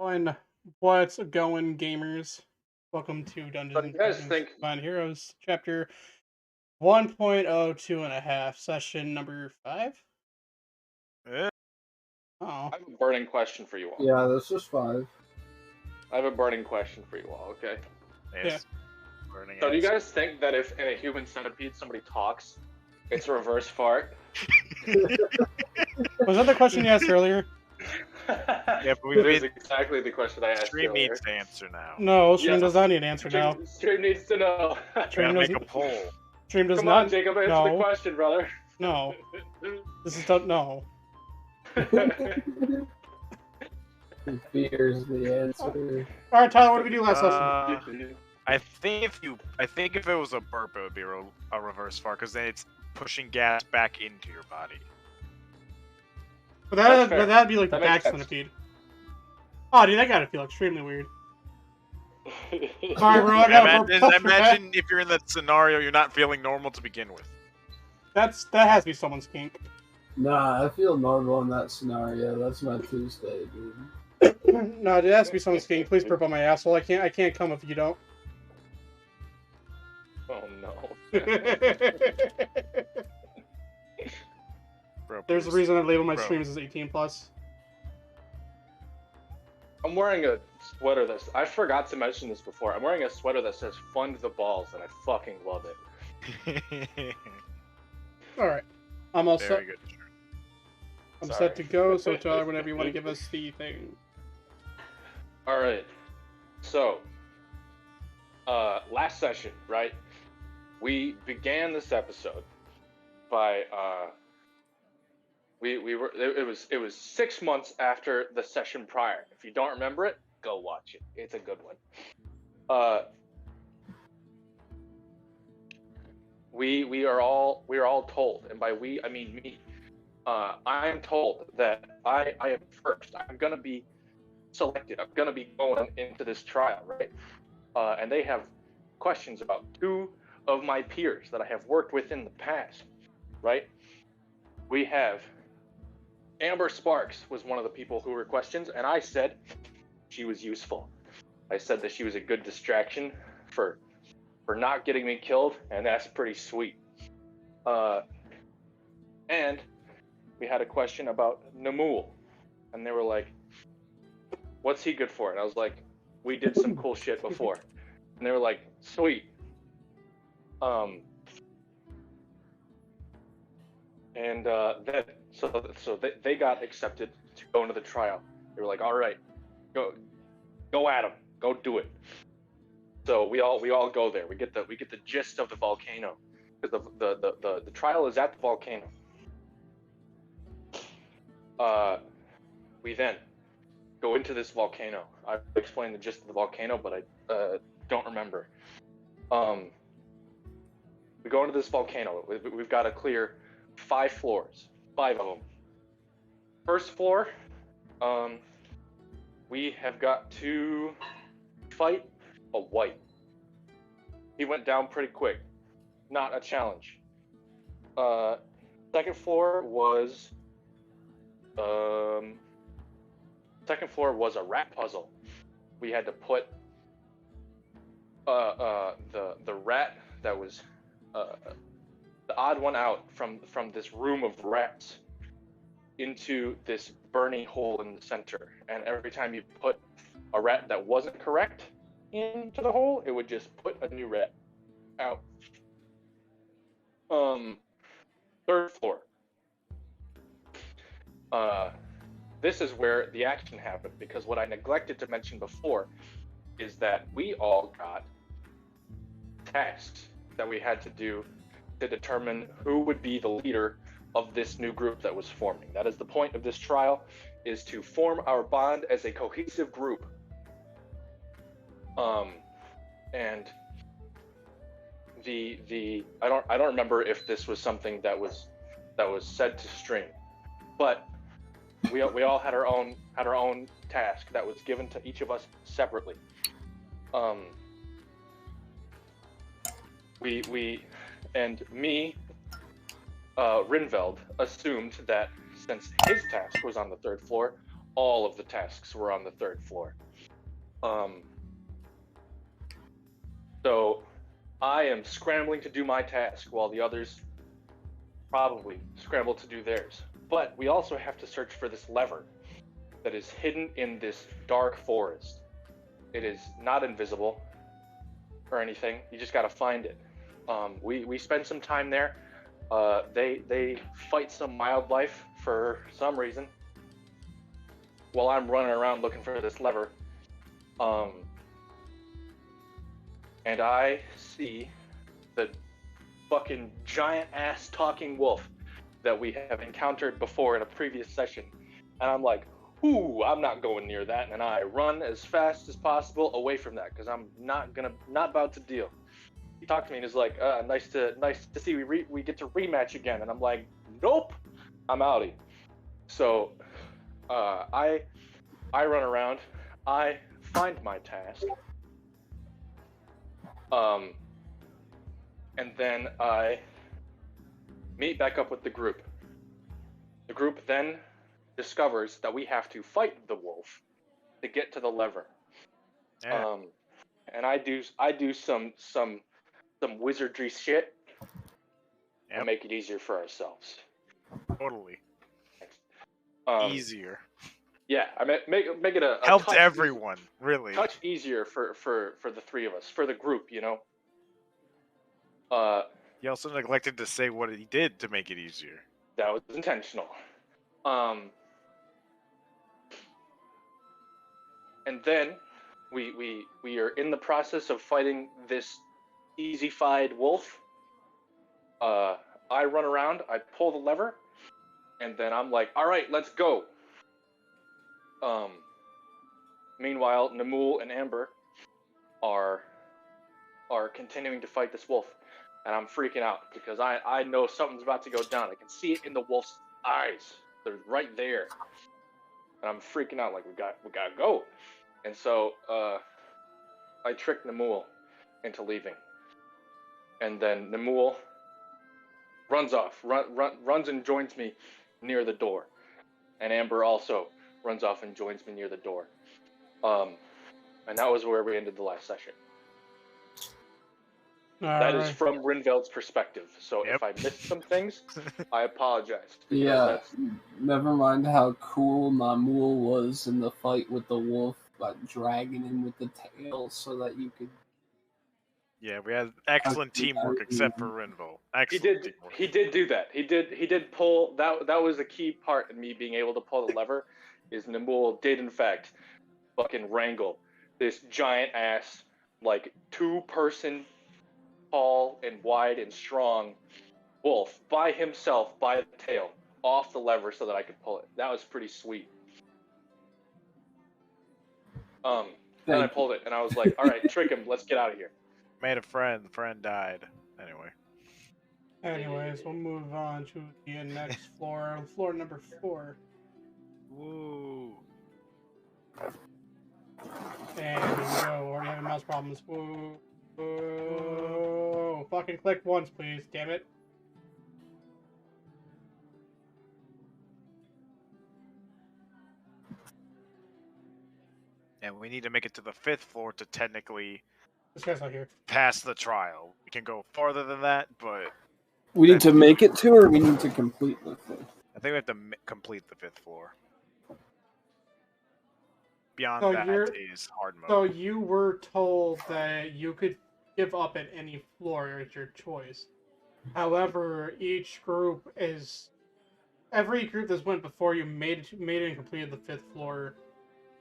And what's going, gamers? Welcome to Dungeons What do and you guys Dragons think? Divine Heroes, chapter 1.02 and a half, session number 5. Eh, Oh, I have a burning question for you all. Yeah, this is 5. I have a burning question for you all, okay? yes. Burning So do you answer. guys think that if in a human centipede somebody talks, it's a reverse fart? was that the question you asked earlier? Yeah, but we It is made exactly the question I asked Stream earlier. needs to answer now. No, Stream Yeah. does not need an answer now. Stream needs to know. We gotta Stream make a doesn't. poll. Stream does Come not. on, Jacob, answer no. the question, brother. No, this is no. He fears the answer. All right, Tyler, what did we do last session? I think if it was a burp, it would be a reverse fart, because then it's pushing gas back into your body. But That's fair. that'd be like the That makes back sense. centipede. Oh, dude, that gotta feel extremely weird. All right, bro. I got Imagine if you're in that scenario, you're not feeling normal to begin with. that has to be someone's kink. Nah, I feel normal in that scenario. That's my Tuesday, dude. No, dude, that has to be someone's kink. Please perp on my asshole. I can't come if you don't. Oh no. Bro, There's a please. reason I label my Bro. streams as 18 plus. I'm wearing a sweater that's... I forgot to mention this before. I'm wearing a sweater that says fund the balls, and I fucking love it. All right, I'm all set. Very good. I'm Sorry. set to go. So Tyler, whenever you want to give us the thing. Alright. So, last session, right? We began this episode by, it was 6 months after the session prior. If you don't remember it, go watch it. It's a good one. We are all told, and by we I mean me. I am told that I am first. I'm gonna be selected. I'm gonna be going into this trial, right? And they have questions about two of my peers that I have worked with in the past, right? We have Amber Sparks was one of the people who were questions, and I said she was useful. I said that she was a good distraction for not getting me killed, and that's pretty sweet. And we had a question about Namul, and they were like, what's he good for? And I was like, we did some cool shit before. And they were like, sweet. So they got accepted to go into the trial. They were like, all right, go at him, go do it. So we all go there. We get the gist of the volcano, because the trial is at the volcano. We then go into this volcano. I explained the gist of the volcano, but I don't remember. We go into this volcano. We've got to clear 5 floors, 5 of them. First floor, we have got to fight a white. He went down pretty quick. Not a challenge. Second floor was a rat puzzle. We had to put the rat that was the odd one out from this room of rats into this burning hole in the center. And every time you put a rat that wasn't correct into the hole, it would just put a new rat out. Third floor. This is where the action happened, because what I neglected to mention before is that we all got tasks that we had to do to determine who would be the leader of this new group that was forming. That is the point of this trial, is to form our bond as a cohesive group. And I don't remember if this was something that was said to stream, but we all had our own task that was given to each of us separately. We and me, Rinveld, assumed that since his task was on the 3rd floor, all of the tasks were on the 3rd floor. So I am scrambling to do my task while the others probably scramble to do theirs. But we also have to search for this lever that is hidden in this dark forest. It is not invisible or anything. You just gotta find it. We spend some time there. They fight some wildlife for some reason while I'm running around looking for this lever. And I see the fucking giant ass talking wolf that we have encountered before in a previous session. And I'm like, ooh, I'm not going near that. And I run as fast as possible away from that because I'm not about to deal. He talked to me and he's like, nice to see we get to rematch again. And I'm like, nope, I'm outie. So I run around, I find my task. And then I meet back up with the group. The group then discovers that we have to fight the wolf to get to the lever. Yeah. And I do some wizardry shit Yep. to make it easier for ourselves. Totally. Easier. Easier. Yeah, I mean, make it a Helped touch everyone, really. touch easier for the 3 of us, for the group, you know. He also neglected to say what he did to make it easier. That was intentional. And then we are in the process of fighting this easy-fied wolf. I run around, I pull the lever, and then I'm like, all right, let's go. Meanwhile, Namul and Amber are continuing to fight this wolf, and I'm freaking out because I know something's about to go down. I can see it in the wolf's eyes. They're right there, and I'm freaking out like we gotta go. And so I tricked Namul into leaving, and then Namul runs off, runs and joins me near the door, and Amber also runs off and joins me near the door. And that was where we ended the last session. That is from Rinveld's perspective. So Yep. if I missed some things, I apologize. because Yeah, never mind how cool Namul was in the fight with the wolf by dragging him with the tail so that you could. Yeah, we had excellent teamwork except for Rinvo. He Excellent did. teamwork. He did do that. He did pull. That was a key part in me being able to pull the lever. Is Namul did in fact fucking wrangle this giant ass, like 2-person, tall and wide and strong wolf by himself by the tail off the lever so that I could pull it. That was pretty sweet. Then I pulled it and I was like, all right, trick him. Let's get out of here. Made a friend. The friend died. Anyway. Anyways, we'll move on to the next floor, floor number 4. Woo. And here we go. Already having mouse problems. Whoa. Whoa. Fucking click once, please. Damn it. And we need to make it to the 5th floor to technically This guy's not here. pass the trial. We can go farther than that, but We need to make it to, or we need to complete the thing. I think we have to complete the 5th floor. Beyond So that you're- is hard mode. So you were told that you could give up at any floor at your choice. However, each group is... Every group that's went before you made it and completed the 5th floor.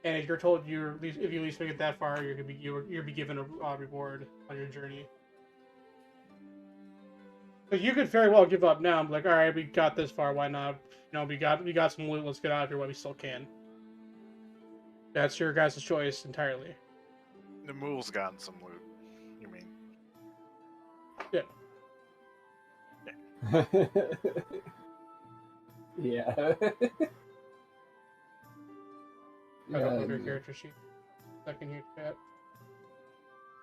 And if you're told if you at least make it that far, you'll be given a reward on your journey. So you could very well give up now and be like, all right, we got this far, why not? You know, we got some loot, let's get out of here while we still can. That's your guys' choice entirely. The Mool's gotten some loot. You mean? Yeah. I don't have your character sheet. Second here, chat.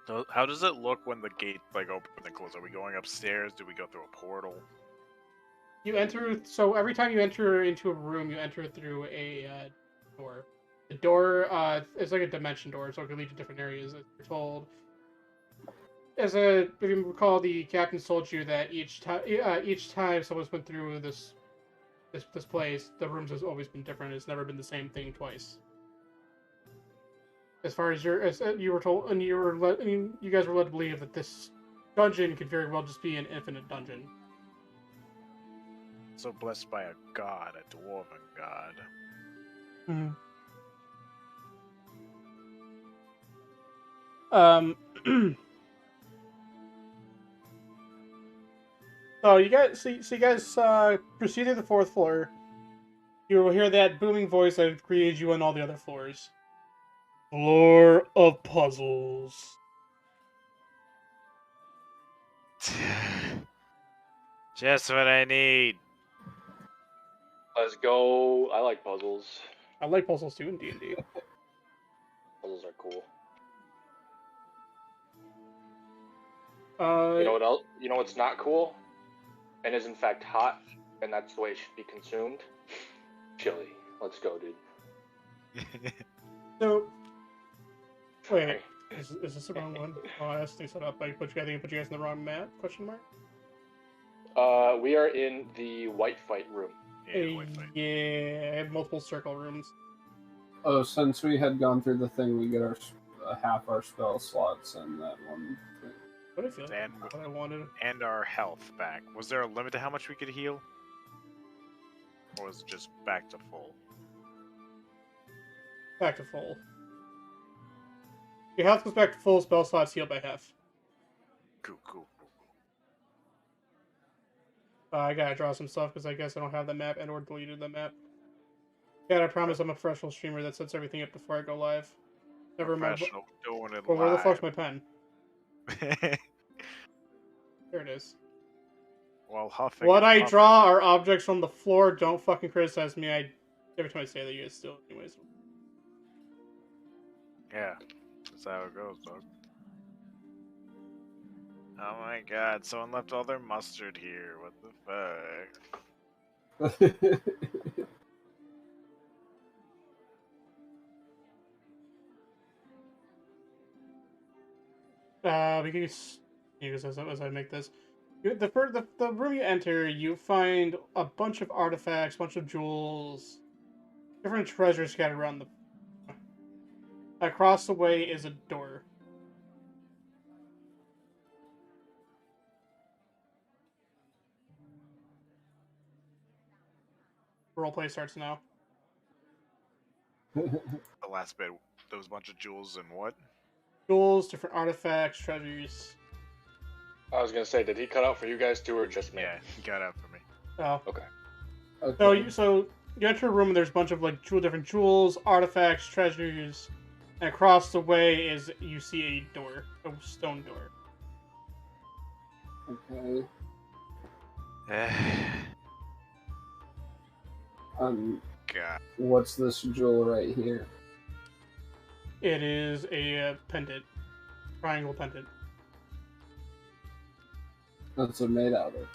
So how does it look when the gate like open and close? Are we going upstairs? Do we go through a portal? You enter, so every time you enter into a room, you enter through a door. The door is like a dimension door, so it can lead to different areas. As you're told, if you recall, the captain told you that each time someone's been through this place, the rooms has always been different. It's never been the same thing twice. As far as you were told, and you guys were led to believe that this dungeon could very well just be an infinite dungeon. So blessed by a god, a dwarven god. So you guys proceed to the fourth floor. You will hear that booming voice that greeted you on all the other floors. Floor of puzzles. Just what I need. Let's go. I like puzzles. I like puzzles too in D&D. Puzzles are cool. Uh, You know what else? You know what's not cool? And is in fact hot, and that's the way it should be consumed? Chili. Let's go, dude. so wait, is this the wrong one? Oh, I asked things set up. I think I put you guys in the wrong map? Question mark. We are in the white fight room. Yeah, wait, wait. Yeah, I have multiple circle rooms. Oh, since we had gone through the thing, we get our half our spell slots in that one thing. What I feel like And- what I wanted. And our health back. Was there a limit to how much we could heal? Or was it just back to full? Back to full. Your health goes back to full, spell slots heal by half. Cool, cool. I gotta draw some stuff because I guess I don't have the map and or deleted the map. Yeah, I promise I'm a professional streamer that sets everything up before I go live. Never mind. Professional doing it Well, where the fuck's live. my pen? There it is. Well, huffing. What and I puffing. draw are objects from the floor. Don't fucking criticize me. Every time I say that, you guys still, anyways. Yeah, that's how it goes, dog. Oh my god, someone left all their mustard here. What the fuck? Because as I make this, the room you enter, you find a bunch of artifacts, bunch of jewels, different treasures scattered around the. Across the way is a door. Roleplay starts now. The last bit, there was a bunch of jewels and what? Jewels, different artifacts, treasures. I was gonna say, did he cut out for you guys too, or just me? Yeah, he got out for me. Oh. Okay. Okay. So you enter a room and there's a bunch of like different jewels, artifacts, treasures, and across the way is you see a door, a stone door. Okay. God. What's this jewel right here? It is a pendant, triangle pendant. What's it made out of?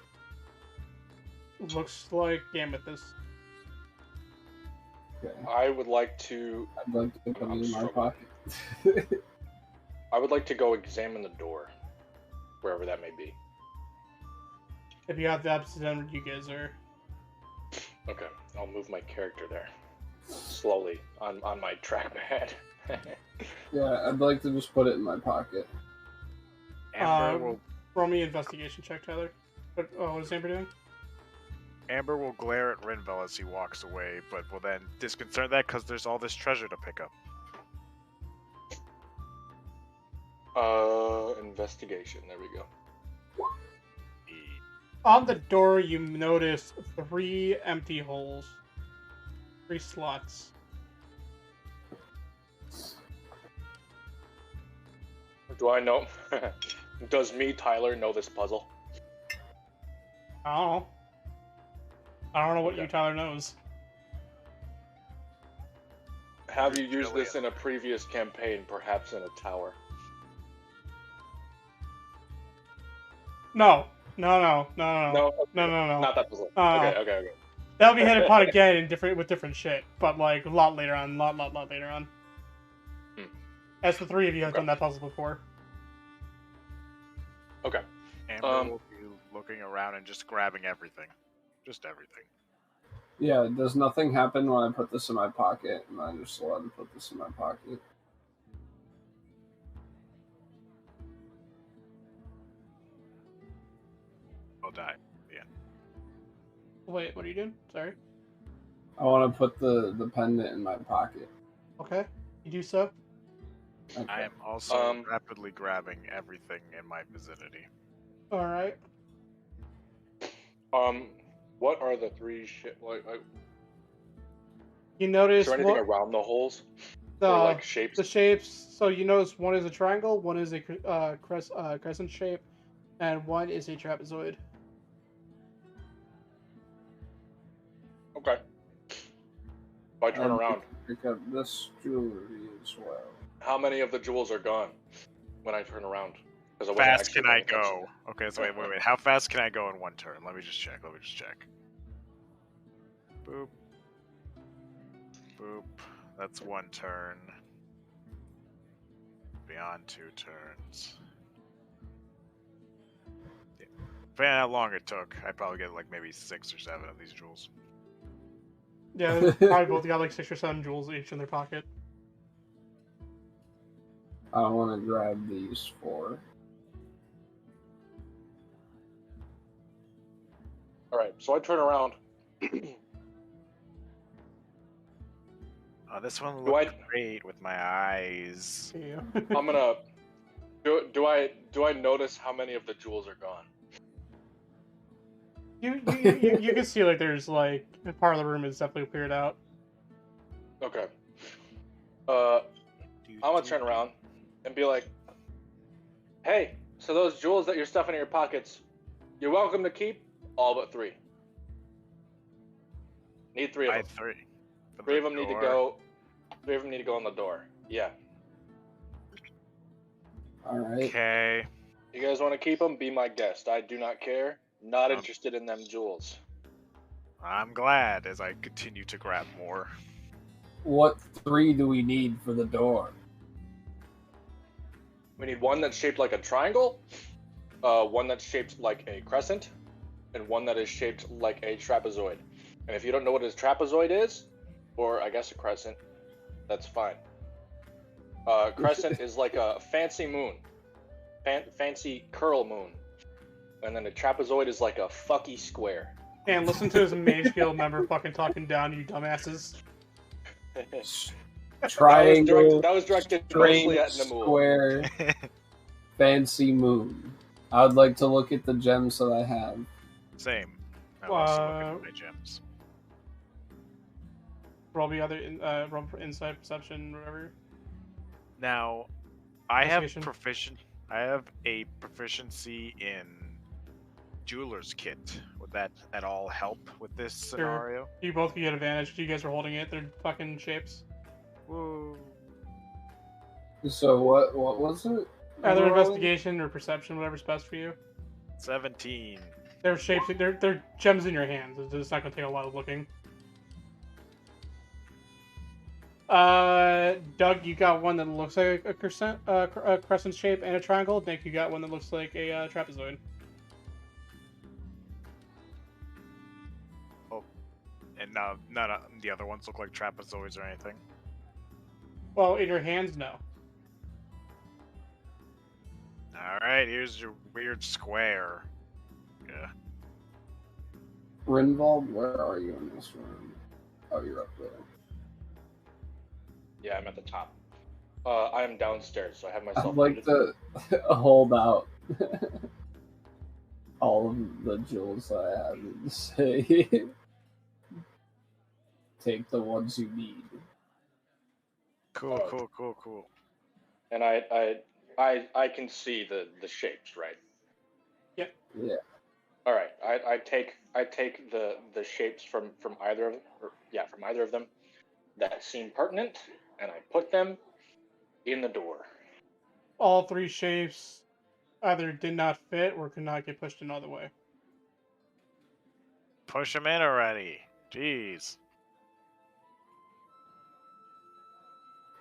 Looks like amethyst. Okay. I would like to. I'd like to put it I'm in my struggling. pocket. I would like to go examine the door, wherever that may be. If you have the opposite end where you guys are. Okay, I'll move my character there slowly on my trackpad. Yeah, I'd like to just put it in my pocket. Amber will Roll me an investigation check, Tyler. What is Amber doing? Amber will glare at Rinvel as he walks away, but will then disconcert that because there's all this treasure to pick up. Investigation. There we go. On the door, you notice 3 empty holes. 3 slots. Do I know? Does me, Tyler, know this puzzle? I don't know. I don't know what Okay. you, Tyler, knows. Have you used this in a previous campaign, perhaps in a tower? No. No, No. not that puzzle. Uh, Okay. That'll be handed pot again in with different shit, but like a lot later on, lot later on. As the three of you have done that puzzle before. Okay. Amber will be looking around and just grabbing everything. Just everything. Yeah, does nothing happen when I put this in my pocket? Am I just allowed to put this in my pocket? I'll die. Yeah. Wait, what are you doing? Sorry. I want to put the pendant in my pocket. Okay, you do so. Okay. I am also rapidly grabbing everything in my vicinity. All right. What are the three like You notice is there anything around the holes? the or like shapes? the shapes. So you notice one is a triangle, one is a crescent shape, and one is a trapezoid. Okay. If I turn around, Pick up this jewelry as well. how many of the jewels are gone when I turn around? Because How fast can I go? Okay, so wait. How fast can I go in one turn? Let me just check. Boop. Boop. That's one turn. Beyond 2 turns. Yeah. Depending on how long it took, I'd probably get like maybe 6 or 7 of these jewels. Yeah, they probably both got like 6 or 7 jewels each in their pocket. I want to grab these 4. All right, so I turn around. Oh, this one looks great with my eyes. Yeah. I'm gonna. Do I notice how many of the jewels are gone? You can see like there's like part of the room is definitely cleared out. Okay. I'm gonna turn around and be like, "Hey, so those jewels that you're stuffing in your pockets, you're welcome to keep all but 3. Need 3 of them. 3. 3 of them need to go. 3 of them need to go on the door. Yeah. All right. Okay. You guys want to keep them? Be my guest. I do not care. Not interested in them jewels. I'm glad as I continue to grab more. What 3 do we need for the door? We need one that's shaped like a triangle, one that's shaped like a crescent, and one that is shaped like a trapezoid. And if you don't know what a trapezoid is, or I guess a crescent, that's fine. Crescent is like a fancy moon, fancy curl moon, and then a trapezoid is like a fucky square. And listen to this Mage Guild member fucking talking down, you dumbasses. Triangle. That was directed mostly at Namul. Square. Fancy moon. I would like to look at the gems that I have. Same. I'm also looking at my gems. Roll the other roll for insight, perception, whatever. Now, I have Investigation. I have a proficiency in jeweler's kit. Would that at all help with this scenario? You both can get advantage. You guys are holding it. They're fucking shapes. Whoa. So what was it? Either investigation or perception, whatever's best for you. 17. They're shapes. They're gems in your hands. It's not gonna take a lot of looking. Doug, you got one that looks like a crescent shape and a triangle. Nick, you got one that looks like a trapezoid. Oh, and none of the other ones look like trapezoids or anything. Well, in your hands, no. All right, here's your weird square. Yeah. Rinvald, where are you in this room? Oh, you're up there. Yeah, I'm at the top. I am downstairs, so I have myself. I'd like to hold out all of the jewels I have and say, take the ones you need. Cool. And I can see the shapes, right? Yeah. All right. I take the shapes from either of them that seem pertinent, and I put them in the door. All 3 shapes either did not fit or could not get pushed another way. Push them in already. Jeez.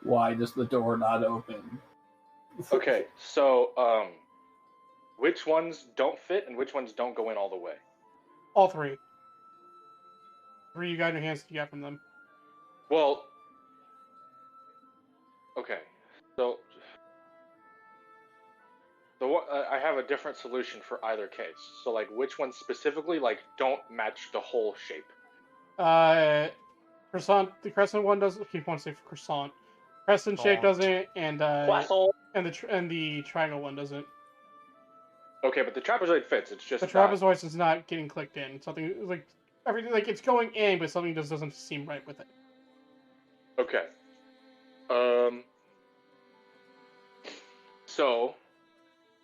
Why does the door not open? Okay, so which ones don't fit and which ones don't go in all the way? All three. Three you got in your hands. You got from them. Well, okay, so I have a different solution for either case. So, like, which ones specifically, like, don't match the whole shape? Croissant. The crescent one doesn't. I keep wanting to say croissant. Crescent shape doesn't, and the triangle one doesn't. Okay, but the trapezoid fits. It's just The trapezoid is not getting clicked in. Something like everything, like it's going in, but something just doesn't seem right with it. Okay. So,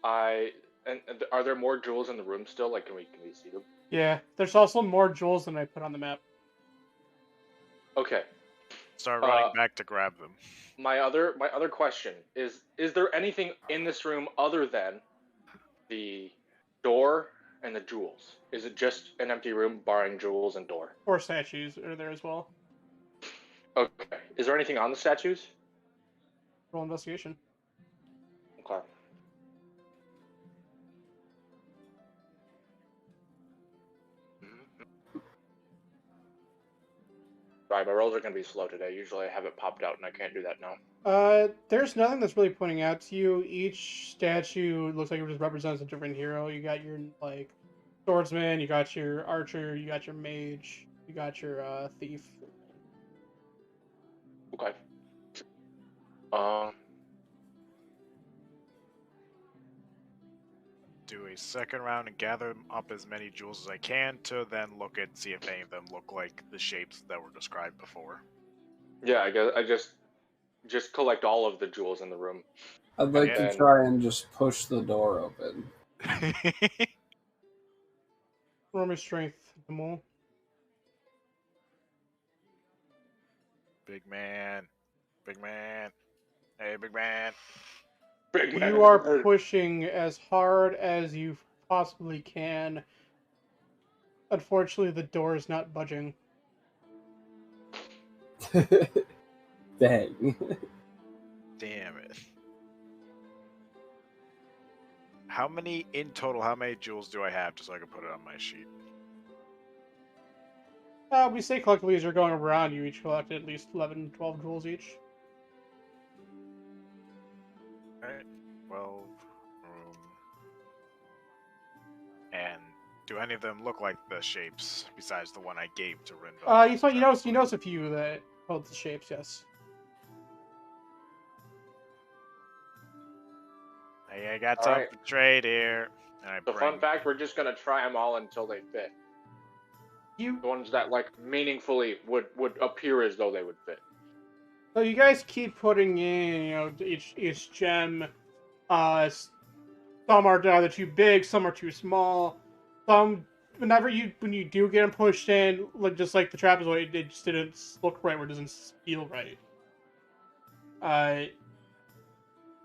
and are there more jewels in the room still? Like, can we see them? Yeah, there's also more jewels than I put on the map. Okay. Start running back to grab them. My other question is there anything in this room other than the door and the jewels? Is it just an empty room barring jewels and door? 4 statues are there as well. Okay. Is there anything on the statues? Roll investigation. Okay. Sorry, my rolls are going to be slow today. Usually I have it popped out and I can't do that now. There's nothing that's really pointing out to you. Each statue looks like it just represents a different hero. You got your, like, swordsman, you got your archer, you got your mage, you got your, thief. Okay. Do a second round and gather up as many jewels as I can to then look and see if any of them look like the shapes that were described before. Yeah, I guess I just collect all of the jewels in the room. I'd like to try and just push the door open. Roll me strength, Demol. Big man. Big man. Hey, big man. Big man. You are pushing as hard as you possibly can. Unfortunately, the door is not budging. Dang. Damn it. How many jewels do I have just so I can put it on my sheet? We say collectively as you're going around, you each collected at least 11, 12 jewels each. Alright. 12 room. And do any of them look like the shapes besides the one I gave to Rindal? You notice a few that hold the shapes, yes. Hey, I got something to trade here. Fun fact, we're just gonna try them all until they fit. The ones that, like, meaningfully would appear as though they would fit. So you guys keep putting in, each gem. Some are either too big, some are too small. Some, when you do get them pushed in, like just like the trapezoid, it just didn't look right, or it doesn't feel right.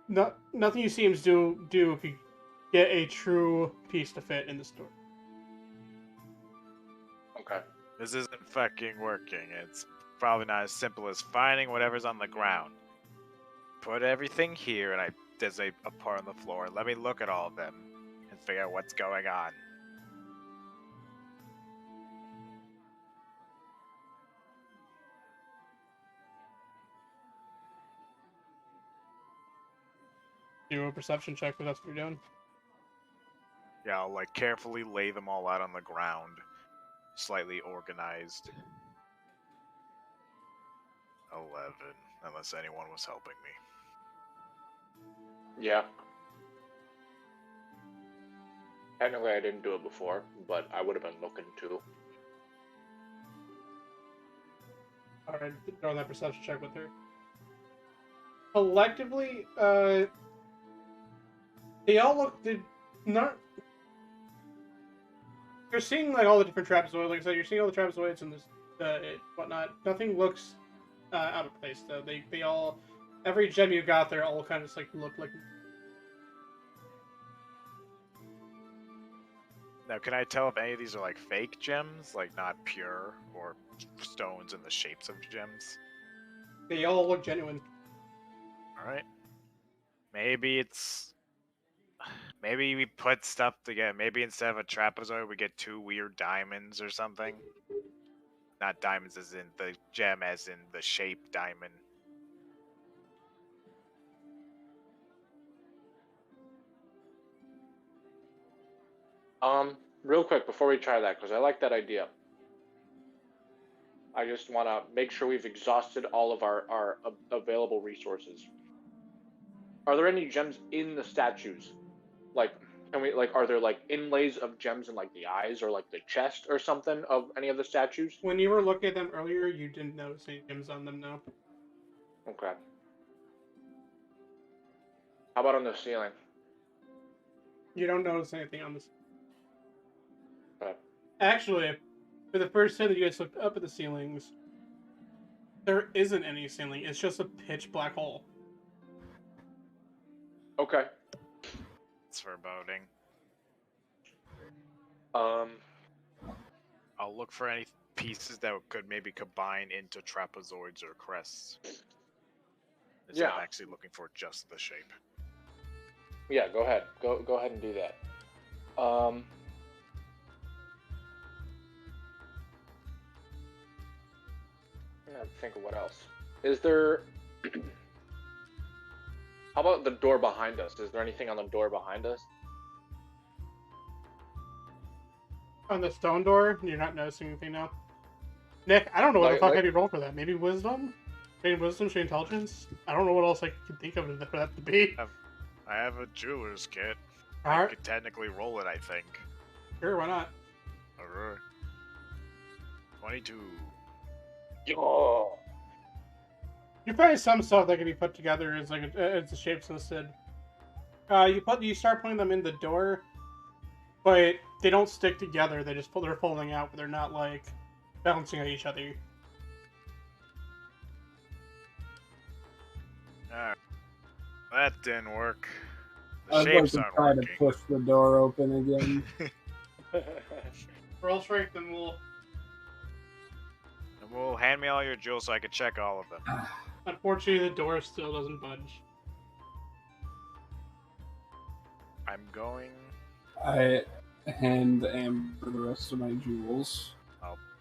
Nothing you seems to do could get a true piece to fit in the store. Okay. This isn't fucking working. It's probably not as simple as finding whatever's on the ground. Put everything here, and there's a part on the floor. Let me look at all of them and figure out what's going on. Do a perception check if that's what you're doing. Yeah, I'll like carefully lay them all out on the ground, slightly organized. 11, unless anyone was helping me. Yeah. Technically, I didn't do it before, but I would have been looking to. Alright, throw that perception check with her. Collectively, they all look. You're seeing like all the different trapezoids. Like I said, you're seeing all the trapezoids and this, whatnot. Nothing looks out of place though. They all, every gem you got there, all kind of just like look like. Now, can I tell if any of these are like fake gems, like not pure, or stones in the shapes of gems? They all look genuine. Alright. Maybe it's. Maybe we put stuff together. Maybe instead of a trapezoid, we get 2 weird diamonds or something. Not diamonds as in the gem, as in the shape diamond. Real quick before we try that, because I like that idea. I just want to make sure we've exhausted all of our available resources. Are there any gems in the statues? Like, are there like inlays of gems in like the eyes or like the chest or something of any of the statues? When you were looking at them earlier, you didn't notice any gems on them, no. Okay. How about on the ceiling? You don't notice anything on this. Okay. Actually, for the first time that you guys looked up at the ceilings, there isn't any ceiling. It's just a pitch black hole. Okay. It's foreboding. I'll look for any pieces that could maybe combine into trapezoids or crests. Instead of actually looking for just the shape. Yeah, go ahead. Go ahead and do that. I'm gonna think of what else. Is there? How about the door behind us? Is there anything on the door behind us? On the stone door, you're not noticing anything now. Nick, I don't know what the fuck I could roll for that. Maybe wisdom? Maybe wisdom, straight intelligence? I don't know what else I could think of for that to be. I have a jeweler's kit. Alright. I could technically roll it, I think. Sure, why not? Alright. 22. Yo. You find some stuff that can be put together as like as the shapes listed. You start putting them in the door, but they don't stick together. They're folding out, but they're not like bouncing at each other. Alright. That didn't work. The I'd like shapes to aren't try working. to push the door open again. Roll strength and we'll. And we'll hand me all your jewels so I can check all of them. Unfortunately, the door still doesn't budge. I'm going. I hand Amber the rest of my jewels.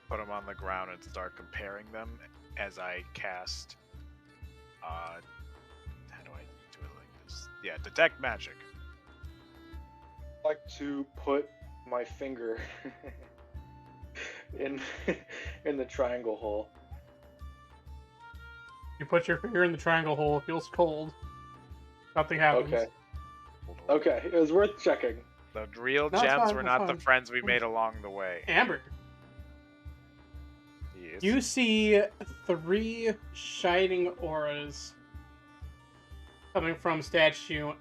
Put them on the ground and start comparing them as I cast. How do I do it like this? Yeah, detect magic. I'd like to put my finger in the triangle hole. You put your finger in the triangle hole. It feels cold. Nothing happens. Okay. Okay, it was worth checking. The real No, it's gems fine, were it's not the fine. friends we made along the way. Amber, Yes. you see 3 shining auras coming from statue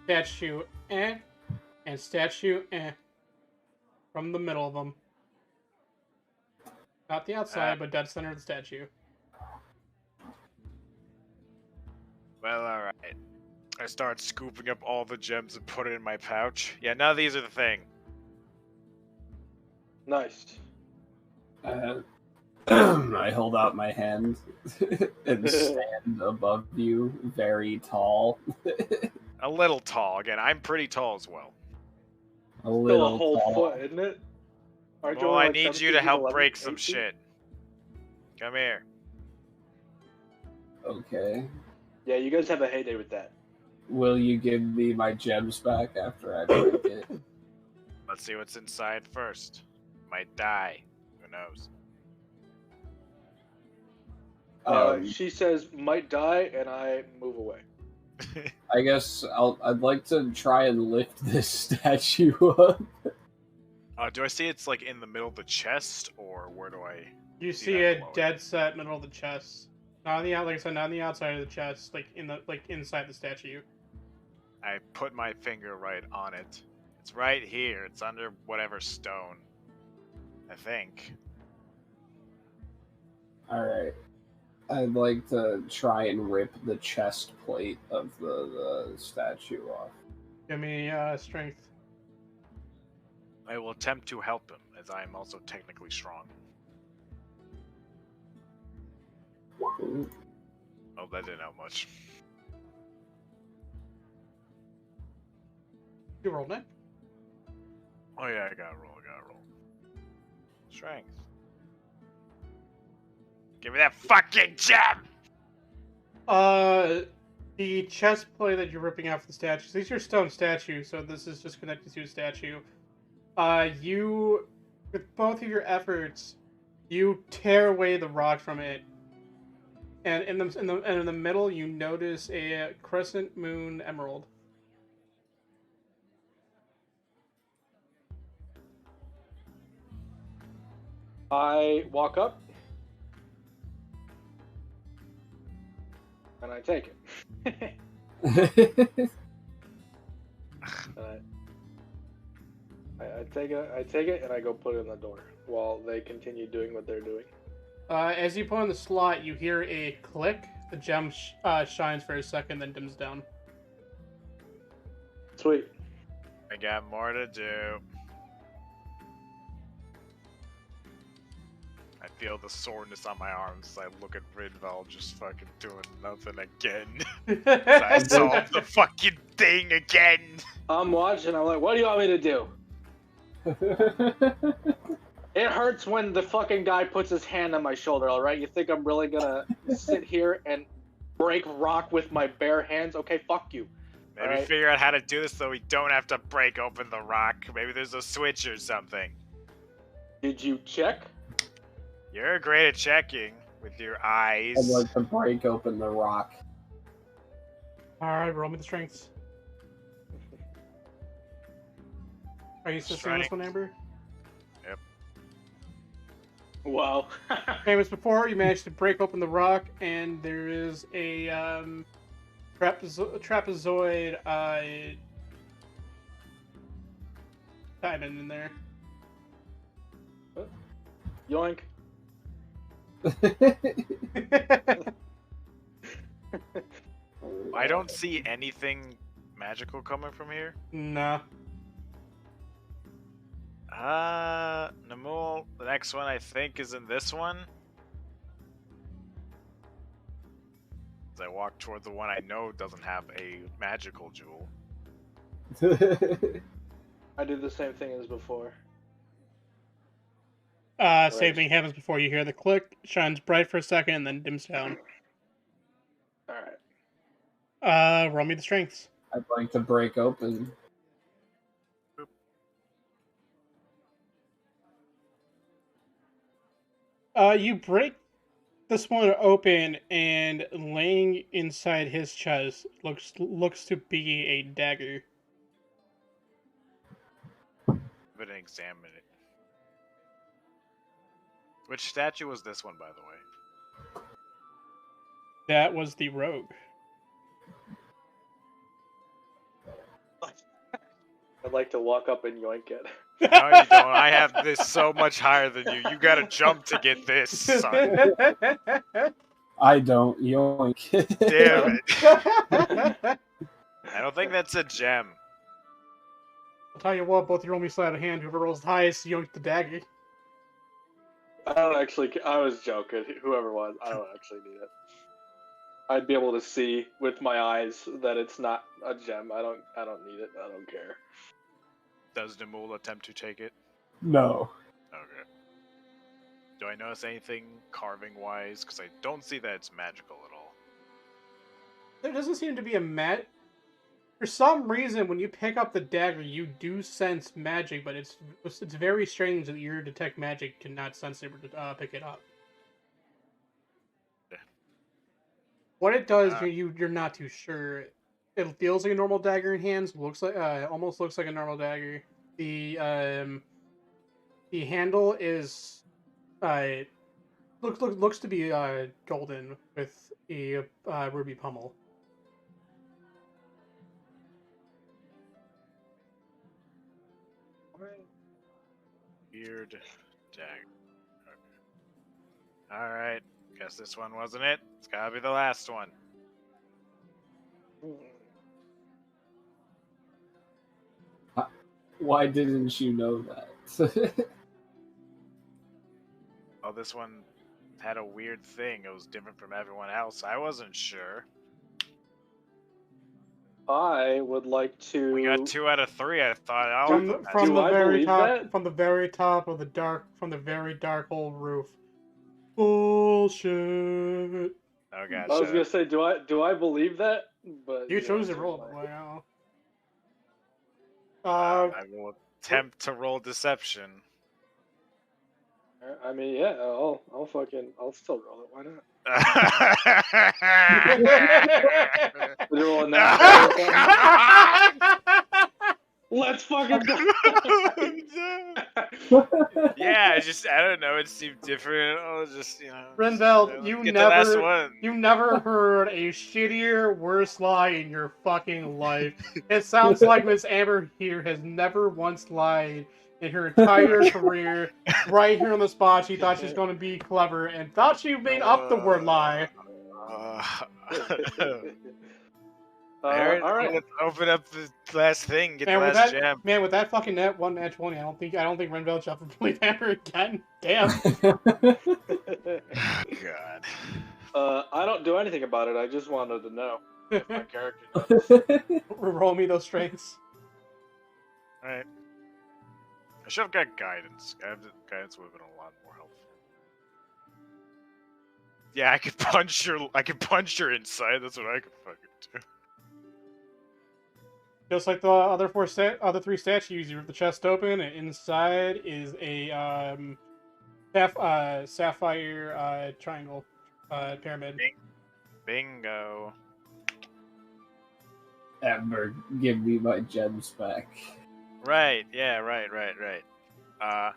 statue and statue from the middle of them. Not the outside, but dead center of the statue. Well, alright. I start scooping up all the gems and put it in my pouch. Yeah, none of these are the thing. Nice. I hold out my hand and stand above you, very tall. A little tall. Again, I'm pretty tall as well. A Still little a whole tall. foot, isn't it? Aren't you Well, only I like need 17 you to feet, help 11 break feet, some 8 feet? shit. Come here. Okay. Yeah, you guys have a heyday with that. Will you give me my gems back after I break it? Let's see what's inside first. Might die. Who knows? She says might die, and I move away. I guess I'd like to try and lift this statue up. Do I see it's like in the middle of the chest, or where do I? You See see that a glowing. dead set middle of the chest. Not on the like I said, not on the outside of the chest, like inside the statue. I put my finger right on it. It's right here. It's under whatever stone. I think. Alright. I'd like to try and rip the chest plate of the statue off. Give me strength. I will attempt to help him, as I am also technically strong. Ooh. Oh, that didn't help much. You rolled it. Oh yeah, I gotta roll. Strength. Give me that fucking gem! The chest plate that you're ripping off the statues, these are stone statues, so this is just connected to a statue. You, with both of your efforts, you tear away the rock from it, and in the middle, you notice a crescent moon emerald. I walk up and I take it. I take it and I go put it in the door while they continue doing what they're doing. As you put in the slot, you hear a click. The gem shines for a second, then dims down. Sweet. I got more to do. I feel the soreness on my arms. I look at Rinval just fucking doing nothing again. I solved the fucking thing again. I'm watching. I'm like, what do you want me to do? It hurts when the fucking guy puts his hand on my shoulder, alright? You think I'm really gonna sit here and break rock with my bare hands? Okay, fuck you. Maybe Alright. figure out how to do this so we don't have to break open the rock. Maybe there's a switch or something. Did you check? You're great at checking with your eyes. I'd like to break open the rock. Alright, roll me the strengths. Are you still seeing this one, Amber? Wow. Same as before, you managed to break open the rock, and there is a trapezoid diamond in there. Yoink. I don't see anything magical coming from here. Nah. Namul, the next one I think is in this one. As I walk toward the one I know doesn't have a magical jewel. I did the same thing as before. Same thing happens before. You hear the click, shines bright for a second, and then dims down. Alright. Roll me the strengths. I'd like to break open. You break this one open, and laying inside his chest looks to be a dagger. But examine it. Which statue was this one, by the way? That was the rogue. I'd like to walk up and yoink it. No, you don't. I have this so much higher than you. You gotta jump to get this, son. I don't. Yoink. Damn it. I don't think that's a gem. I'll tell you what, both you roll me sleight of hand. Whoever rolls the highest, yoink the dagger. I was joking. Whoever was, I don't actually need it. I'd be able to see with my eyes that it's not a gem. I don't need it. I don't care. Does Namul attempt to take it? No. Okay. Do I notice anything carving-wise? Because I don't see that it's magical at all. There doesn't seem to be a For some reason, when you pick up the dagger, you do sense magic, but it's very strange that your detect magic cannot sense it or pick it up. Yeah. What it does, you're not too sure. It feels like a normal dagger in hands. Almost looks like a normal dagger. The handle is looks to be golden with a ruby pommel. Weird dagger. Okay. Alright. Guess this one wasn't it. It's gotta be the last one. Why didn't you know that? Oh, this one had a weird thing. It was different from everyone else. I wasn't sure. I would like to. We got 2 out of 3. I thought all of them. From Do the I very believe top, that? from the very top of the very dark old roof. Bullshit. Oh I gosh. was gonna say, do I believe that? But You know, chose to it's roll like- it. Wow. I will attempt to roll deception. I mean, yeah, I'll still roll it. Why not? Would you roll a nat 20 or something? Let's fucking go. Yeah, I don't know. It seemed different. Oh, just Renveld, let's you get the last never, one. you never heard a shittier, worse lie in your fucking life. It sounds like Miss Amber here has never once lied in her entire career. Right here on the spot, she thought she was going to be clever and thought she made up the word lie. Aaron, all right. let's open up the last thing. Get Man, the with last that, gem. man, with that fucking net 20, I don't think Renveld should ever believe Amber again. Damn. God. I don't do anything about it. I just wanted to know if my character does. Roll me those strengths. Alright. I should have got guidance. Guidance would have been a lot more helpful. Yeah, I could punch your insight. That's what I could fucking do. Just like the other other 3 statues, you rip the chest open, and inside is a sapphire triangle pyramid. Bingo. Amber, give me my gems back. Right, yeah, right. I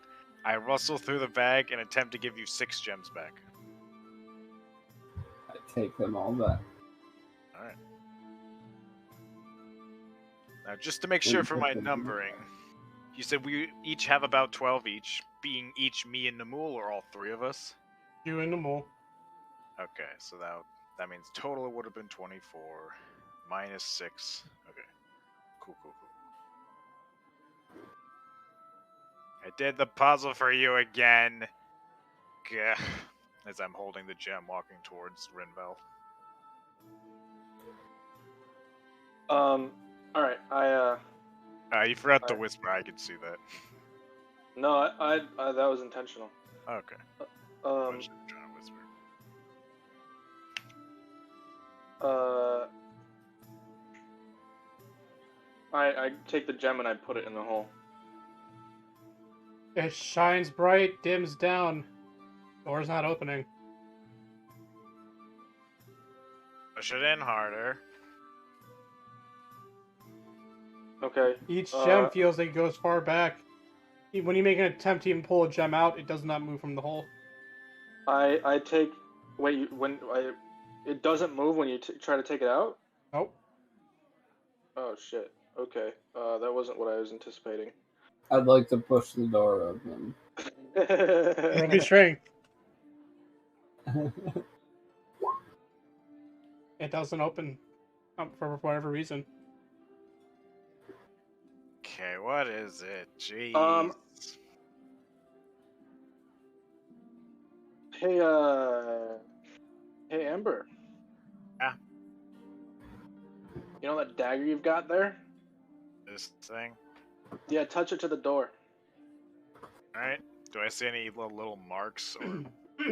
rustle through the bag and attempt to give you 6 gems back. I take them all back. Alright. Now, just to make sure for my numbering, you said we each have about 12 each, being each me and Namul, or all 3 of us? You and the mole. Okay, so that means total it would have been 24, minus 6. Okay, cool. I did the puzzle for you again. Gah. As I'm holding the gem, walking towards Rinvel. All right. You forgot to whisper. I could see that. No, I that was intentional. Okay. I was just trying to whisper. I take the gem and I put it in the hole. It shines bright, dims down. Door's not opening. Push it in harder. Okay. Each gem feels like it goes far back. When you make an attempt to even pull a gem out, it does not move from the hole. I take. Wait, it doesn't move when you try to take it out? Nope. Oh shit. Okay. That wasn't what I was anticipating. I'd like to push the door open. Roll me strength. It doesn't open for whatever reason. Okay, what is it? Jeez. Hey, Amber. Yeah? You know that dagger you've got there? This thing. Yeah, touch it to the door. Alright. Do I see any little marks or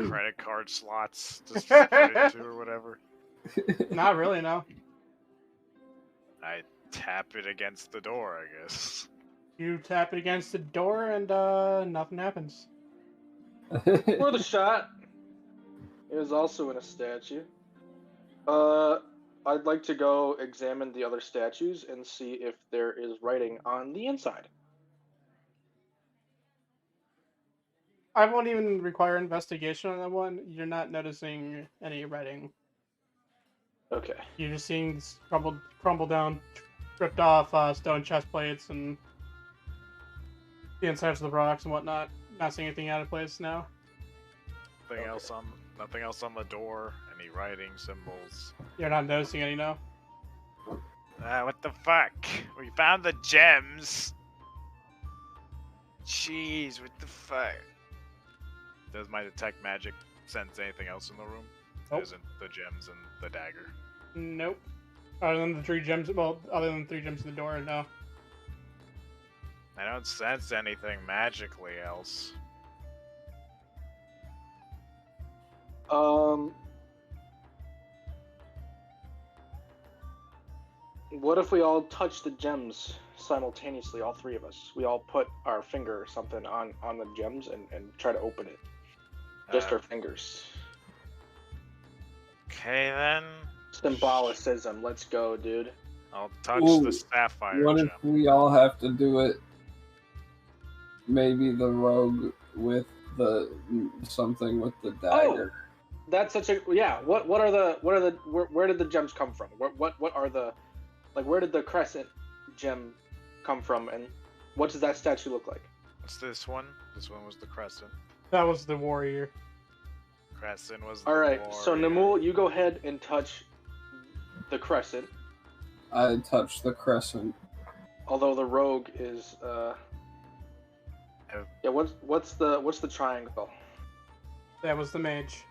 credit card slots to put it into or whatever? Not really, no. I tap it against the door, I guess. You tap it against the door and nothing happens. Worth a shot. It was also in a statue. I'd like to go examine the other statues and see if there is writing on the inside. I won't even require investigation on that one. You're not noticing any writing. Okay. You're just seeing this crumble down, ripped off stone chest plates and the insides of the rocks and whatnot. Not seeing anything out of place now. Nothing else on the door. Any writing, symbols. You're not noticing any now. What the fuck? We found the gems. Jeez, what the fuck? Does my detect magic sense anything else in the room? Nope. Isn't the gems and the dagger? Nope. Other than the 3 gems, well, other than 3 gems in the door, no. I don't sense anything magically else. What if we all touch the gems simultaneously, all 3 of us? We all put our finger or something on the gems and try to open it. Just our fingers. Okay then. Symbolicism. Let's go, dude. I'll touch Ooh, the sapphire What gem. if we all have to do it? Maybe the rogue with the something with the dagger. That's such a where did the gems come from? What are the where did the crescent gem come from, and what does that statue look like? What's this one? This one was the crescent. That was the warrior. Crescent was the All right, so warrior. Namul, you go ahead and touch the crescent. I touched the crescent. Although the rogue is yeah, what's the triangle? That was the mage.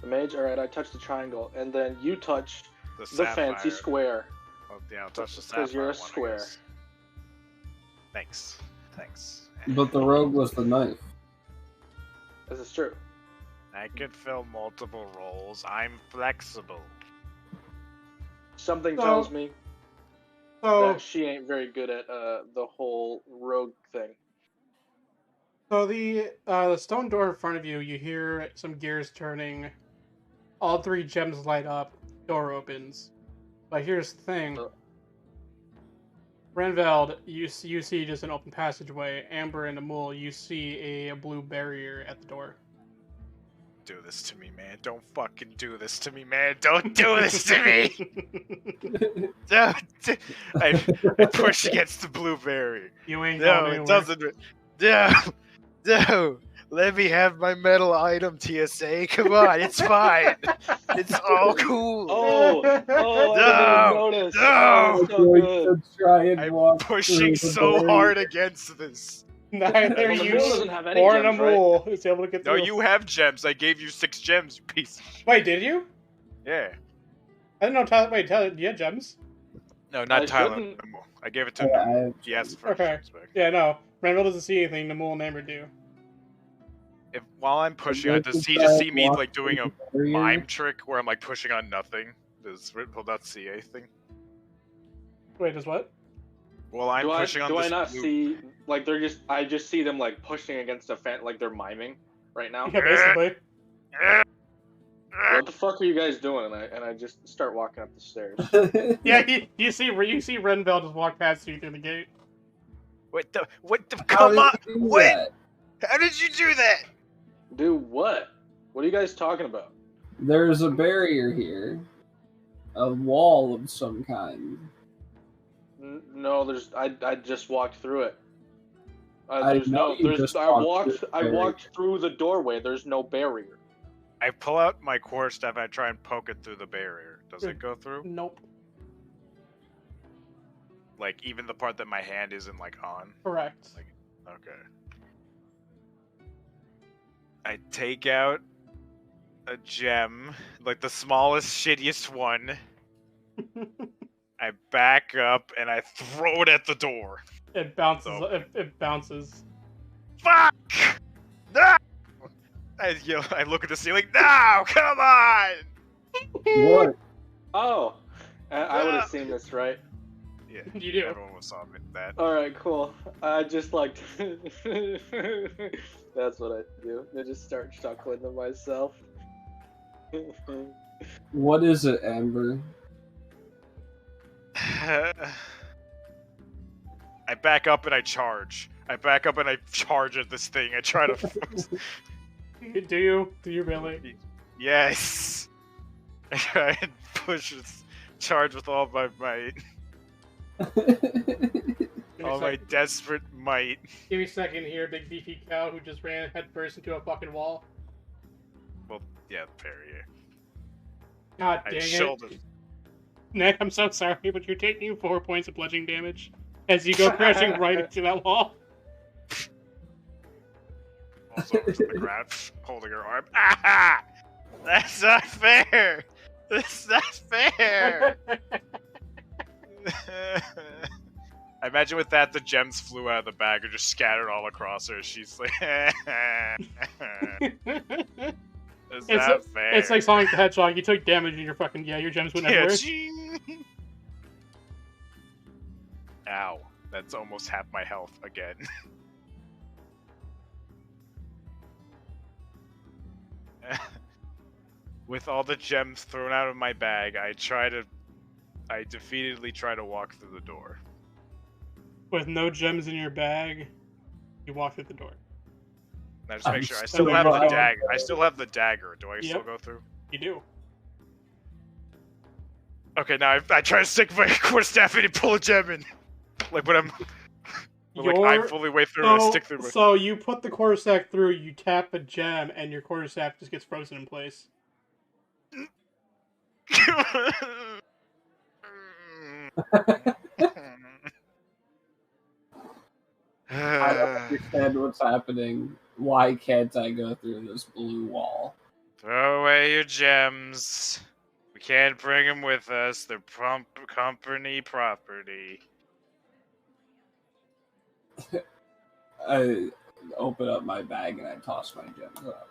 The mage. All right, I touched the triangle, and then you touch the sapphire. fancy square. Oh, yeah, I'll touch the sapphire. Because you're a one, I square. guess. Thanks. Thanks. But the rogue was the knife. This is true. I could fill multiple roles. I'm flexible. Something So- tells me So, that she ain't very good at the whole rogue thing. so the stone door in front of you, you hear some gears turning. All 3 gems light up. Door opens. But here's the thing. Renveld, you see just an open passageway. Amber and Amul, you see a blue barrier at the door. Do this to me, man. Don't fucking do this to me, man. Don't do this to me. Don't. I push against the blue barrier. You ain't No, going it anywhere. doesn't. No, no. Let me have my metal item, TSA. Come on, it's fine. It's all cool. Oh, I didn't even notice. No! Oh, so Going good. to try and I'm walk pushing through the so barrier. hard against this. Neither Well, the you mule doesn't have any or gems, right? Namul is able to get No, through. you have gems. I gave you 6 gems, you piece. of- Wait, did you? Yeah. I didn't know. Tyler, wait, Tyler, you had gems? No, not I Tyler. shouldn't- I gave it to Yeah, him. Yes, first. Okay. Respect. Yeah, no. Renveld doesn't see anything. Namul and Amber do. If while I'm pushing, Like, does he try just and see me walk like doing through a the barrier. mime trick where I'm like pushing on nothing? Does Ritpel not see anything? Wait, does what? Well, I'm pushing on do this I not blue- see like I just see them like pushing against a fan, like they're miming right now? Yeah, basically. What the fuck are you guys doing? And I just start walking up the stairs. Yeah, you see Renveld just walk past you through the gate. What the? How Come did on! you do What? that? How did you do that? Do what? What are you guys talking about? There's a barrier here. A wall of some kind. No, I just walked through it. I There's know no you there's just I walked walked through the I barrier. walked through the doorway. There's no barrier. I pull out my quarterstaff and I try and poke it through the barrier. Does it go through? Nope. Like even the part that my hand isn't like on? Correct. Okay. I take out a gem, like the smallest, shittiest one. I back up and I throw it at the door. It bounces. So- It bounces. Fuck! No! I yell. I look at the ceiling. No! Come on! What? Oh, I would have seen this, right? Yeah. You do. Everyone was saw that. All right, cool. I just like that's what I do. I just start chuckling to myself. What is it, Amber? I back up and I charge. I back up and I charge at this thing. I try to. Do you? Do you really? Yes. I try and push this charge with all my might. All my desperate might. Give me a second here, big beefy cow who just ran headfirst into a fucking wall. Well, yeah, parry. God I dang shoulder. it. Nick, I'm so sorry, but you're taking 4 points of bludgeoning damage as you go crashing right into that wall. Falls over to the ground, holding her arm. Ah! That's not fair! That's not fair! I imagine with that, the gems flew out of the bag and just scattered all across her. She's like, That's not fair. It's like Sonic the Hedgehog. You took damage and your gems went everywhere. Ow. That's almost half my health again. With all the gems thrown out of my bag, I defeatedly try to walk through the door. With no gems in your bag, you walk through the door. Now just make sure I still have the dagger. I still have the dagger. Do I still go through? You do. Okay, now I try to stick my quarterstaff in and pull a gem in. Like when I'm fully way through and I stick through it. So you put the quarterstaff through, you tap a gem, and your quarterstaff just gets frozen in place. I don't understand what's happening. Why can't I go through this blue wall? Throw away your gems. We can't bring them with us. They're company property. I open up my bag and I toss my gems up.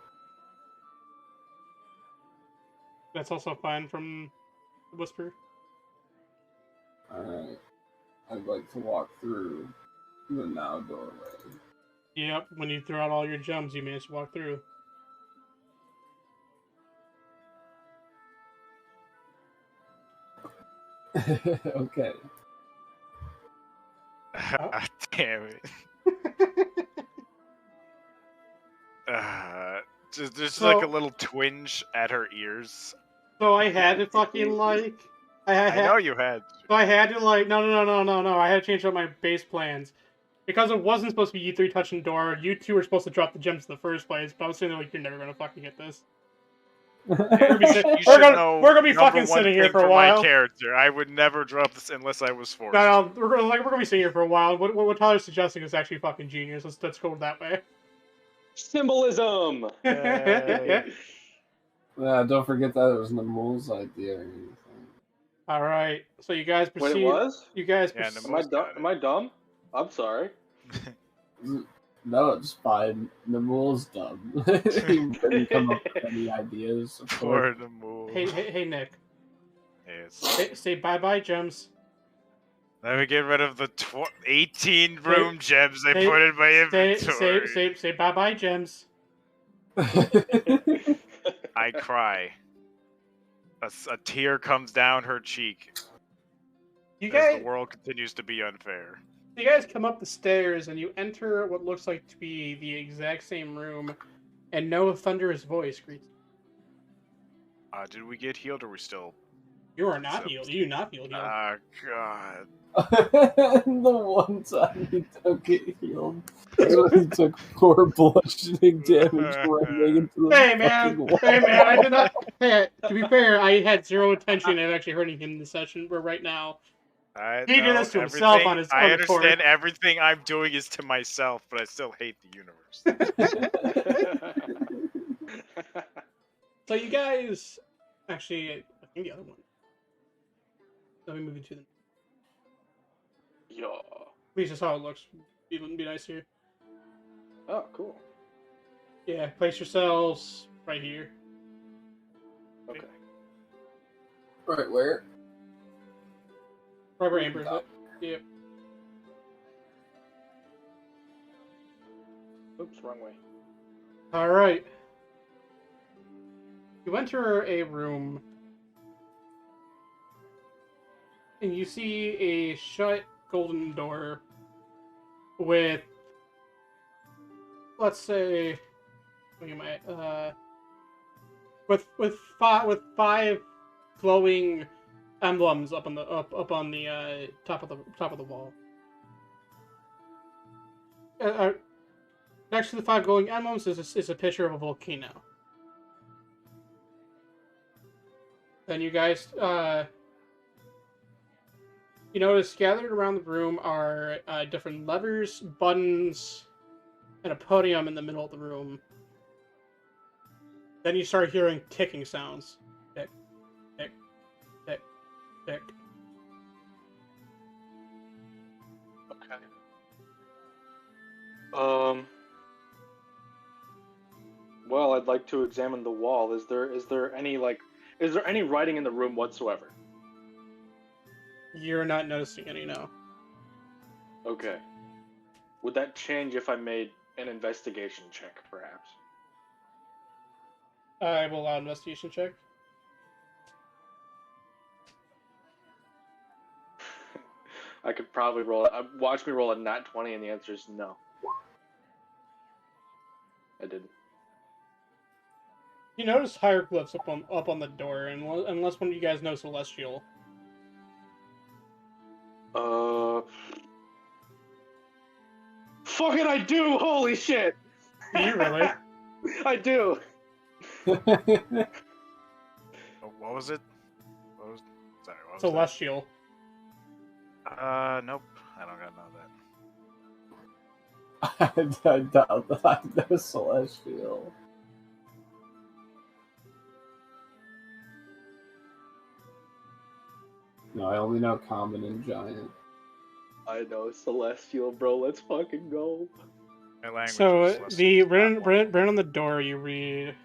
That's also fine from the Whisper. Alright. I'd like to walk through the now doorway. Yep, when you throw out all your gems, you manage to walk through. Okay. Damn it. Just like a little twinge at her ears. So I had to fucking like... I know you had. So I had to like... No. I had to change up my base plans. Because it wasn't supposed to be you three touching the door, you two were supposed to drop the gems in the first place, but I was saying like, you're never gonna fucking get this. We're gonna be fucking sitting here for a while. My character, I would never drop this unless I was forced. No, we're gonna be sitting here for a while. What Tyler's suggesting is actually fucking genius. Let's go that way. Symbolism. Yeah, don't forget that it was Namul's idea or anything. All right, so you guys proceed. Wait, it was? You guys. Yeah, proceed. Am I dumb? I'm sorry. No, it's fine. Namul's dumb. He couldn't come up with any ideas. Poor Namul. Hey, Nick. Yes. Say bye-bye, gems. Let me get rid of the 18 room gems I put in my inventory. Say bye-bye, gems. I cry. A tear comes down her cheek. As the world continues to be unfair. You guys come up the stairs and you enter what looks like to be the exact same room, and no thunderous voice greets you. Did we get healed or are we still... You are not healed. You not healed. Ah, God. The one time he took it healed. He took 4 bludgeoning damage running into the Hey man, I did not... Hey, to be fair, I had zero intention of actually hurting him in the session, but right now... He did this to himself on his own. I understand everything I'm doing is to myself, but I still hate the universe. So you guys... Actually, I think the other one. Let me move you to the... Yeah. At least that's how it looks. Be nice here. Oh, cool. Yeah, place yourselves right here. Okay. Right where? Right where Amber's at. Yep. Oops, wrong way. Alright. You enter a room, and you see a shut golden door with, let's say, with 5 glowing emblems up on the top of the wall. Next to the 5 glowing emblems is a picture of a volcano. Then you guys, you notice gathered around the room are different levers, buttons, and a podium in the middle of the room. Then you start hearing ticking sounds. Tick, tick, tick, tick. Okay. Well, I'd like to examine the wall. Is there any writing in the room whatsoever? You're not noticing any now. Okay. Would that change if I made an investigation check, perhaps? I will allow investigation check. I could probably roll it. Watch me roll a nat 20, and the answer is no. I didn't. You notice hieroglyphs up on the door, and unless one of you guys know Celestial. Fucking I do! Holy shit! Do you really? I do! Oh, what was it? What was? Sorry, what was Celestial. that? Nope. I don't gotta know that. I doubt that I know Celestial. No, I only know Common and Giant. I know Celestial, bro. Let's fucking go. My language So is less the than written on the door, you read.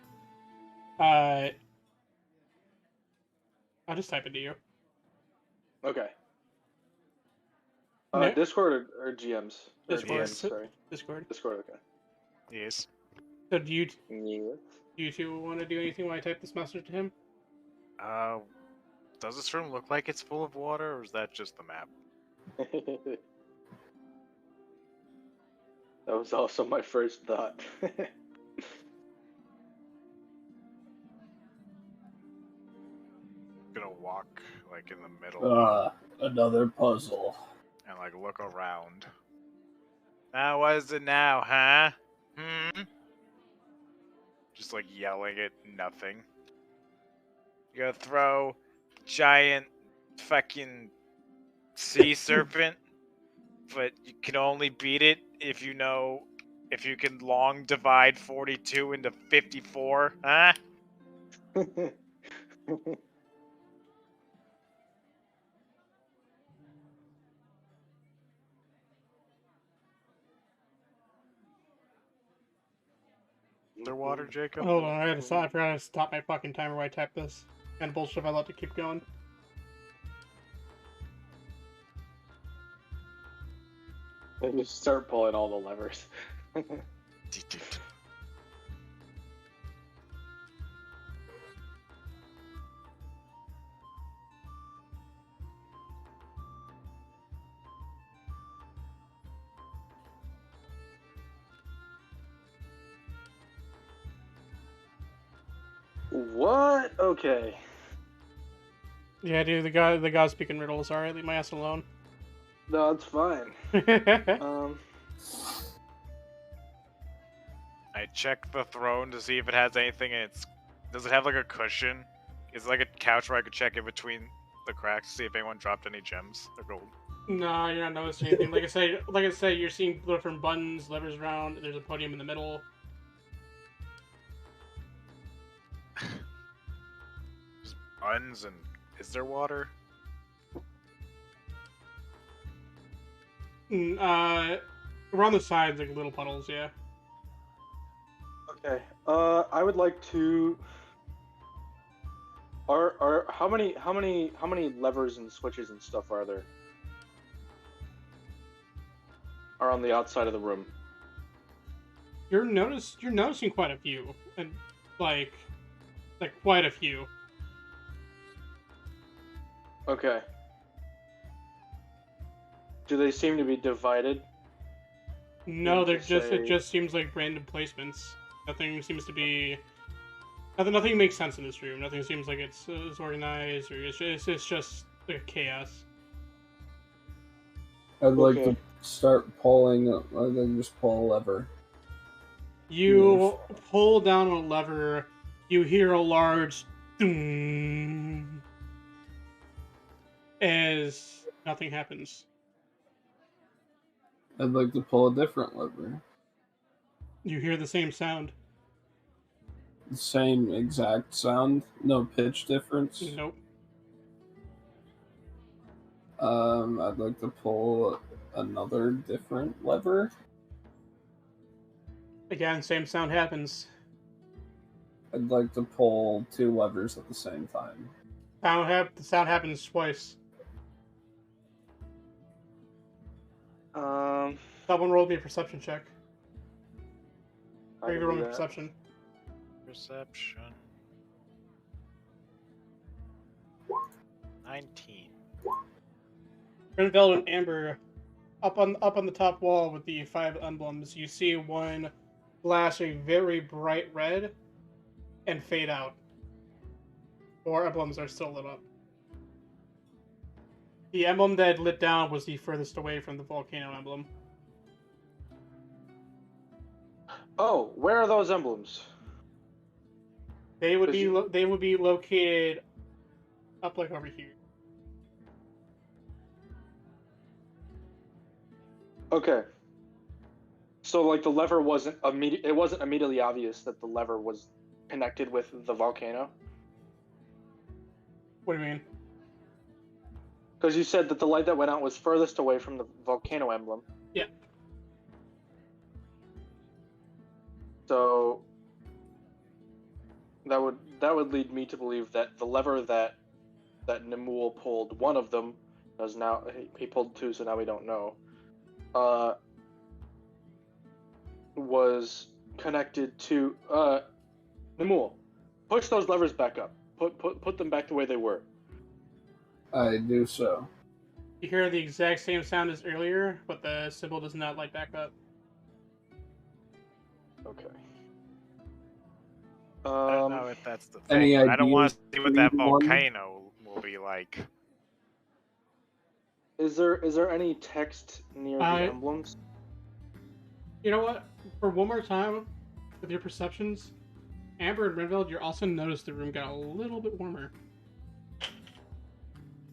I'll just type it to you. Okay. No. Discord or GMs? Or Discord. DMs, sorry. Discord. Discord, okay. Yes. So do you Yes. two want to do anything when I type this message to him? Does this room look like it's full of water, or is that just the map? That was also my first thought. Gonna walk like in the middle Another puzzle. and like look around. Now, what is it now, huh? Just like yelling at nothing. You gotta throw giant fucking sea serpent, but you can only beat it if you can long divide 42 into 54, huh? Underwater, Jacob? Hold on, I forgot to stop my fucking timer while I type this. And bullshit if I let it keep going. And just start pulling all the levers. What? Okay. Yeah, dude, the guy speaking riddles. Alright, leave my ass alone. No, it's fine. I check the throne to see if it has anything in its. Does it have like a cushion? Is it like a couch where I could check in between the cracks to see if anyone dropped any gems or gold? No, you're not noticing anything. Like I say, you're seeing different buttons, levers around. There's a podium in the middle. Just buttons and is there water? Around the sides, like little puddles. Yeah. Okay. I would like to. How many levers and switches and stuff are there? Are on the outside of the room. You're noticing quite a few, and like quite a few. Okay. Do they seem to be divided? No, they're just. Say- It just seems like random placements. Nothing seems to be. Nothing makes sense in this room. Nothing seems like it's organized, or it's just like chaos. I'd like Okay. to start pulling, and then just pull a lever. You pull down a lever. You hear a large "Doom," as nothing happens. I'd like to pull a different lever. You hear the same sound. The same exact sound, no pitch difference. Nope. I'd like to pull another different lever. Again, same sound happens. I'd like to pull 2 levers at the same time. The sound happens twice. Someone rolled me a perception check. I Or you can can roll do me that. perception. Perception. 19. Grinveld and Amber, up on the top wall with the 5 emblems, you see one flash a very bright red and fade out. 4 emblems are still lit up. The emblem that lit down was the furthest away from the volcano emblem. Oh, where are those emblems? They would Is be it- they would be located up like over here. Okay. So like the lever wasn't immediately obvious that the lever was connected with the volcano? What do you mean? Because you said that the light that went out was furthest away from the volcano emblem. Yeah. So that would lead me to believe that the lever that Nimul pulled, one of them, does now he pulled 2, so now we don't know. Was connected to Nimul. Push those levers back up. Put them back the way they were. I do so. You hear the exact same sound as earlier, but the symbol does not light back up. Okay. I don't know if that's the any thing. But I don't want to ideas see what that for one? volcano will be like. Is there any text near the emblems? You know what? For one more time, with your perceptions, Amber and Renveld, you also notice the room got a little bit warmer.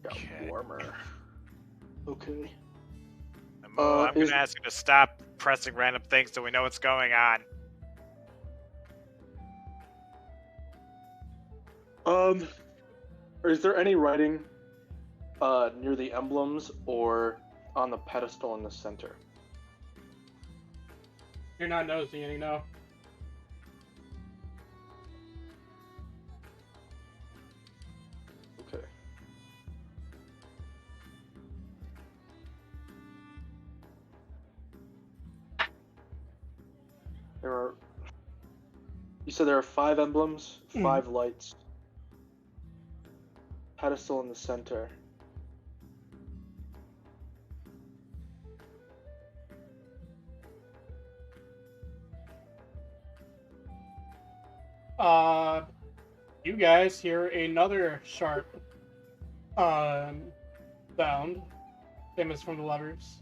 Okay. Warmer. Okay. I'm is- gonna ask you to stop pressing random things so we know what's going on. Is there any writing near the emblems or on the pedestal in the center? You're not noticing any, no. Okay. You said there are 5 emblems, 5 lights. Pedestal in the center. You guys hear another sharp sound, same as from the levers.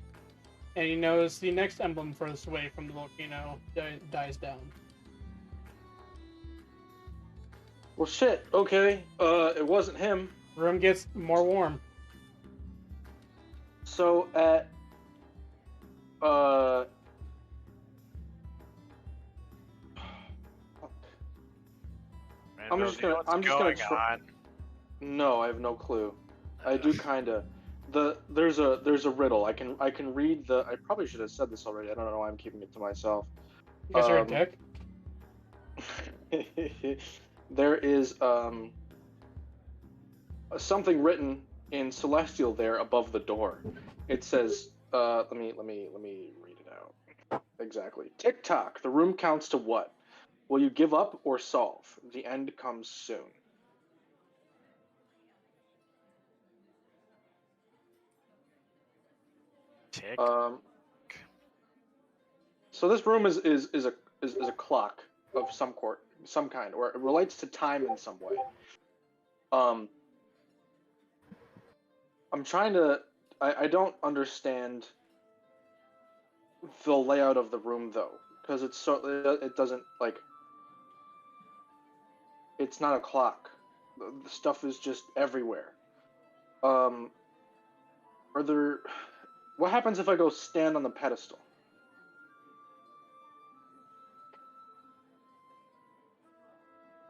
And you notice the next emblem furthest away from the volcano dies down. Well, shit. Okay. It wasn't him. The room gets more warm. So at Randall, just do you know gonna- what's I'm just gonna going try- on? No, I have no clue. I do kinda. There's a riddle. I can read the. I probably should have said this already. I don't know why I'm keeping it to myself. You guys are a dick. There is something written in Celestial there above the door. It says, let me read it out. Exactly. Tick tock. The room counts to what? Will you give up or solve? The end comes soon. Tick. So this room is a clock of some kind, or it relates to time in some way. I'm trying to. I don't understand the layout of the room though, because it doesn't like. It's not a clock. The stuff is just everywhere. Are there? What happens if I go stand on the pedestal?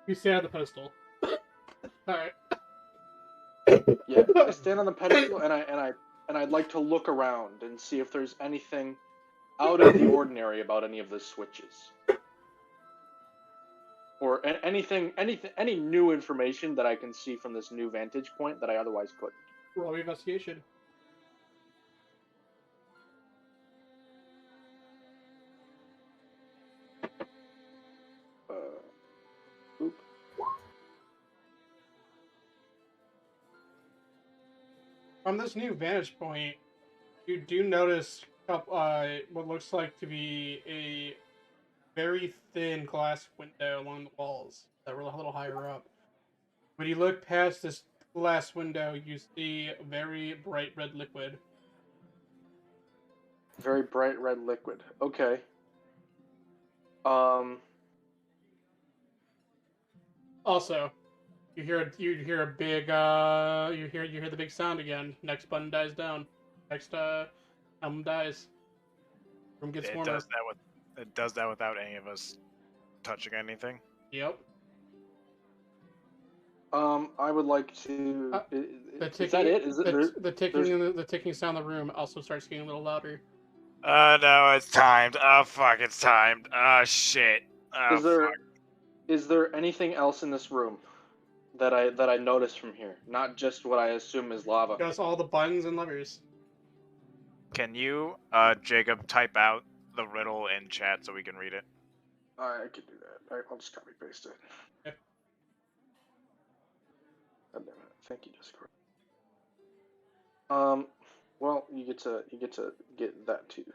You stand at the pedestal. Alright. Yeah, I stand on the pedestal and I'd like to look around and see if there's anything out of the ordinary about any of the switches, or any new information that I can see from this new vantage point that I otherwise couldn't. Roll investigation. Oop. From this new vantage point, you do notice what looks like to be a very thin glass window along the walls that were a little higher up. When you look past this glass window, you see a very bright red liquid. Very bright red liquid. Okay. Also, you hear a big you hear the big sound again. Next button dies down. Next album dies. Room gets It warmer. does that without any of us touching anything. Yep. I would like to. The Is that it? Is it? the ticking sound in the room also starts getting a little louder. No, it's timed. Oh fuck, it's timed. Oh shit. Oh, fuck. Is there anything else in this room that I noticed from here? Not just what I assume is lava. Just all the buttons and levers. Can you, Jacob, type out the riddle in chat so we can read it? I could do that. All right, I'll just copy paste it. Okay. God damn it. Thank you, Discord. Well, you get to get that too.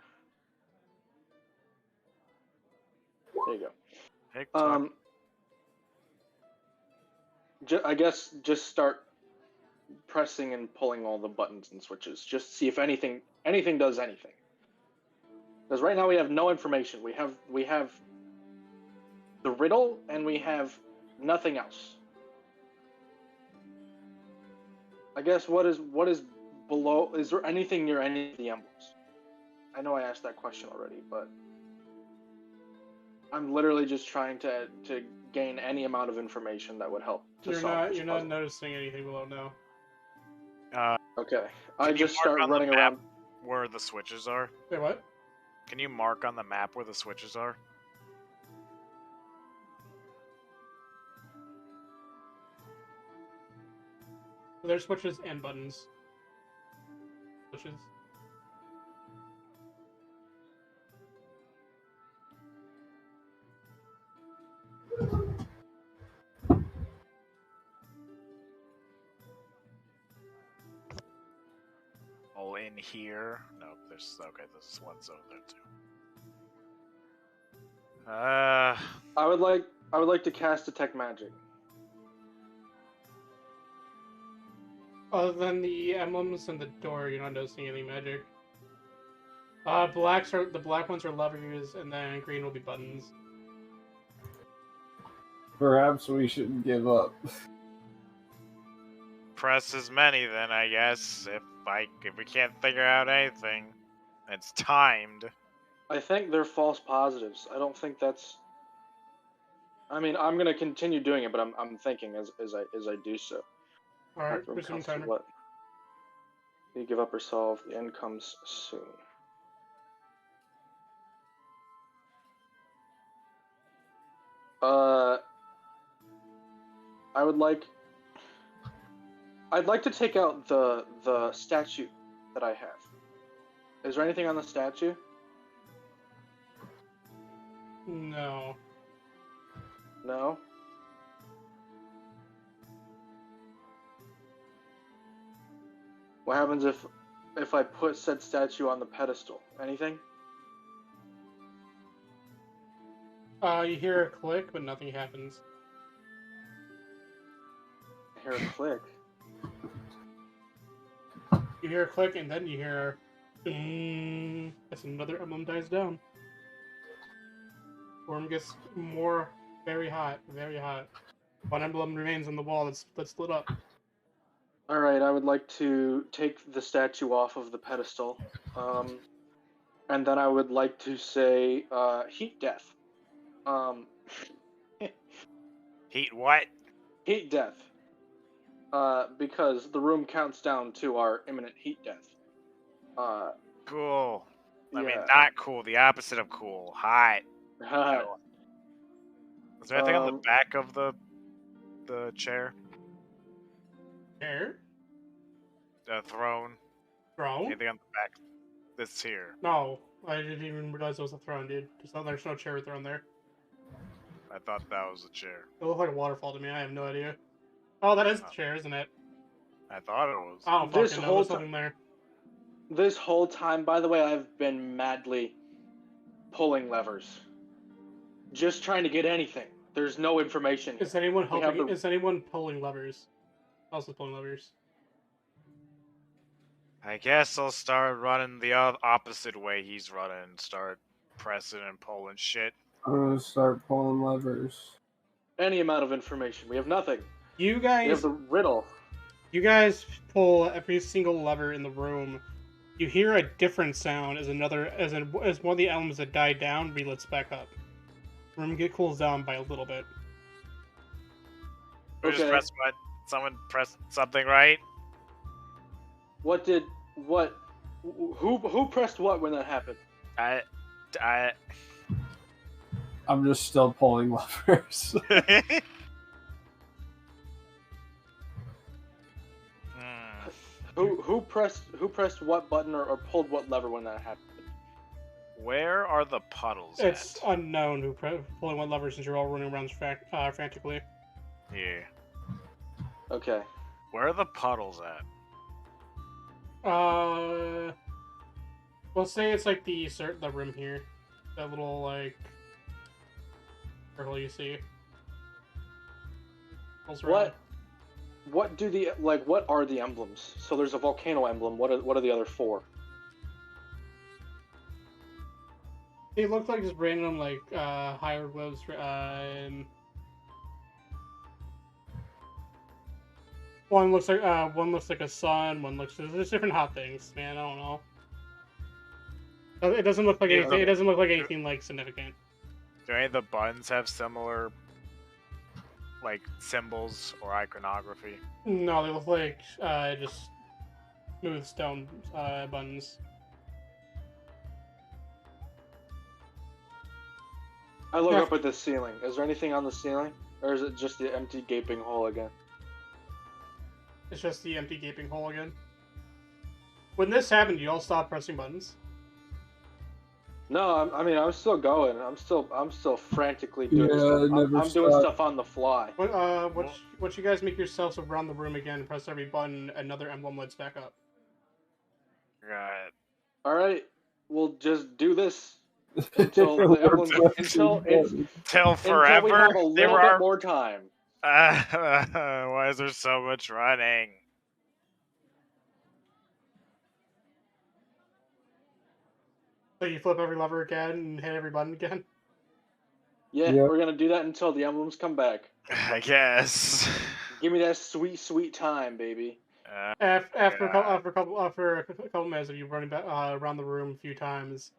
There you go. Hey, I guess just start pressing and pulling all the buttons and switches. Just see if anything does anything. Because right now we have no information. We have the riddle and we have nothing else. I guess what is below? Is there anything near any of the emblems? I know I asked that question already, but I'm literally just trying to gain any amount of information that would help to solve this You're puzzle. not noticing anything below now. Okay, I Can you just mark start on the running map around. where the switches are? Wait, what? Can you mark on the map where the switches are? There's switches and buttons. Switches. Oh, in here? No, there's this one's over there too. I would like to cast detect magic. Other than the emblems and the door, you're not noticing any magic. The black ones are levers, and then green will be buttons. Perhaps we shouldn't give up. Press as many then, I guess. If we can't figure out anything, it's timed. I think they're false positives. I don't think that's. I mean, I'm gonna continue doing it, but I'm thinking as I do so. Alright, Room resume counts to timer. what? You give up or solve. The end comes soon. I'd like to take out the statue that I have. Is there anything on the statue? No. No? What happens if I put said statue on the pedestal? Anything? You hear a click, but nothing happens. I hear a click. You hear a click, and then you hear as another emblem dies down. Worm gets very hot, very hot. One emblem remains on the wall that's lit up. Alright, I would like to take the statue off of the pedestal. And then I would like to say, heat death. Heat what? Heat death. Because the room counts down to our imminent heat death. Cool. I mean, Yeah. not cool. The opposite of cool. Hot. Hot. Is there anything on the back of the chair? Chair? The throne? Throne? Anything on the back? This here. No, I didn't even realize it was a throne, dude. There's no chair or throne there. I thought that was a chair. It looked like a waterfall to me. I have no idea. Oh, that is the chair, isn't it? I thought it was. I don't This fucking know. whole There's something there. This whole time, by the way, I've been madly pulling levers. Just trying to get anything. There's no information. Is anyone We have helping? the- Is anyone pulling levers? Also pulling levers. I guess I'll start running the opposite way he's running and start pressing and pulling shit. I'm gonna start pulling levers. Any amount of information. We have nothing. You We guys, have the riddle. you guys pull every single lever in the room. You hear a different sound as one of the elements that died down relits back up. The room cools down by a little bit. Who just Okay. pressed what? Someone pressed something right? Who pressed what when that happened? I I'm just still pulling levers. Who pressed what button or pulled what lever when that happened? Where are the puddles It's at? unknown who pulling what levers since you're all running around frantically. Yeah. Okay. Where are the puddles at? Well, say it's like the room here, that little like circle you see. Pulls around. What are the emblems? So there's a volcano emblem. What are the other four? They look like just random like hieroglyphs. One looks like a sun. One looks there's different hot things. Man, I don't know. It doesn't look like anything. It doesn't look like anything like significant. Do any of the buttons have similar, like, symbols or iconography? No, they look like just smooth stone buttons. I look Yeah. up at the ceiling. Is there anything on the ceiling, or is it just the empty gaping hole again? It's just the empty gaping hole again. When this happened, you all stopped pressing buttons. No, I'm still going. I'm still frantically doing Yeah, stuff. it never I'm doing stopped. stuff on the fly. Once you guys make yourselves around the room again and press every button, another emblem lights back up. Right. All right, we'll just do this until the emblems, until Till we forever? have a little bit more time. Why is there so much running? So you flip every lever again and hit every button again. Yeah, Yep. we're gonna do that until the emblems come back. I guess. Give me that sweet, sweet time, baby. After a couple minutes of you running back around the room a few times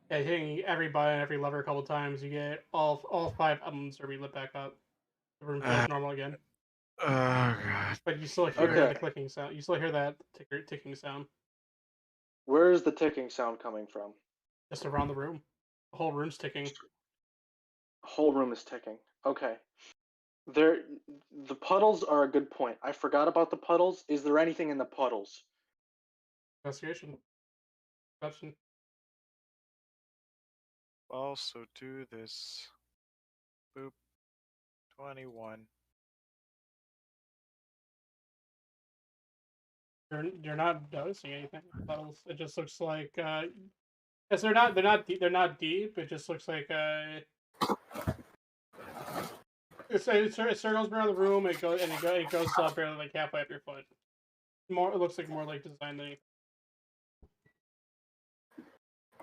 and hitting every button, every lever a couple times, you get all 5 emblems to relit back up. The room feels normal again, Oh god. but you still hear Okay. the clicking sound. You still hear that ticking sound Where is the ticking sound coming from? just around the room. The whole room's ticking. The whole room is ticking. Okay. The puddles are a good point. I forgot about the puddles. Is there anything in the puddles? Investigation. Question. Also do this. Boop. 21. You're not noticing anything. Puddles. It just looks like yes, they're not deep. It just looks like it circles around the room. It goes up barely like halfway up your foot. It looks like more like design than anything.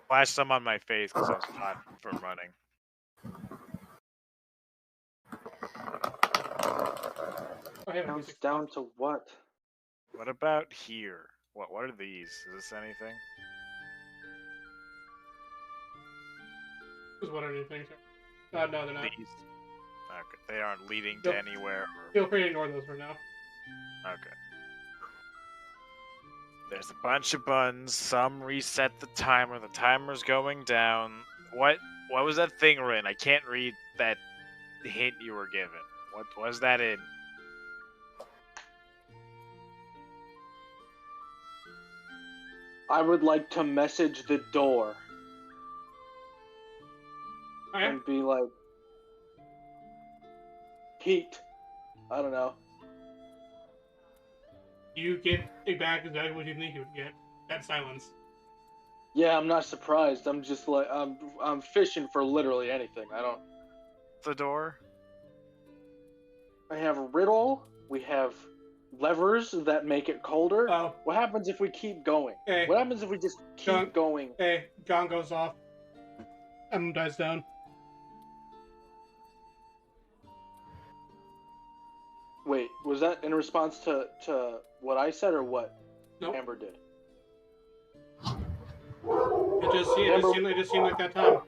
Flash some on my face because I was hot from running. I have a Counts music down to what? What about here? What are these? Is this anything? What are you thinking? No, they're not. These. Okay, they aren't leading to Nope. anywhere. Feel free to ignore those for now. Okay. There's a bunch of buttons. Some reset the timer. The timer's going down. What was that thing, Rin? I can't read that hint you were given. What was that in? I would like to message the door Okay. and be like, Pete. I don't know. You get back exactly what you think you would get. That silence. Yeah, I'm not surprised. I'm just like I'm fishing for literally anything. The door? I have a riddle. We have levers that make it colder. Oh, What happens if we keep going? hey, What happens if we just Don't- keep going? hey, John goes off. Emblem dies down. Wait, was that in response to what I said or what Nope. Amber did? It just seemed like that time.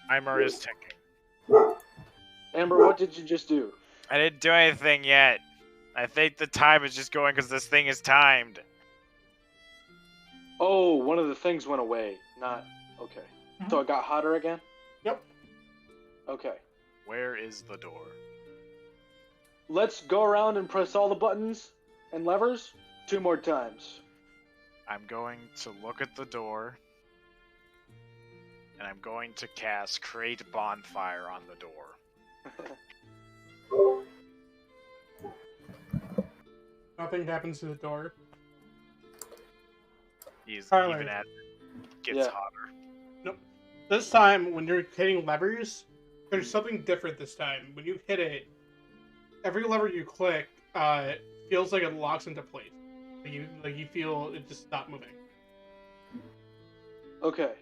Timer is ticking. Amber, what did you just do? I didn't do anything yet. I think the time is just going because this thing is timed. Oh, one of the things went away. Not okay. Mhm. So it got hotter again? Yep. Okay. Where is the door? Let's go around and press all the buttons and levers 2 more times. I'm going to look at the door. And I'm going to cast Create Bonfire on the door. Nothing happens to the door. Even as it gets Yeah. hotter. This time, when you're hitting levers, there's something different this time. When you hit it, every lever you click feels like it locks into place. You feel it just stop moving. Okay.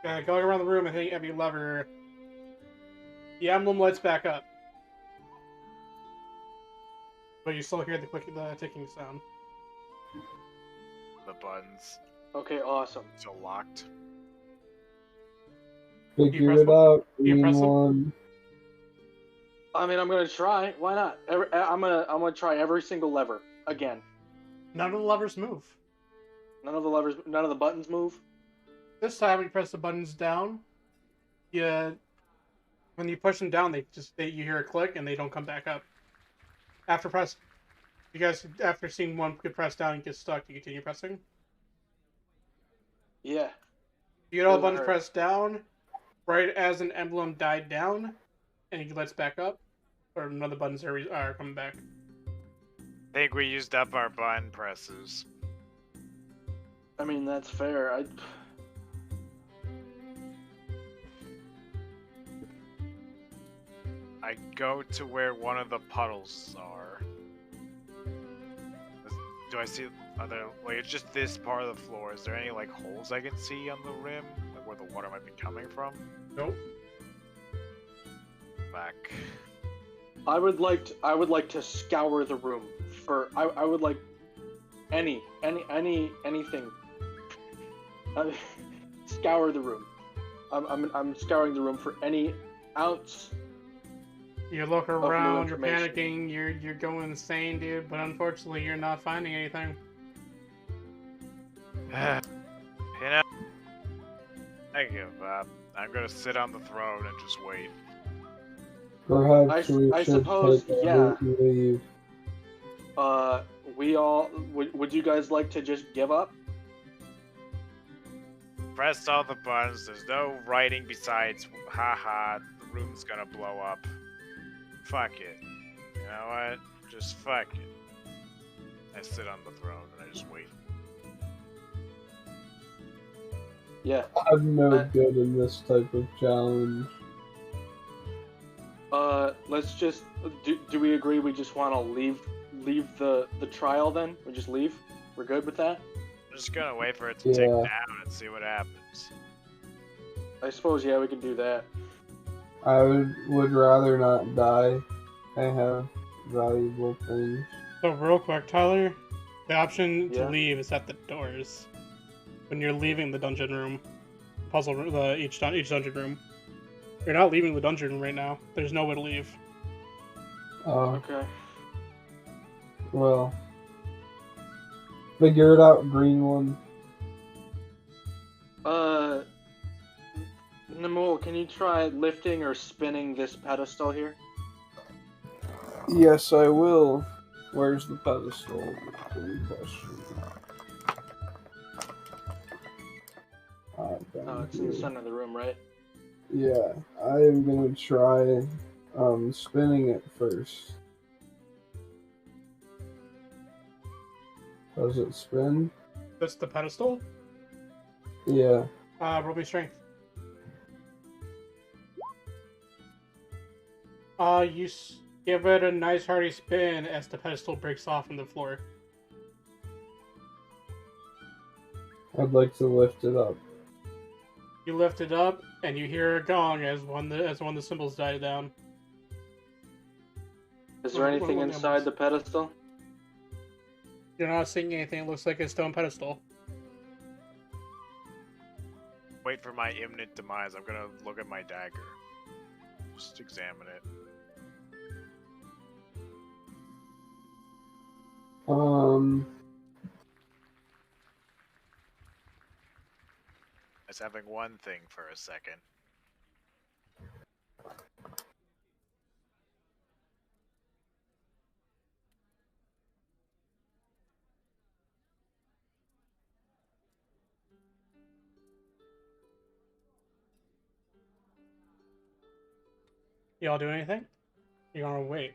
Going around the room and hitting every lever, the emblem lights back up. But you still hear the ticking sound. The buttons Okay, awesome. still locked. Figure press it them? out. You press them? Anyone. I mean, I'm gonna try. Why not? I'm gonna try every single lever again. None of the levers move. None of the buttons move. This time, when you press the buttons down, when you push them down, you hear a click and they don't come back up. You guys, after seeing one get pressed down and get stuck, you continue pressing. Yeah. You get all the Doesn't buttons hurt. pressed down, right as an emblem died down, and it lets back up, or none of the buttons are coming back. I think we used up our button presses. I mean, that's fair. I go to where one of the puddles are. Do I see? Are there, like, it's just this part of the floor. Is there any like holes I can see on the rim, like where the water might be coming from? Nope. Back. I would like to scour the room for. I would like anything. Scour the room. I'm scouring the room for any ounce. You look new around, you're information. panicking, you're going insane, dude, but unfortunately you're not finding anything. You know, I give up. I'm gonna sit on the throne and just wait. Perhaps we I should suppose, take a yeah. leave. We all would you guys like to just give up? Pressed all the buttons. There's no writing besides, haha, the room's gonna blow up. Fuck it. You know what? Just fuck it. I sit on the throne and I just wait. Yeah. I'm no good in this type of challenge. Let's just do we agree we just want to leave the trial then? We just leave? We're good with that? I'm just gonna wait for it to tick Yeah. down and see what happens. I suppose yeah, we can do that. I would rather not die. I have valuable things. So real quick, Tyler, the option Yeah. to leave is at the doors. When you're leaving the dungeon room. each dungeon room. You're not leaving the dungeon room right now. There's no way to leave. Oh, Okay. well. Figure it out, green one. Namul, can you try lifting or spinning this pedestal here? Yes, I will. Where's the pedestal? Good question. It's in the center of the room, right? Yeah, I am gonna try spinning it first. Does it spin? That's the pedestal. Yeah. Roll me strength. Give it a nice hearty spin as the pedestal breaks off from the floor. I'd like to lift it up. You lift it up, and you hear a gong as one of the symbols die down. Is there anything inside the pedestal? You're not seeing anything. It looks like a stone pedestal. Wait for my imminent demise. I'm gonna look at my dagger. Just examine it. It's having one thing for a second. Y'all do anything? You're gonna wait.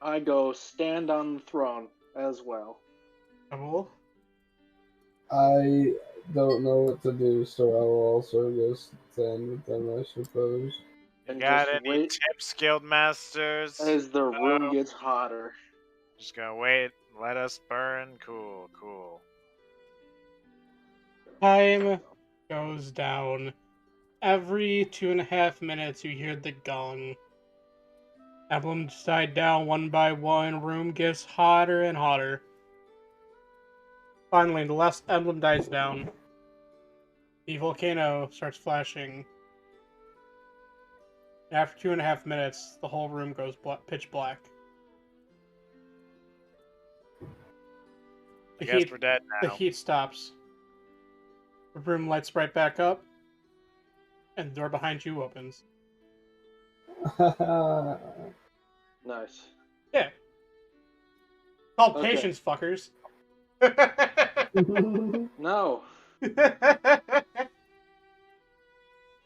I go stand on the throne as well. Cool. I don't know what to do, so I will also go stand with them, I suppose. And Got just any wait tips, guild masters? as the room gets hotter. Just gonna wait. Let us burn. Cool, cool. Time goes down. Every 2.5 minutes, you hear the gong. Emblems die down one by one. Room gets hotter and hotter. Finally, the last emblem dies down. The volcano starts flashing. After 2.5 minutes, the whole room goes pitch black. I guess we're dead The now. heat stops. The room lights right back up, and the door behind you opens. Nice. Yeah. Called Okay. patience, fuckers. No.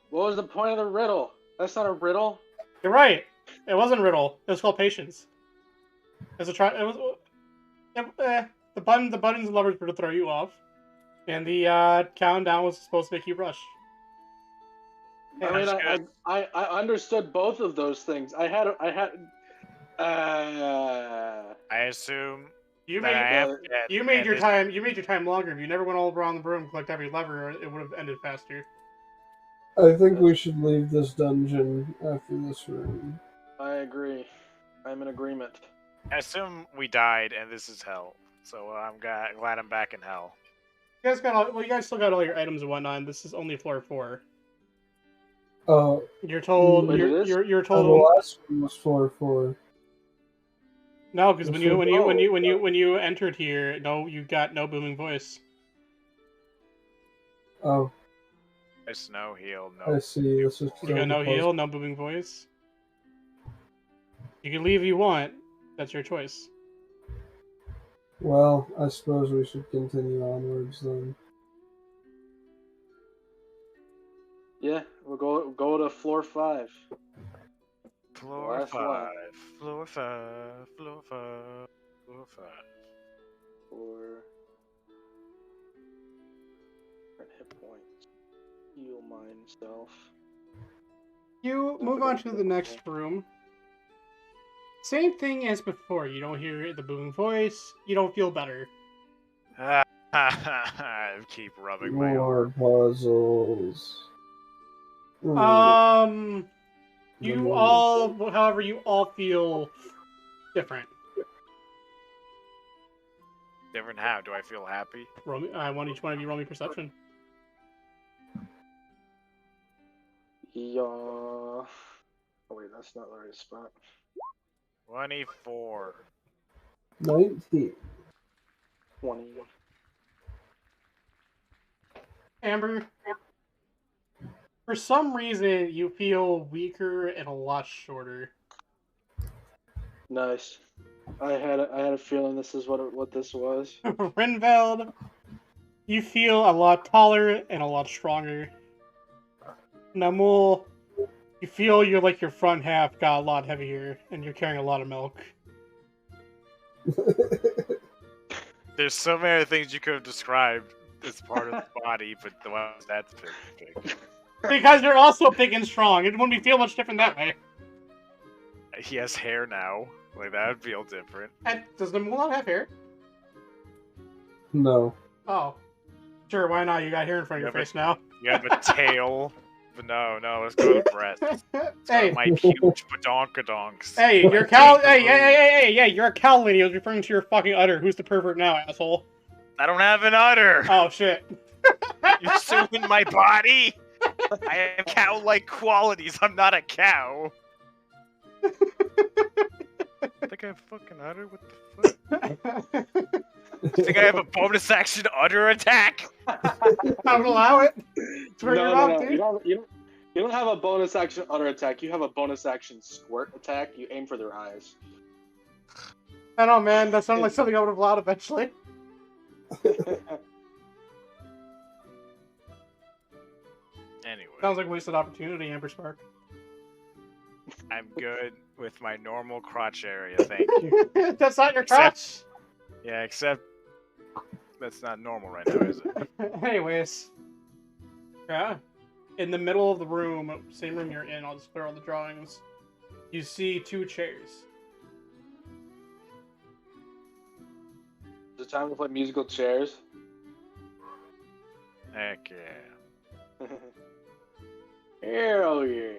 What was the point of the riddle? That's not a riddle. You're right. It wasn't a riddle. It was called patience. It was a try. It was the buttons and levers were to throw you off, and the countdown was supposed to make you rush. I mean, I understood both of those things. I assume You that I am made dead. you made and your this- time. You made your time longer. If you never went all around the room, clicked every lever, it would have ended faster. I think we should leave this dungeon after this room. I agree. I'm in agreement. I assume we died, and this is hell. So I'm glad I'm back in hell. You guys got all. Well, you guys still got all your items and whatnot. And this is only floor 4. Oh, You're told. Wait, it is? You're the told. last one was floor 4. No, because when you Oh. entered here, no, you got no booming voice. Oh, There's no heal, I no. see. This is You got no heal, no booming voice. You can leave if you want. That's your choice. Well, I suppose we should continue onwards then. Yeah, we'll go to floor 5. Floor Last 5, one. floor 5, floor 5, floor 5. For hit points. Heal myself. You move on to the next room. Same thing as before. You don't hear the booming voice. You don't feel better. I keep rubbing my arm. More puzzles. You all, however, you all feel different. Different how? Do I feel happy? I want each one of you roll me perception. Yeah. Oh wait, that's not the right spot. 24. 19. 20. Amber, for some reason, you feel weaker and a lot shorter. Nice. I had a feeling this is what this was. Renveld, you feel a lot taller and a lot stronger. Namul, you feel your front half got a lot heavier and you're carrying a lot of milk. There's so many things you could have described as part of the body, but the one that's big. Because you're also big and strong. It wouldn't feel much different that way. He has hair now. Like, that would feel different. And does Namul not have hair? No. Oh. Sure, why not? You got hair in front of your Yeah, face now. You have a tail. But no, let's go to breasts. Let's go Hey, to my huge badonkadonks. hey, you're cow. Hey, you're a cow lady. I was referring to your fucking udder. Who's the pervert now, asshole? I don't have an udder! Oh, shit. You're suing my body? I have cow-like qualities. I'm not a cow. I think I have fucking udder? What the fuck? You think I have a bonus action udder attack? I would allow it. It's where you're wrong, dude. You don't have a bonus action udder attack. You have a bonus action squirt attack. You aim for their eyes. I know, man. That sounded like something I would have allowed eventually. Anyway, Sounds like a wasted opportunity, Amber Spark. I'm good with my normal crotch area, thank you. That's not your crotch. Yeah, except that's not normal right now, is it? Anyways. Yeah. In the middle of the room, same room you're in, I'll just clear all the drawings. You see 2 chairs. Is it time to play musical chairs? Heck yeah. Hell yeah.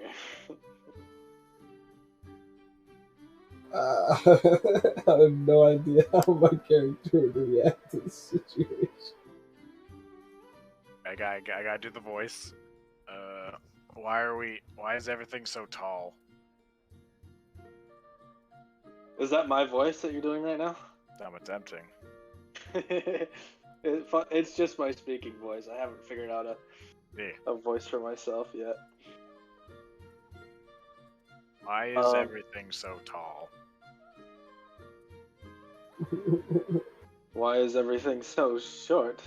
I have no idea how my character would react to this situation. I gotta do the voice. Why is everything so tall? Is that my voice that you're doing right now? I'm attempting. It's just my speaking voice. I haven't figured out a voice for myself yet. Why is everything so tall? Why is everything so short?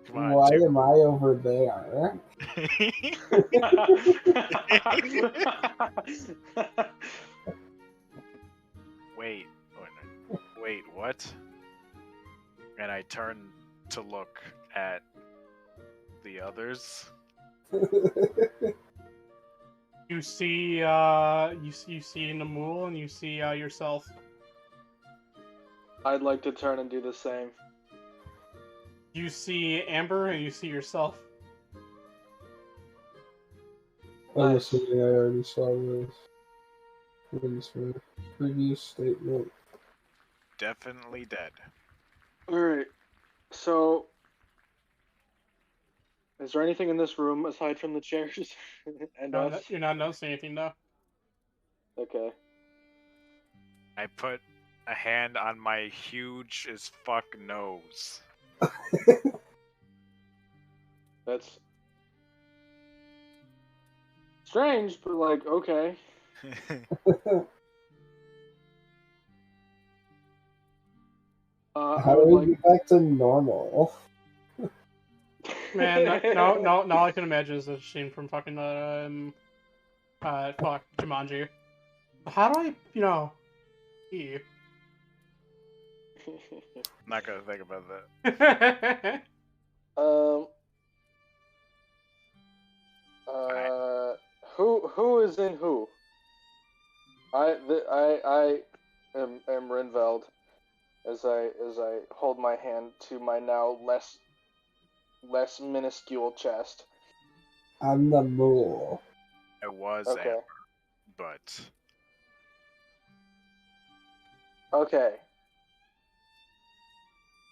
Come on, Why two. am I over there? Wait, what? And I turn to look at the others. You see, you see Namul and you see yourself. I'd like to turn and do the same. You see Amber and you see yourself. I'm Nice. assuming I already saw this. What is my previous statement? Definitely dead. Alright, so... Is there anything in this room aside from the chairs? And No, us? you're not noticing anything, though. Okay. I put a hand on my huge as fuck nose. That's... strange, but like, okay. I How do would we like... get back to normal? Man, no, all I can imagine is the scene from fucking, Jumanji. How do I, pee? I'm not gonna think about that. Who is in who? I am Renveld as I hold my hand to my now less minuscule chest. I'm the mule. I was Okay. Amber, but Okay.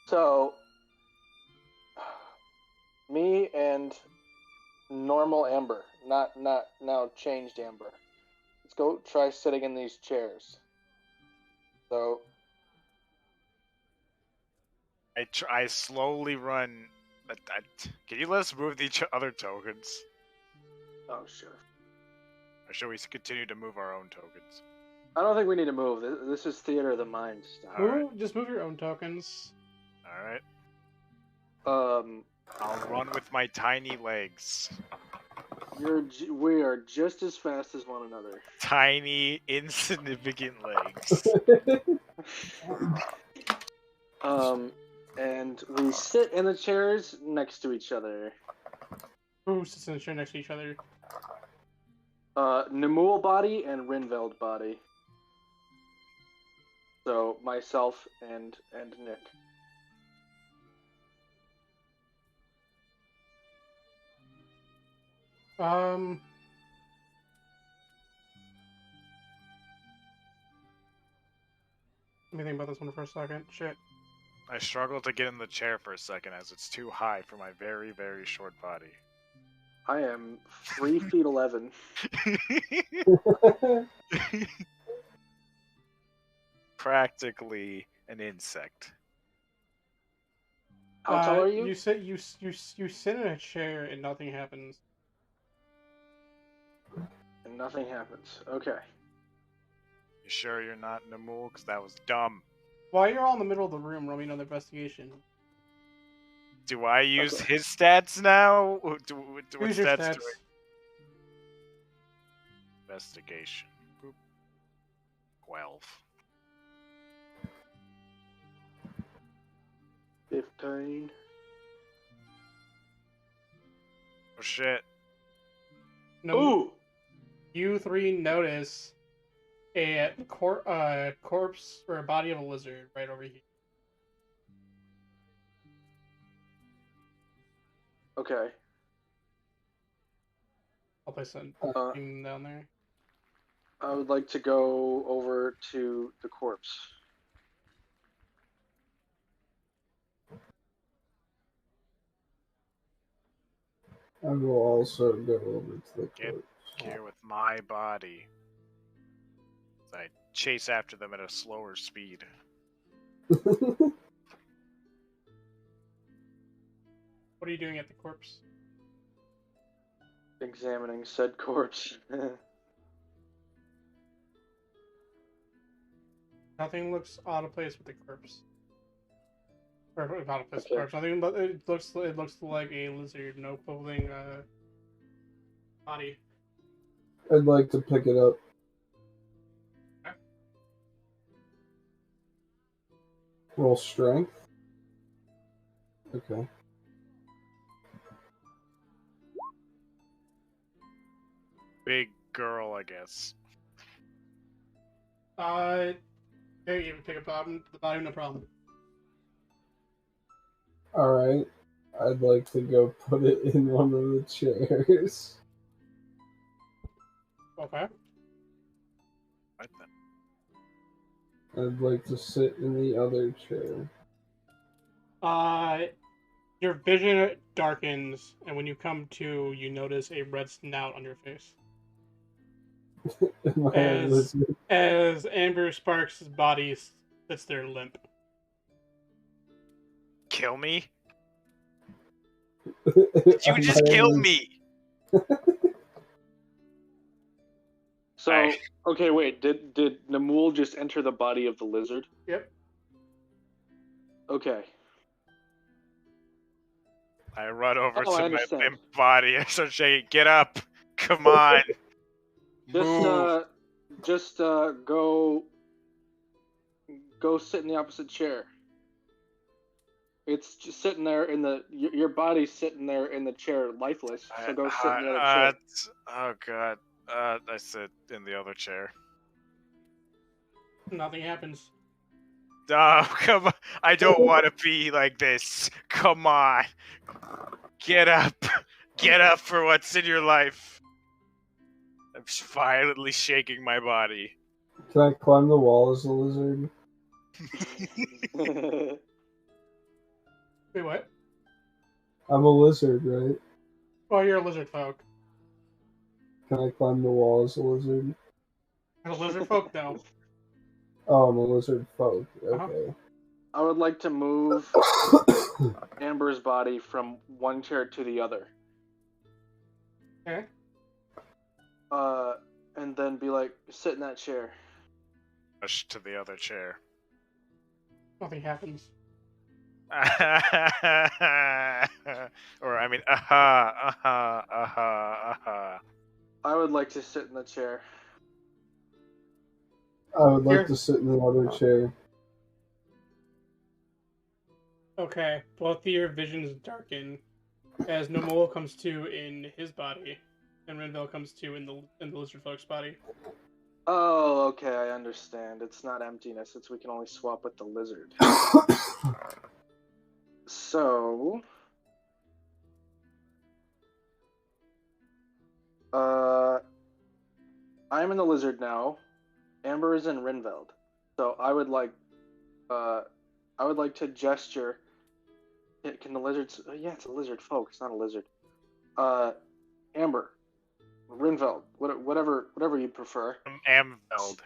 So Me and normal Amber, not now changed Amber. Let's go try sitting in these chairs. So I slowly run. Can you let us move the other tokens? oh sure. Or should we continue to move our own tokens? I don't think we need to move. This is theater of the mind stuff. Alright. Just move your own tokens. Alright. Um, I'll run with my tiny legs. we are just as fast as one another. Tiny, insignificant legs. And we sit in the chairs next to each other. Who sits in the chair next to each other? Nemul body and Rinveld body. So myself and Nick. Let me think about this one for a second. Shit. I struggle to get in the chair for a second as it's too high for my very, very short body. I am 3 feet 11. Practically an insect. How tall are you? You sit in a chair and nothing happens. And nothing happens. Okay. You sure you're not Nemul? Because that was dumb. While you're all in the middle of the room, roll me another investigation. Do I use Okay. his stats now? What Use your stats stats. do I... Investigation. Boop. 12. 15. Oh shit. No, Ooh! you three notice a corpse or a body of a lizard right over here. Okay. I'll place something down there. I would like to go over to the corpse. I will also go over to the Get corpse. here with my body. I chase after them at a slower speed. What are you doing at the corpse? Examining said corpse. Nothing looks out of place with the corpse. Or out of place with Okay. the corpse. Nothing, but it looks like a lizard, no clothing, body. I'd like to pick it up. Okay. Roll strength. Okay. Big girl, I guess. Yeah, you can pick up the body, no problem. Alright. I'd like to go put it in one of the chairs. Okay. Right then. I'd like to sit in the other chair. Your vision darkens, and when you come to, you notice a red snout on your face. Am I a As- lizard? As Amber Sparks' body sits there limp. Kill me? Did You just killed me! So, Aye. okay, wait. Did Nemul just enter the body of the lizard? Yep. Okay. I run over Oh, I to my understand. limp body. I start shaking. Get up! Come on! Move! Just go sit in the opposite chair. It's just sitting there in the your body's sitting there in the chair, lifeless. So go sit in the other chair. Oh god. I sit in the other chair. Nothing happens. Oh, come on. I don't want to be like this. Come on. Get up. Get up for what's in your life. I'm violently shaking my body. Can I climb the wall as a lizard? Wait, what? I'm a lizard, right? Well, you're a lizard folk. Can I climb the wall as a lizard? As a lizard folk, no. Oh, I'm a lizard folk. Uh-huh. Okay. I would like to move Amber's body from one chair to the other. Okay. And then be like, sit in that chair. Push to the other chair. Nothing happens. Or I mean, aha. I would like to sit in the chair. I would like Here. to sit in the other chair. Okay. Both of your visions darken as Nomol comes to in his body, and Renville comes to in the lizard folk's body. Oh, okay, I understand. It's not emptiness, it's we can only swap with the lizard. So... I'm in the lizard now. Amber is in Rinveld. So I would like to gesture. Can the lizards? Yeah, it's a lizard, folk. It's not a lizard. Amber, Rinveld, whatever you prefer. Amveld.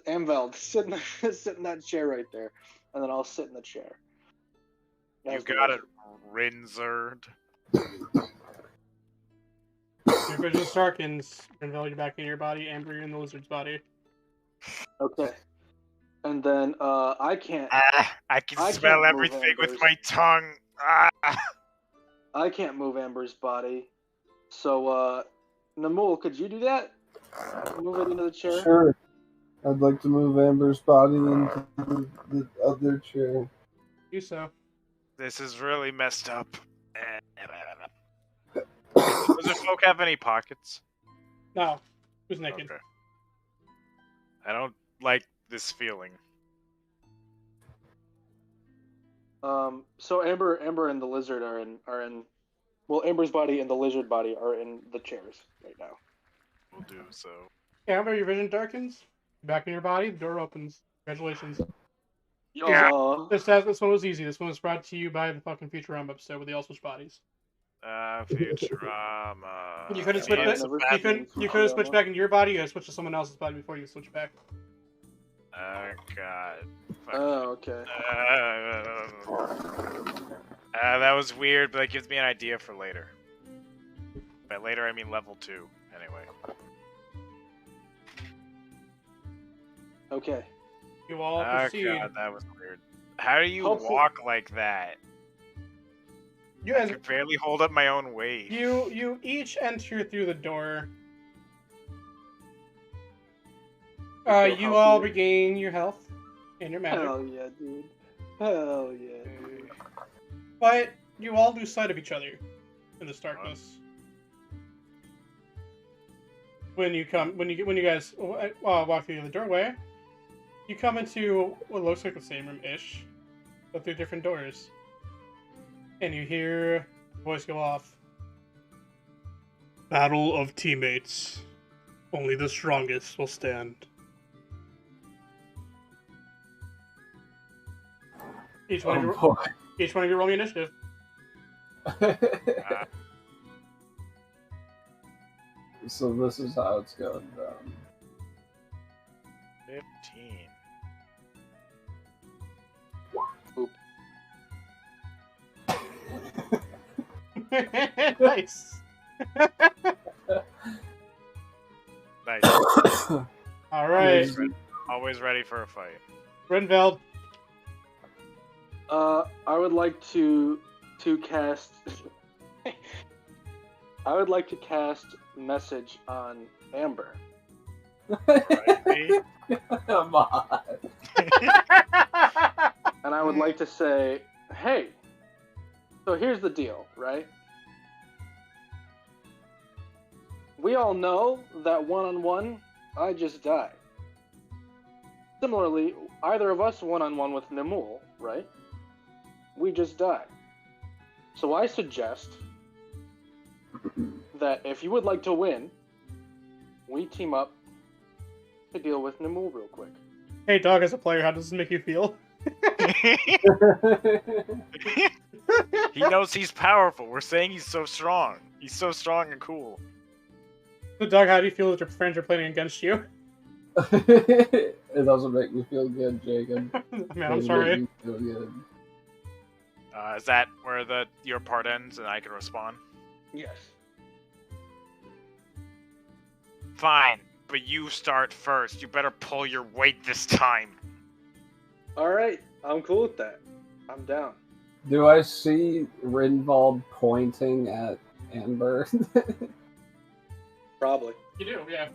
Amveld, sit in that chair right there, and then I'll sit in the chair. You got it, Rinzard. Your vision darkens. Renville, you're back in your body. Amber, you're in the lizard's body. Okay. And then I can't. I can I smell can't move everything with Amber's. my tongue. I can't move Amber's body. So, Namul, could you do that? Move it into the chair? Sure. I'd like to move Amber's body into the other chair. Do so. This is really messed up. Does the folk have any pockets? No. Who's naked? Okay. I don't like this feeling. So Amber and the lizard are in. Well, Amber's body and the lizard body are in the chairs right now. We'll do so. Amber, your vision darkens. You're back in your body. The door opens. Congratulations. Yeah. This one was easy. This one was brought to you by the fucking Futurama episode where they all switch bodies. Futurama. You couldn't switch back. You couldn't switch back into your body. You had to switch to someone else's body before you switch back. Oh god. Oh, okay. That was weird, but that gives me an idea for later. By later, I mean level 2. Anyway. Okay. You all Oh proceed. god, that was weird. How do you Hopefully- walk like that? You I guys, can barely hold up my own weight. you each enter through the door. You all regain your health and your magic, Hell yeah, dude. Hell yeah. but you all lose sight of each other in this darkness. When you guys walk through the doorway, you come into what looks like the same room-ish, but through different doors. And you hear a voice go off. Battle of teammates. Only the strongest will stand. Each one of you roll me initiative. So this is how it's going down. 15. Nice. Nice. All right, Always ready for a fight. Renveld. I would like to cast. I would like to cast message on Amber. Right? Come on. And I would like to say, hey, so here's the deal, right? We all know that one-on-one, I just died. Similarly, either of us one-on-one with Nimul, right? We just died. So I suggest that if you would like to win, we team up to deal with Nimul real quick. Hey, dog, as a player, how does this make you feel? He knows he's powerful. We're saying he's so strong. He's so strong and cool. So, Doug, how do you feel that your friends are planning against you? It doesn't make me feel good, Jacob. Man, I'm Doesn't sorry. make me feel good. Is that where your part ends and I can respond? Yes. Fine, but you start first. You better pull your weight this time. All right, I'm cool with that. I'm down. Do I see Rinvald pointing at Amber? Probably. You do, yeah.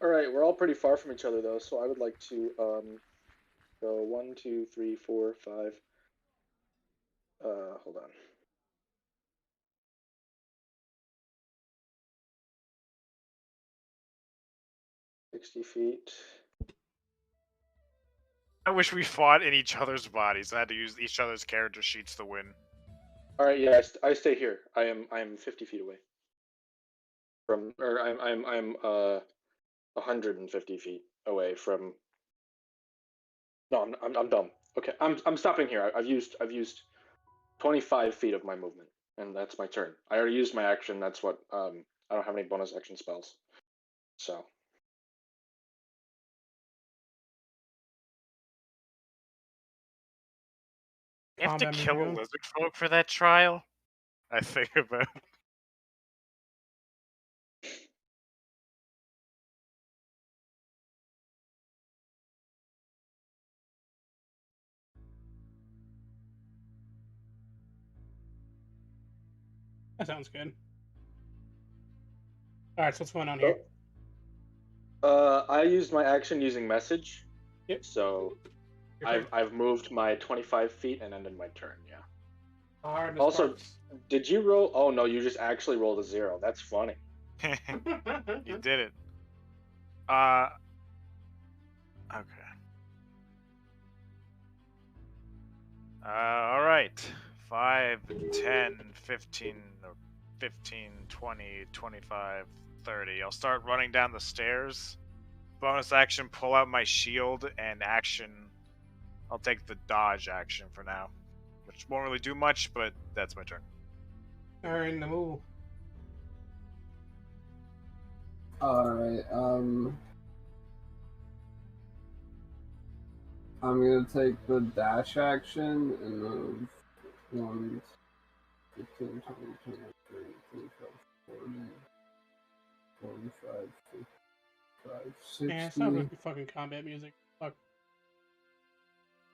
All right, we're all pretty far from each other though, so I would like to go 1, 2, 3, 4, 5. Hold on. $60. I wish we fought in each other's bodies. I had to use each other's character sheets to win. All right, yeah, I stay here. I am 50 feet away from, or I'm 150 feet away from. No, I'm dumb. Okay, I'm stopping here. I've used 25 feet of my movement, and that's my turn. I already used my action. That's what I don't have any bonus action spells, so. You have to Combat kill a music. lizard folk for that trial? I think about. That sounds good. Alright, so what's going on here? I used my action using message. Yep. So Your turn. I've moved my 25 feet and ended my turn. Yeah. Hardness Also, marks. did you roll? Oh no, you just actually rolled a 0. That's funny. You did it. Okay. Alright. 5, 10, 15, or 15, 20, 25, 30. I'll start running down the stairs. Bonus action, pull out my shield, and action, I'll take the dodge action for now. Which won't really do much, but that's my turn. Alright, Namu. Alright, I'm gonna take the dash action and move 1, 15, 20, 23, 25, 40, 45, 55, 60. Yeah, it sounds like fucking combat music. Fuck.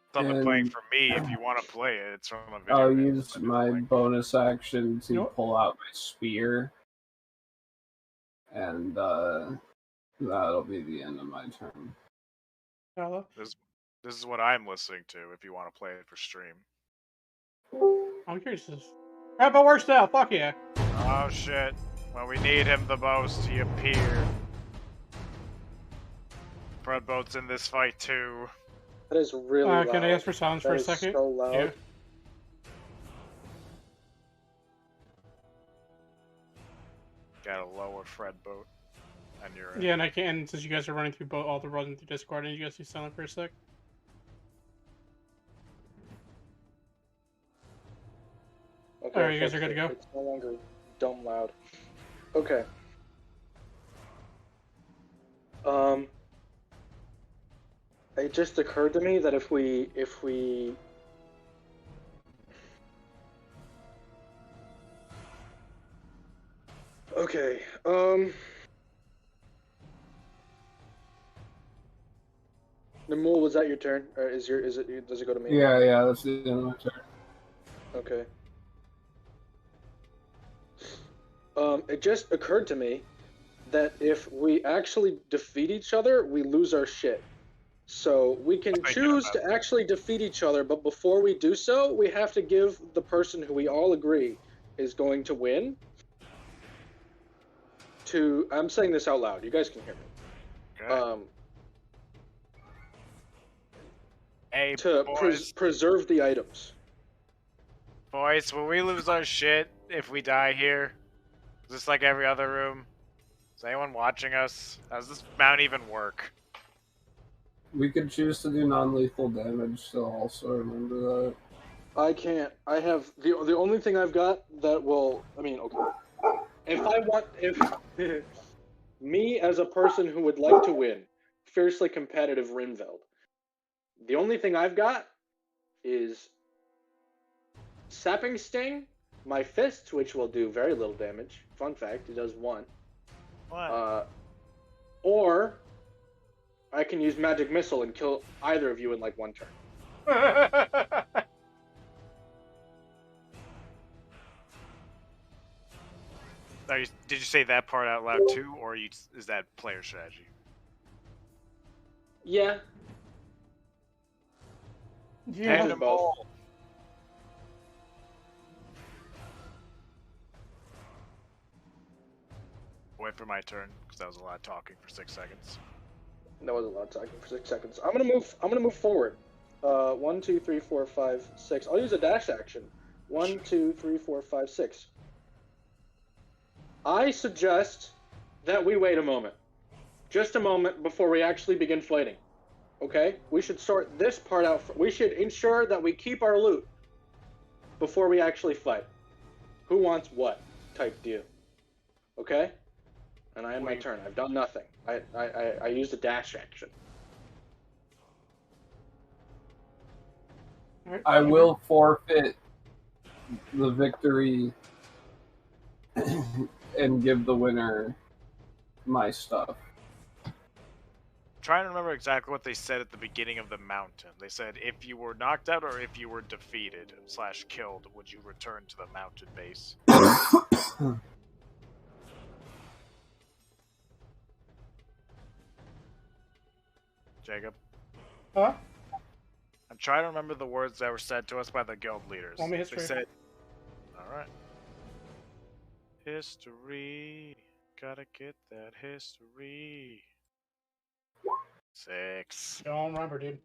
It's on the And- playing for me. If you want to play it, it's from a video. I'll game, use so my like- bonus action to Nope. pull out my spear. And that'll be the end of my turn. Hello? This is what I'm listening to. If you want to play it for stream. I'm curious. Grab my worst now. Fuck yeah. Oh shit! When we need him the most, he appeared. Breadboat's in this fight too. That is really loud. Can I ask for silence for That a is second? so loud. Yeah. Gotta lower Fredboat. And you're in. Yeah, and I can, since you guys are running through all the running through Discord, and you guys be silent for a sec. Okay, Alright, you guys fixed are good to it. go? It's no longer dumb loud. Okay. It just occurred to me that if we Okay, Namul, was that your turn? Or does it go to me? Yeah, that's the end of my turn. Okay. It just occurred to me that if we actually defeat each other, we lose our shit. So we can Thinking choose about to that. actually defeat each other, but before we do so, we have to give the person who we all agree is going to win. I'm saying this out loud. You guys can hear me. Okay. Hey, To preserve the items. boys, will we lose our shit if we die here? Is this like every other room? Is anyone watching us? How does this mount even work? We could choose to do non-lethal damage, so also remember that. I can't. I have the only thing I've got that will. I mean, okay. If me as a person who would like to win, fiercely competitive Rinveld, the only thing I've got is Sapping Sting, my fists, which will do very little damage. Fun fact, it does 1. What? Or I can use Magic Missile and kill either of you in like 1 turn. Did you say that part out loud too, or is that player strategy? Yeah. Yeah. Hand 'em both. all. Wait for my turn, because that was a lot of talking for 6 seconds. That was a lot of talking for 6 seconds. I'm gonna move forward. 1, 2, 3, 4, 5, 6. I'll use a dash action. 1, 2, 3, 4, 5, 6. I suggest that we wait a moment. Just a moment before we actually begin fighting. Okay? We should sort this part out. We should ensure that we keep our loot before we actually fight. Who wants what type deal. Okay? And I end my turn. I've done nothing. I used a dash action. I will forfeit the victory and give the winner my stuff. Trying to remember exactly what they said at the beginning of the mountain. They said if you were knocked out or if you were defeated / killed, would you return to the mountain base? Jacob? Huh? I'm trying to remember the words that were said to us by the guild leaders. Tell me history. They said, alright. History. Gotta get that history. 6. Don't remember, dude.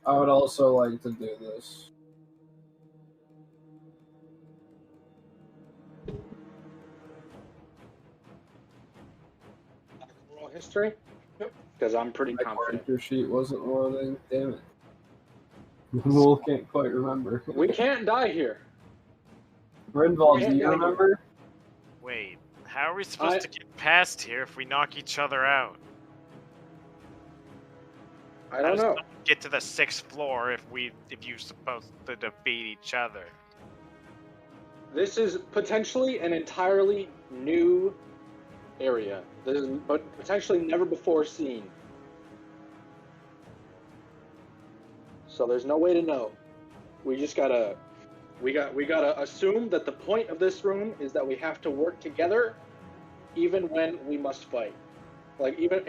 I would also like to do this. Roll history? Yep. Because I'm pretty My confident. character sheet wasn't loading. Damn it. Mool can't quite remember. We can't die here. Brynvald, do you remember? Wait, how are we supposed to get past here if we knock each other out? I How don't does know. someone get to the 6th floor if you're supposed to defeat each other? This is potentially an entirely new area. This is potentially never before seen. So there's no way to know. We just gotta assume that the point of this room is that we have to work together, even when we must fight. Like even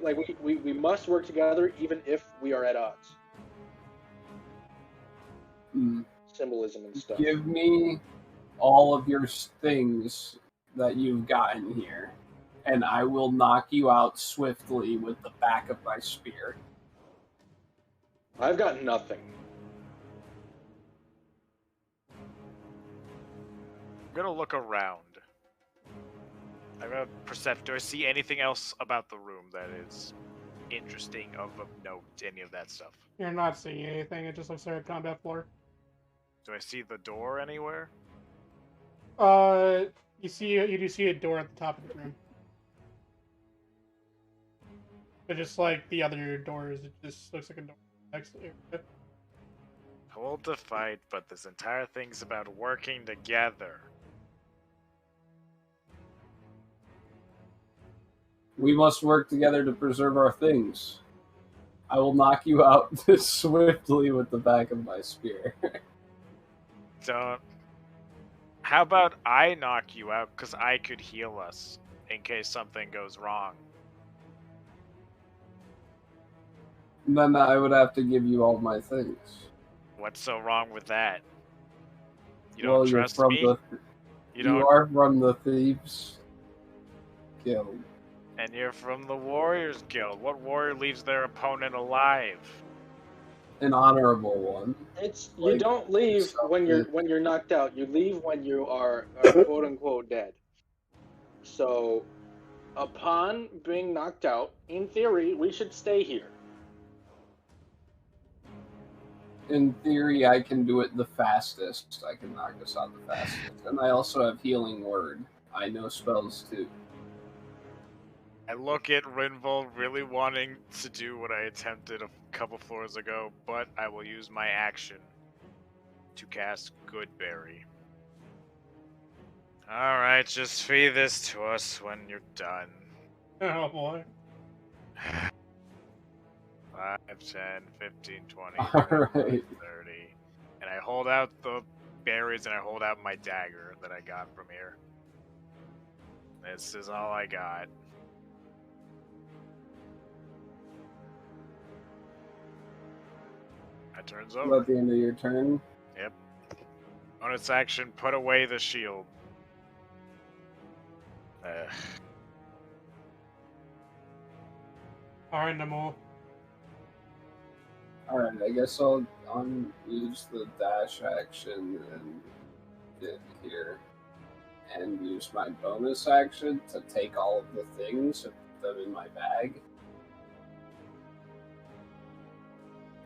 like we must work together even if we are at odds. Symbolism and stuff. Give me all of your things that you've gotten here, and I will knock you out swiftly with the back of my spear. I've got nothing. I'm gonna look around. I'm gonna percept. Do I see anything else about the room that is interesting, of note, any of that stuff? You're not seeing anything. It just looks like a combat floor. Do I see the door anywhere? You do see a door at the top of the room. But just like the other doors, it just looks like a door next to it. Hold the fight, but this entire thing's about working together. We must work together to preserve our things. I will knock you out swiftly with the back of my spear. Don't. How about I knock you out, because I could heal us in case something goes wrong. And then I would have to give you all my things. What's so wrong with that? You Well, don't you're trust from me? the You don't. You are from the Thieves Guild. And you're from the Warriors Guild. What warrior leaves their opponent alive? An honorable one. It's you Like, don't leave so when good. you're knocked out. You leave when you are quote unquote dead. So, upon being knocked out, in theory, we should stay here. in theory, I can do it the fastest. I can knock us out the fastest. And I also have Healing Word. I know spells too. I look at Rinvold really wanting to do what I attempted a couple floors ago, but I will use my action to cast Goodberry. Alright, just feed this to us when you're done. Oh boy. 5, 10, 15, 20, Alright. 30. And I hold out the berries and I hold out my dagger that I got from here. This is all I got. That turns over. At the end of your turn. Yep. Bonus action, put away the shield. Alright, Namor. Alright, I guess I'll use the dash action and get here. And use my bonus action to take all of the things and put them in my bag.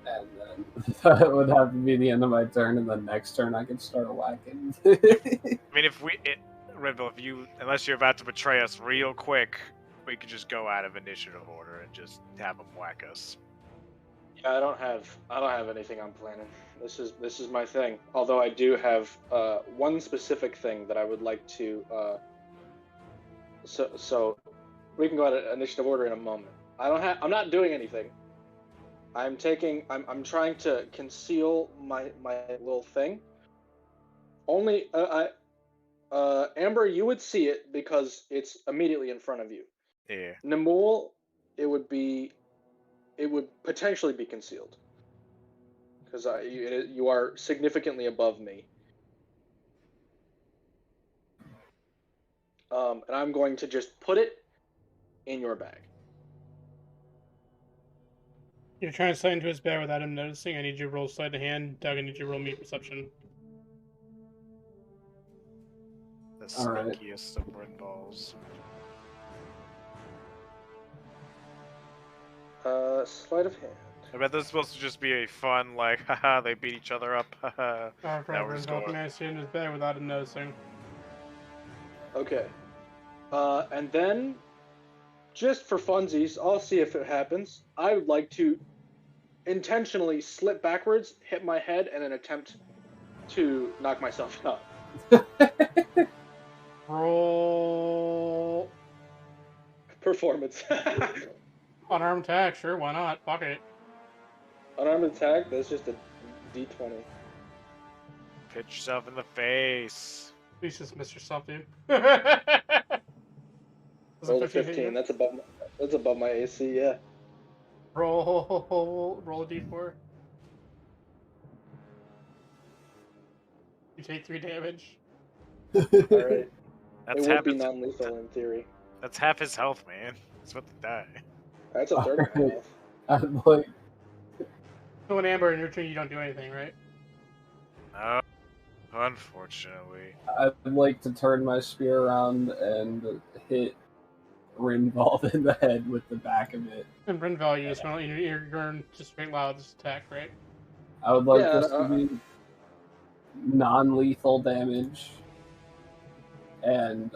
And then that would have to be the end of my turn, and then next turn I can start whacking. I mean, Rinvold, unless you're about to betray us real quick, we could just go out of initiative order and just have them whack us. Yeah, I don't have anything I'm planning. This is my thing. Although I do have one specific thing that I would like to. So we can go out of initiative order in a moment. I'm not doing anything. I'm trying to conceal my little thing. Only Amber, you would see it because it's immediately in front of you. Yeah. Namul, it would potentially be concealed because you are significantly above me. And I'm going to just put it in your bag. You're trying to slide into his bag without him noticing. I need you to roll sleight of hand. Doug, I need you to roll me perception. The Alright. sneakiest of Rinvolds. Sleight of hand. I bet this is supposed to just be a fun, like, haha, they beat each other up, haha. Alright, Now we're Rinvold going. managed to in his bag without him noticing. Okay. And then, just for funsies, I'll see if it happens. I would like to intentionally slip backwards, hit my head, and then attempt to knock myself out. Roll Performance. unarmed attack, sure, why not? Fuck it. Unarmed attack, that's just a d20. Pitch yourself in the face. Please just miss yourself, dude. Roll a 15, that's above my AC, yeah. Roll a d4. You take 3 damage. Alright. That's It half would be his, non-lethal in theory. that's half his health, man. He's about to die. That's a third of my health. I'm like, So in Amber, in your turn, you don't do anything, right? No, unfortunately. I'd like to turn my spear around and hit Rinvold in the head with the back of it. And Rinvold, you just you're going to straight loud this attack, right? I would like Yeah, this to be non-lethal damage, and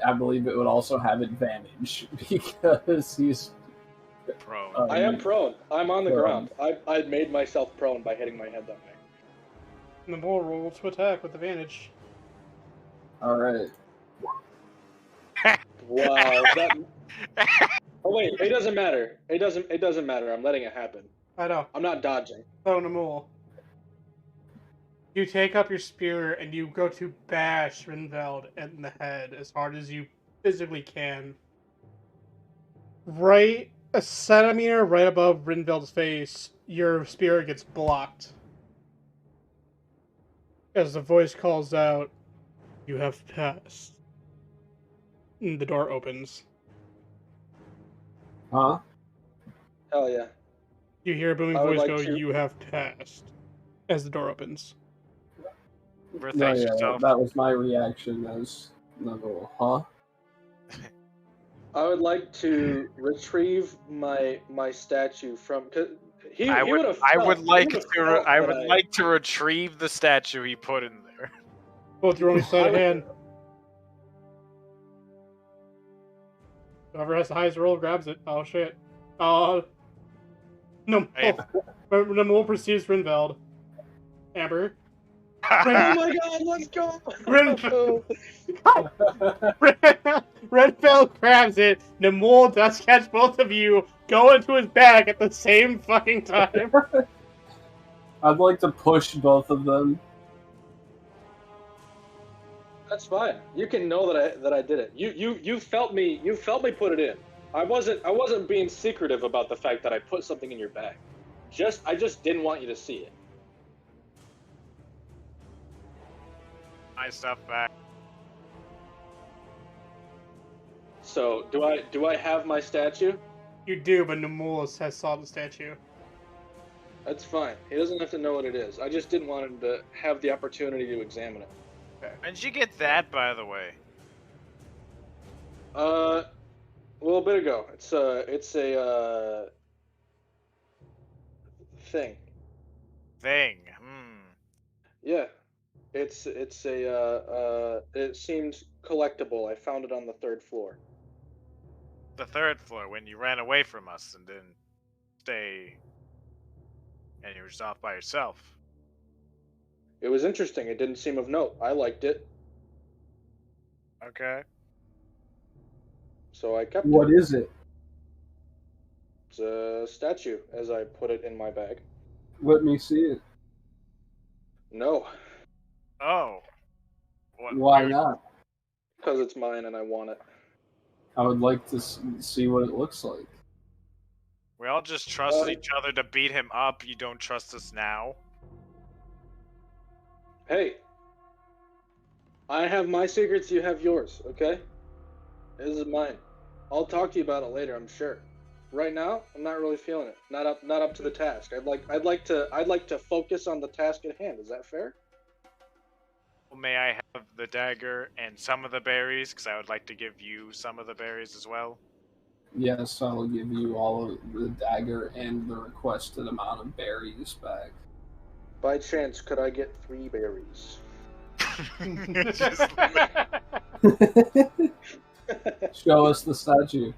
I believe it would also have advantage because he's Prone. I am prone. I'm on the Prone. ground. I made myself prone by hitting my head that way. And the bull roll to attack with advantage. all right. Wow. Oh wait, it doesn't matter. It doesn't matter. I'm letting it happen. I know. I'm not dodging. So Namul, you take up your spear and you go to bash Rinvold in the head as hard as you physically can. Right a centimeter right above Rinveld's face, your spear gets blocked. As the voice calls out, "You have passed." And the door opens. Huh? Hell yeah. You hear a booming I would voice like go, to- "You have passed," as the door opens. Thanks No, yeah, yourself. that was my reaction as no, huh? I would like to retrieve my statue from. 'Cause I would like to retrieve the statue he put in there. Both your only sleight of hand. Whoever has the highest roll grabs it. Oh shit. No. Nomol perceives Grinveld. Amber. Oh my god, let's go! Grinveld grabs it. Nomol does catch both of you. Go into his bag at the same fucking time. I'd like to push both of them. That's fine. You can know that I did it. You felt me put it in. I wasn't being secretive about the fact that I put something in your bag. I just didn't want you to see it. My stuff back. So do I have my statue? You do, but Nomol has saw the statue. That's fine. He doesn't have to know what it is. I just didn't want him to have the opportunity to examine it. When did you get that, by the way? A little bit ago. It's a thing. Thing. Yeah. It seemed collectible. I found it on the 3rd floor. The 3rd floor, when you ran away from us and didn't stay, and you were just off by yourself. It was interesting. It didn't seem of note. I liked it. Okay. So I kept it. What is it? It's a statue, as I put it in my bag. Let me see it. No. Oh. Why not? Because it's mine and I want it. I would like to see what it looks like. We all just trusted each other to beat him up. You don't trust us now? Hey. I have my secrets, you have yours, okay? This is mine. I'll talk to you about it later, I'm sure. Right now, I'm not really feeling it. Not up to the task. I'd like to focus on the task at hand. Is that fair? Well, may I have the dagger and some of the berries? Because I would like to give you some of the berries as well. Yes, I will give you all of the dagger and the requested amount of berries back. By chance, could I get 3 berries? Show us the statue.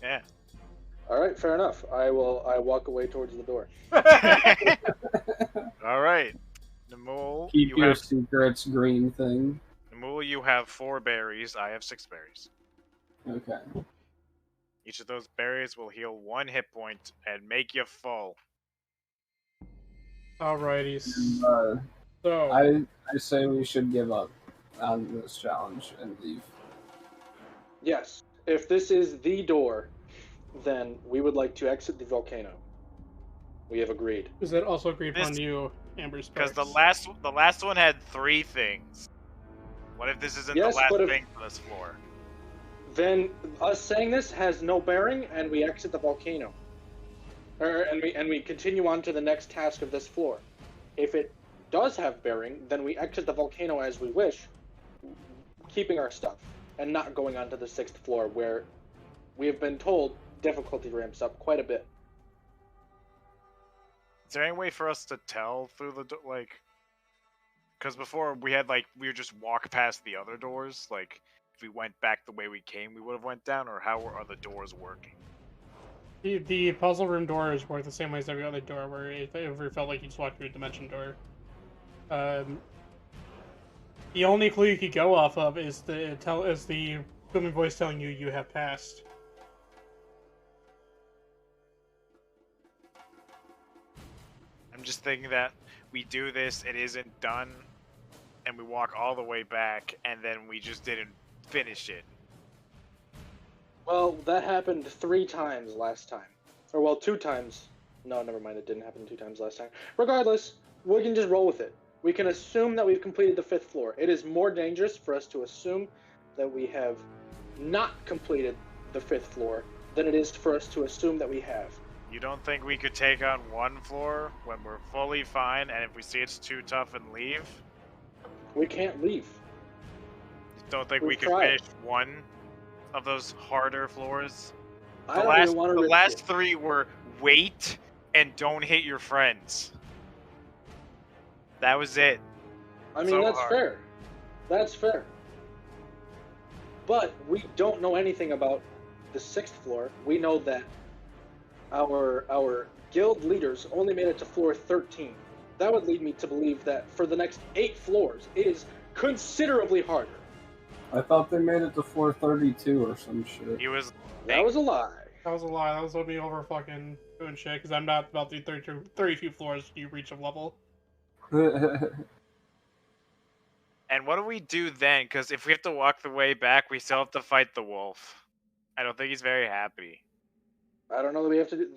Yeah. All right, fair enough. I walk away towards the door. All right. Nomol, Keep your secrets green thing. Nomol, you have 4 berries. I have 6 berries. Okay. Each of those berries will heal 1 hit point and make you full. Alrighty. So I say we should give up on this challenge and leave. Yes. If this is the door, then we would like to exit the volcano. We have agreed. Is that also agreed upon you, Amber Sparks? Because the last one had 3 things. What if this isn't the last thing for this floor? Then us saying this has no bearing, and we exit the volcano. And we continue on to the next task of this floor. If it does have bearing, then we exit the volcano as we wish, keeping our stuff, and not going on to the 6th floor, where we have been told difficulty ramps up quite a bit. Is there any way for us to tell through the because before we would just walk past the other doors, like if we went back the way we came, we would have went down, or how are the doors working? The puzzle room doors work the same way as every other door, where if it ever felt like you just walked through a dimension door. The only clue you could go off of is the booming voice telling you have passed. I'm just thinking that we do this, it isn't done, and we walk all the way back, and then we just didn't finish it. Well, that happened 3 times last time. Or, well, 2 times. No, never mind, it didn't happen 2 times last time. Regardless, we can just roll with it. We can assume that we've completed the 5th floor. It is more dangerous for us to assume that we have not completed the 5th floor than it is for us to assume that we have. You don't think we could take on 1 floor when we're fully fine, and if we see it's too tough and leave? We can't leave. You don't think we could finish 1 of those harder floors? The last 3 were weight and don't hit your friends. That was it. I mean, So that's hard. fair. That's fair. But we don't know anything about the 6th floor. We know that our guild leaders only made it to floor 13. That would lead me to believe that for the next 8 floors, it is considerably harder. I thought they made it to floor 32 or some shit. He was. That was a lie. That was a lie. That was me over fucking doing shit because I'm not about to do 32 floors you reach a level. And what do we do then? Because if we have to walk the way back, we still have to fight the wolf. I don't think he's very happy. I don't know that we have to do.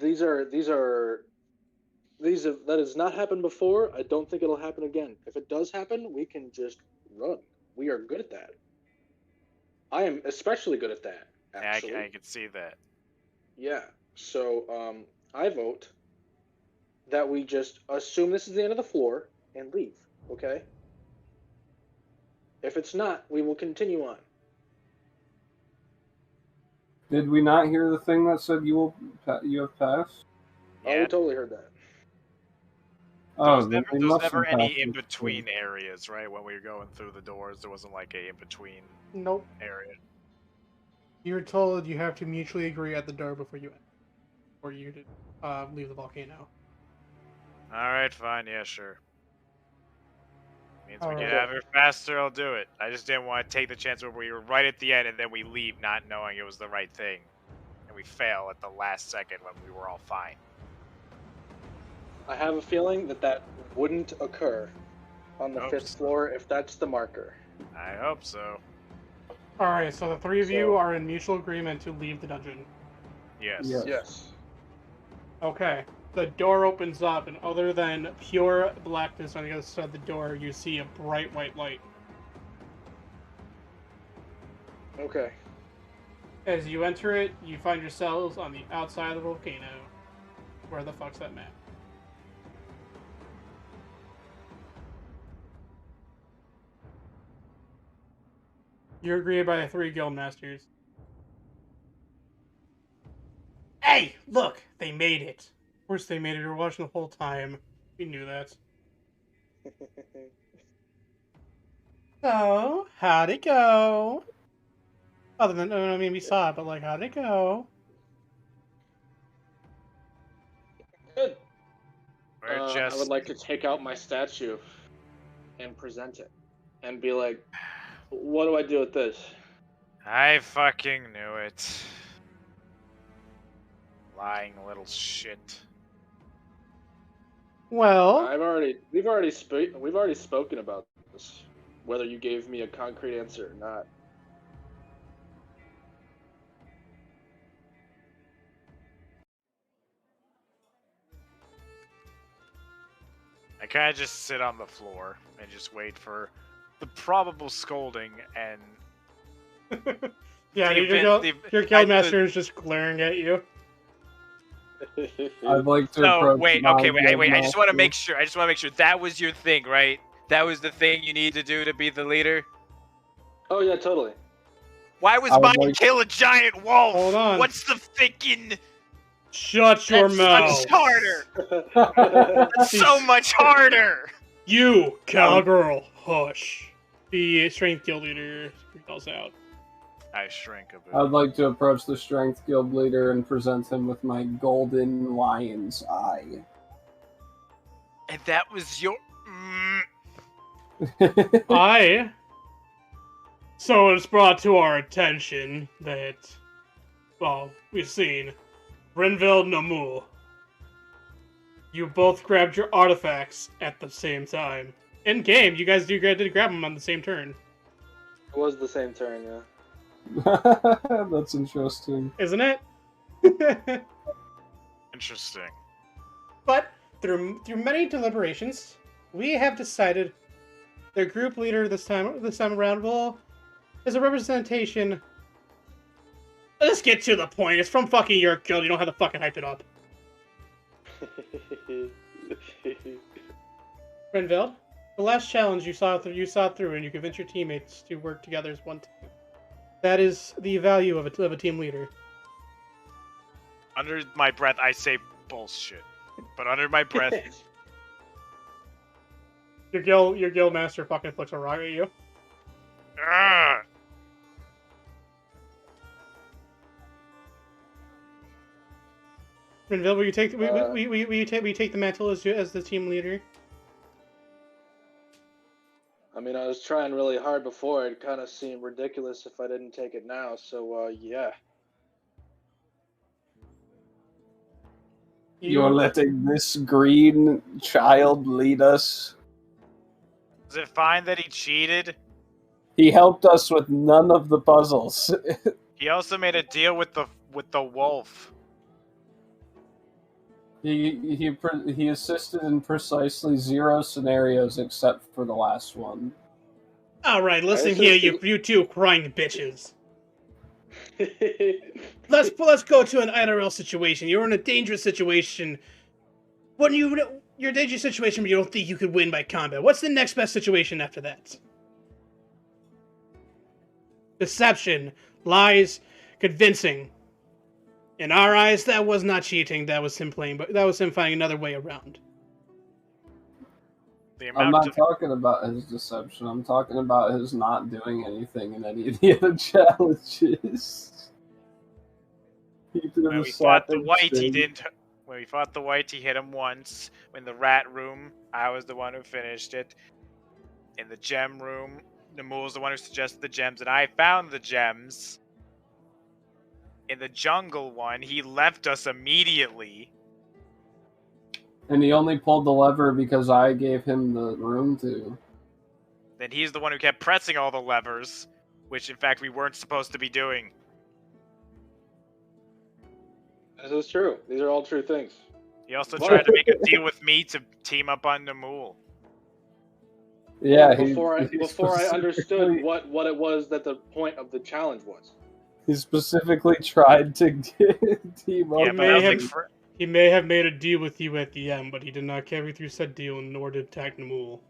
That has not happened before. I don't think it'll happen again. If it does happen, we can just run. We are good at that. I am especially good at that. Actually, Yeah, I can see that. yeah. So, I vote that we just assume this is the end of the floor and leave. Okay. If it's not, we will continue on. Did we not hear the thing that said you have passed? Oh, we Yeah. totally heard that. Oh, There then they was must never have any passed in it, too. between areas, right? When we were going through the doors, there wasn't like a in between Nope. area. You're told you have to mutually agree at the door before you leave the volcano. All right, fine, yeah, sure. Means we Alright. get out of here faster. I'll do it. I just didn't want to take the chance where we were right at the end and then we leave not knowing it was the right thing, and we fail at the last second when we were all fine. I have a feeling that wouldn't occur on the Hope 5th so. floor if that's the marker. I hope so. Alright, so the three of you So- are in mutual agreement to leave the dungeon. Yes. Yeah. Yes. Okay. The door opens up, and other than pure blackness on the other side of the door, you see a bright white light. Okay. As you enter it, you find yourselves on the outside of the volcano. Where the fuck's that map? You're agreed by the 3 guild masters. Hey, look! They made it! Of course they made it. We were watching the whole time. We knew that. So, how'd it go? Other than, I mean, we saw it, but like, how'd it go? Good. We're I just. would like to take out my statue and present it and be like, what do I do with this? I fucking knew it. Lying little shit. Well, We've already spoken about this, whether you gave me a concrete answer or not. I kind of just sit on the floor and just wait for the probable scolding and yeah, the your event- the- guildmaster is just glaring at you. I'd like to No, approach wait, my okay, wait. I just want to guildmaster. make sure. I just want to make sure that was your thing, right? That was the thing you need to do to be the leader. Oh yeah, totally. Why was I would mine like- kill a giant wolf? Hold on. What's the thinking? Shut your That's mouth! much harder. That's so much harder. You, cowgirl, hush. The strength guild leader calls out. I shrink a bit. I'd like to approach the Strength Guild leader and present him with my golden lion's eye. And that was your. Mm. So it's brought to our attention that, well, we've seen Renville Namu. You both grabbed your artifacts at the same time. In game, you guys did grab them on the same turn, It was the same turn, yeah. That's interesting. isn't it? Interesting. But through many deliberations, we have decided the group leader this time around is a representation. Let's get to the point. It's from fucking your guild. You don't have to fucking hype it up. Renville, the last challenge you saw through, and you convinced your teammates to work together as one team. That is the value of a team leader. Under my breath, I say bullshit. but under my breath. Your guild master fucking flicks a rock at you. Arrgh! Renville, will you take will you take the mantle as the team leader? I mean, I was trying really hard before. It kind of seemed ridiculous if I didn't take it now. So, yeah. You're letting this green child lead us. Is it fine that he cheated? He helped us with none of the puzzles. He also made a deal with the wolf. He assisted in precisely 0 scenarios except for the last one. All right, listen here, you two crying bitches. Let's go to an IRL situation. You're in a dangerous situation. You're in a dangerous situation, but you don't think you could win by combat. What's the next best situation after that? Deception, lies, convincing. In our eyes, that was not cheating. That was him playing, but that was him finding another way around. I'm not talking about his deception. I'm talking about his not doing anything in any of the other challenges. When we fought the white, he didn't. When we fought the white, he hit him once. In the rat room, I was the one who finished it. In the gem room, Namul was the one who suggested the gems, and I found the gems. In the jungle one, he left us immediately. And he only pulled the lever because I gave him the room to. Then he's the one who kept pressing all the levers, which in fact we weren't supposed to be doing. This is true. These are all true things. He also tried to make a deal with me to team up on Namul. Yeah, before I understood what it was that the point of the challenge was. He specifically tried to team up. Yeah, but he may have made a deal with you at the end, but he did not carry through said deal, nor did attack Namul.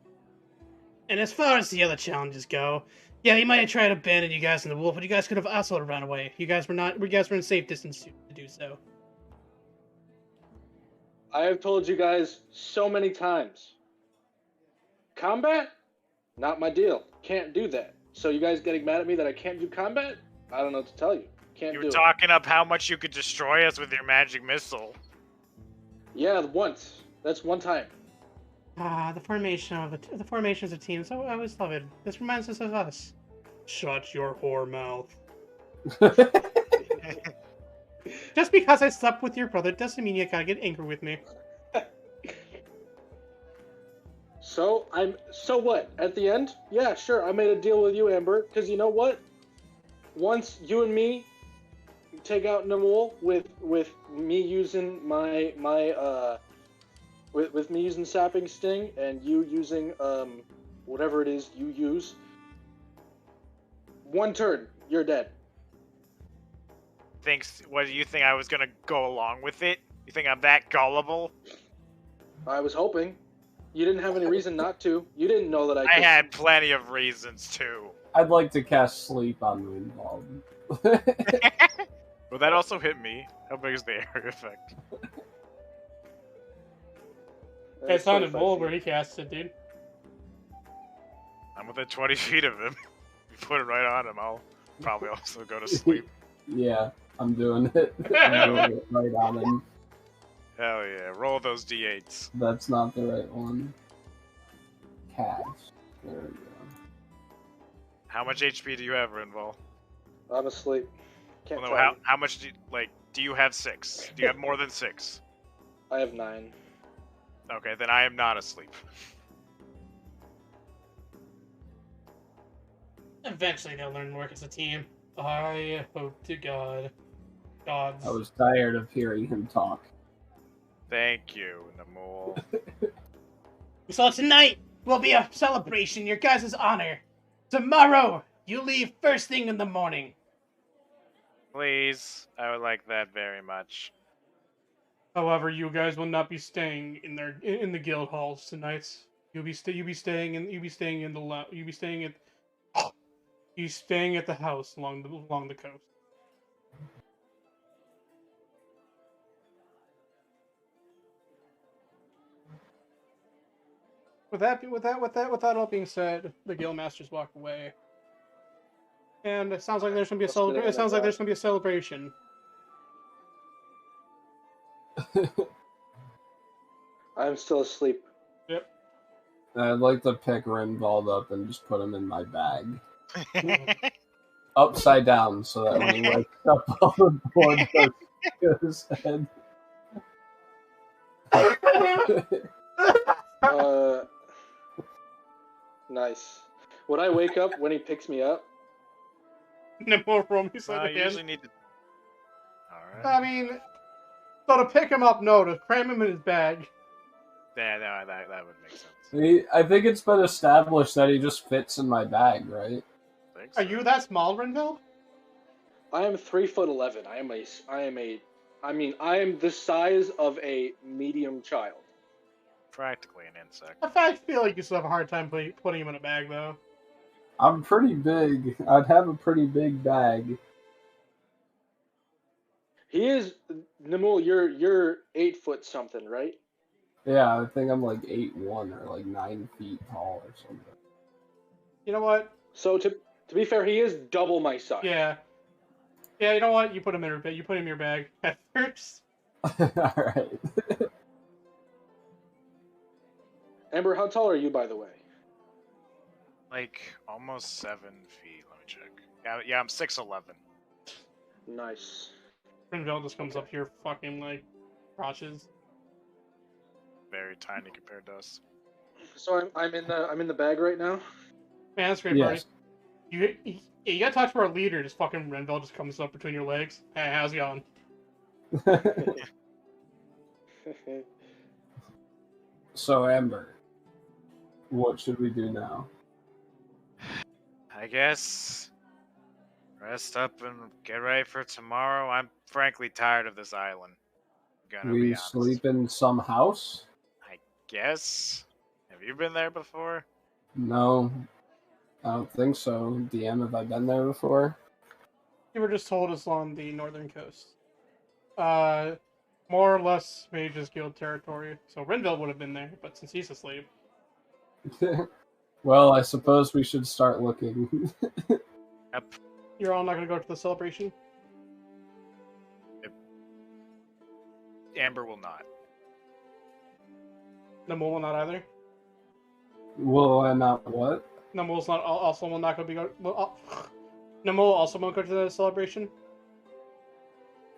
And as far as the other challenges go, yeah, he might have tried to abandon you guys in the wolf, but you guys could have also run away. You guys were in safe distance to do so. I have told you guys so many times. Combat? Not my deal. Can't do that. So you guys getting mad at me that I can't do combat? I don't know what to tell you. Can't do it. You were talking up how much you could destroy us with your magic missile. Yeah, once. That's one time. The formations of teams. I always love it. This reminds us of us. Shut your whore mouth. Just because I slept with your brother doesn't mean you gotta get angry with me. So what? At the end? Yeah, sure. I made a deal with you, Amber, because you know what? Once you and me take out Namul with me using with me using Sapping Sting and you using whatever it is you use. One turn, you're dead. What do you think? I was gonna go along with it? You think I'm that gullible? I was hoping. You didn't have any reason not to. You didn't know that I could. I had plenty of reasons to. I'd like to cast Sleep on Moonball. Will that also hit me? How big is the area effect? It sounded bold where he cast it, dude. I'm within 20 feet of him. If you put it right on him, I'll probably also go to sleep. Yeah, I'm doing it. I'm doing it right on him. Hell yeah, roll those d8s. That's not the right one. Cast. There we go. How much HP do you have, Rinval? I'm asleep. Can't Well, no, how much do you have 6? Do you have more than 6? I have 9. Okay, then I am not asleep. Eventually they'll learn to work as a team. I hope to God. Gods. I was tired of hearing him talk. Thank you, Namul. So tonight will be a celebration, your guys' honor. Tomorrow, you leave first thing in the morning. Please, I would like that very much. However, you guys will not be staying in the guild halls tonight. You'll be staying at the house along the coast. With that all being said, the guildmasters walk away, and it sounds like there's gonna be a celebration. It sounds like there's gonna be a celebration. I'm still asleep. Yep. I'd like to pick Renvald up and just put him in my bag. Upside down, so that when he wakes up, all the blood goes to his head. Nice. Would I wake up when he picks me up? Nimble roll me I sleight of hand. usually need to. Alright. I mean, so to pick him up, no. To cram him in his bag. Yeah, no, that would make sense. I think it's been established that he just fits in my bag, right? Thanks. Are you that small, Renville? I am 3'11". I am the size of a medium child. Practically an insect. I feel like you still have a hard time putting him in a bag, though. I'm pretty big. I'd have a pretty big bag. He is Nimul. You're 8 foot something, right? Yeah, I think I'm like 8'1" or like 9 feet tall or something. You know what? So to be fair, he is double my size. Yeah. Yeah, you know what? You put him in your bag at first. Alright. Amber, how tall are you, by the way? Like almost 7 feet. Let me check. Yeah, I'm 6'11". Nice. Renville just comes up here, fucking like crotches. Very tiny compared to us. So I'm in the bag right now. Man, that's great, Yes. buddy. You gotta talk to our leader. Just fucking Renville just comes up between your legs. Hey, how's it going? So, Amber, what should we do now? I guess rest up and get ready for tomorrow. I'm frankly tired of this island. Gonna be We honest. sleep in some house? I guess. Have you been there before? No, I don't think so. DM, have I been there before? You were just told it's on the northern coast. More or less Mage's Guild territory. So Renville would have been there, but since he's asleep. Well, I suppose we should start looking. Yep. You're all not gonna go to the celebration? Amber will not. Namul will not either? Will I not what? Namul's not also will not go be Namul also won't go to the celebration?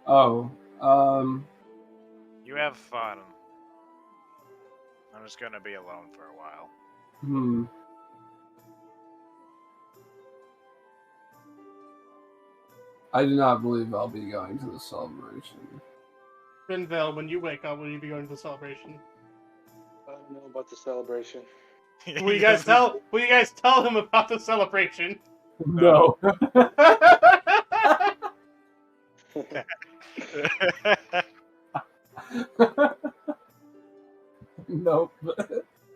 Oh, You have fun. I'm just gonna be alone for a while. I do not believe I'll be going to the celebration. Renville, when you wake up, will you be going to the celebration? I don't know about the celebration. Will you guys tell him about the celebration? No. Nope.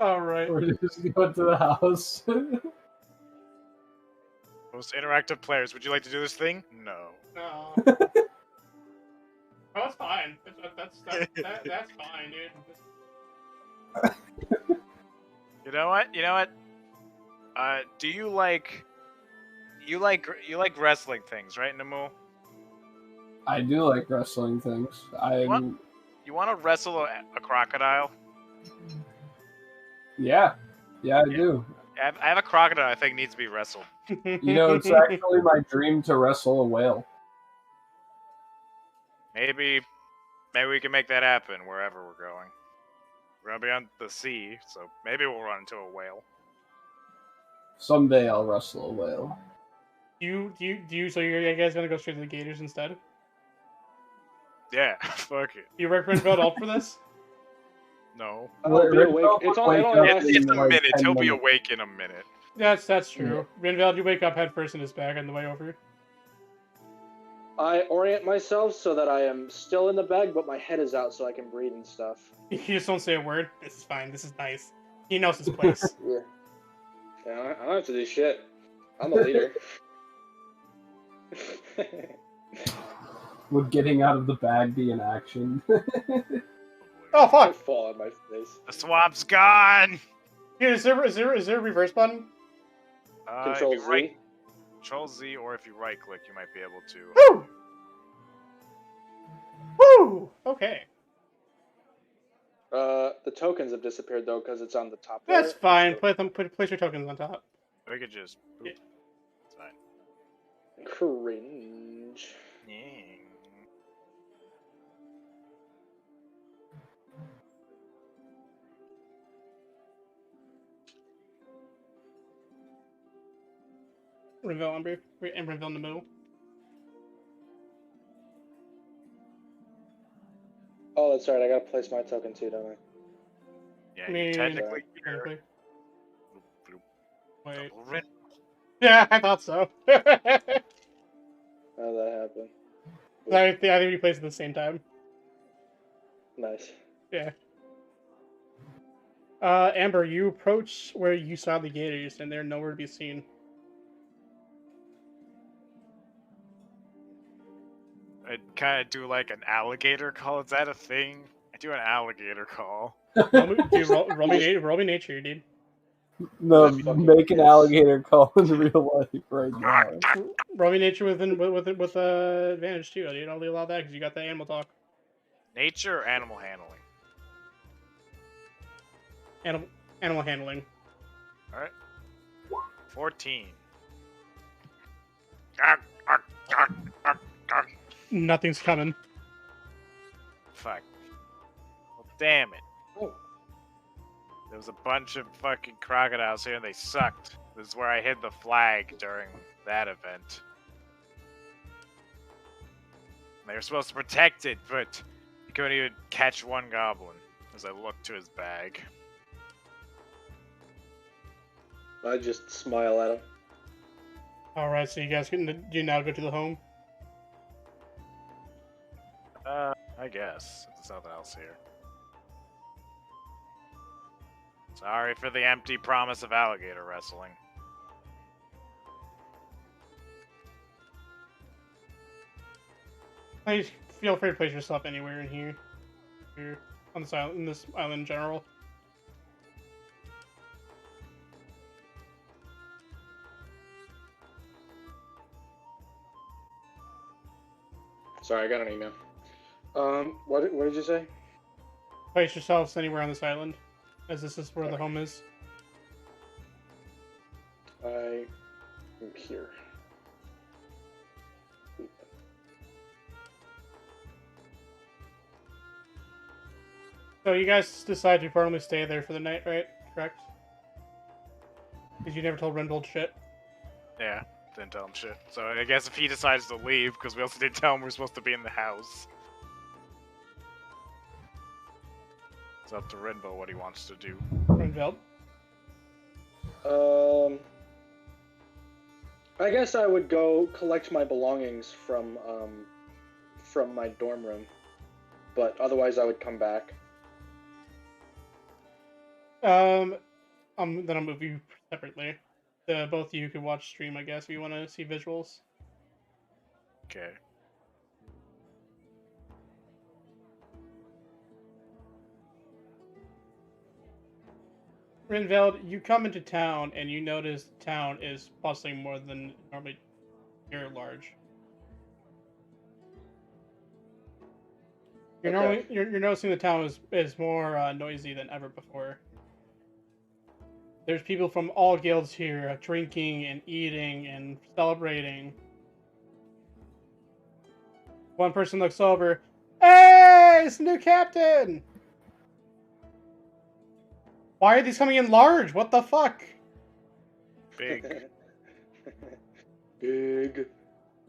Alright. We're just going to the house. Most interactive players, would you like to do this thing? No. No. Oh, that's fine. That's fine, dude. You know what? Do you like wrestling things, right, Namu? I do like wrestling things. You want to wrestle a crocodile? Yeah, I do. I have a crocodile I think needs to be wrestled. You know, it's actually my dream to wrestle a whale. Maybe we can make that happen wherever we're going. We're gonna be on the sea, so maybe we'll run into a whale. Someday I'll wrestle a whale. So you guys gonna go straight to the Gators instead? Yeah, fuck it. You recommend Red Alt for this? No. I'll be awake. It's only lasts- It's a like minute. 10 He'll be minutes. awake in a minute. That's true. Renville, you wake up head first in his bag on the way over. I orient myself so that I am still in the bag, but my head is out so I can breathe and stuff. You just don't say a word. This is fine. This is nice. He knows his place. Yeah. I don't have to do shit. I'm the leader. Would getting out of the bag be an action? Oh I fuck! fall on my face. The swamp's gone. Here, is there a reverse button? Control if you Z. right, Control Z, or if you right click, you might be able to. Woo! Woo! Okay. The tokens have disappeared though because it's on the top. That's there. fine. So- Place your tokens on top. We could just. Boop. Yeah. It's fine. Cringe. Yeah. Reveal Ember and reveal in the middle. Oh, that's right. I gotta place my token too, don't I? Yeah, I mean, you technically. technically. Bloop, bloop. Wait. Double rin- Yeah, I thought so. I How did that happen? think we placed at the same time. Nice. Yeah. Amber, you approach where you saw the gators, and they're nowhere to be seen. I'd kind of do like an alligator call. Is that a thing? I do an alligator call. Roll me nature, dude. No, That's fucking make an piss. alligator call in real life right now. Roll me nature with advantage too, dude. I'll allow that because you got the animal talk. Nature or animal handling? Animal handling. Alright. 14. Nothing's coming. Fuck. Well, damn it. Oh. There was a bunch of fucking crocodiles here and they sucked. This is where I hid the flag during that event. They were supposed to protect it, but you couldn't even catch one goblin as I looked to his bag. I just smile at him. Alright, so you guys do you now go to the home? I guess. If there's nothing else here. Sorry for the empty promise of alligator wrestling. Please feel free to place yourself anywhere in here. Here on this island, in this island in general. Sorry, I got an email. What did you say? Place yourselves anywhere on this island, as this is where the home is. I am here. So you guys decide to permanently stay there for the night, right? Correct? Because you never told Renbold shit. Yeah, didn't tell him shit. So I guess if he decides to leave, because we also didn't tell him we're supposed to be in the house. It's up to Rinbo what he wants to do. Renveld. I guess I would go collect my belongings from my dorm room, but otherwise I would come back. Then I'll move you separately. Both of you could watch stream, I guess, if you want to see visuals. Okay. Renveld, you come into town and you notice the town is bustling more than normally. You're large. Okay. You're noticing the town is more noisy than ever before. There's people from all guilds here drinking and eating and celebrating. One person looks over. Hey, it's the new captain! Why are these coming in large? What the fuck? Big. Big.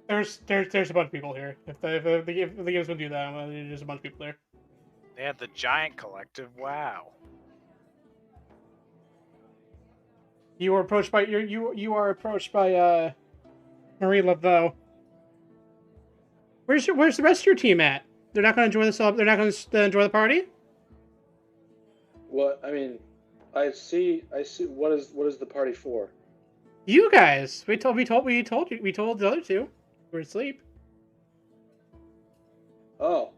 There's a bunch of people here. If the game's gonna do that, there's a bunch of people there. They had the giant collective. Wow. You are approached by you are approached by Marie Laveau. Where's the rest of your team at? They're not gonna enjoy the They're not gonna enjoy the party. What? I mean, I see. What is the party for? You guys, we told the other two. We were asleep. Oh.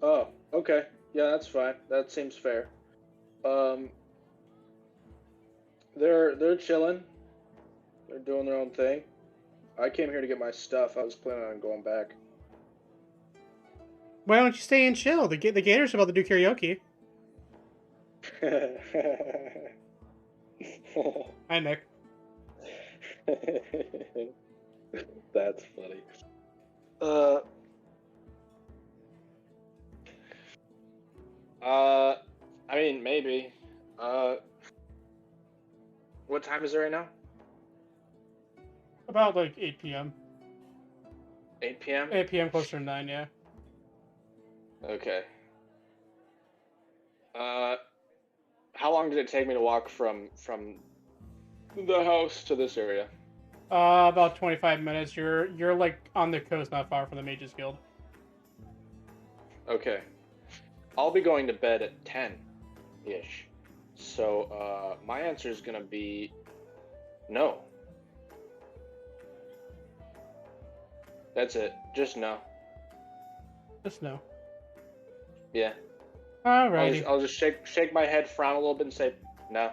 Oh. Okay. Yeah, that's fine. That seems fair. They're chilling. They're doing their own thing. I came here to get my stuff. I was planning on going back. Why don't you stay and chill? The Gators are about to do karaoke. Hi, Nick. That's funny. I mean, maybe. What time is it right now? About like 8 p.m. 8 p.m. 8 p.m. closer to 9, yeah. Okay. How long did it take me to walk from the house to this area? About 25 minutes. You're like on the coast, not far from the Mages Guild. Okay. I'll be going to bed at 10-ish. So, my answer is gonna be no. That's it. Just no. Just no. Yeah. Alrighty. I'll just shake my head, frown a little bit, and say no.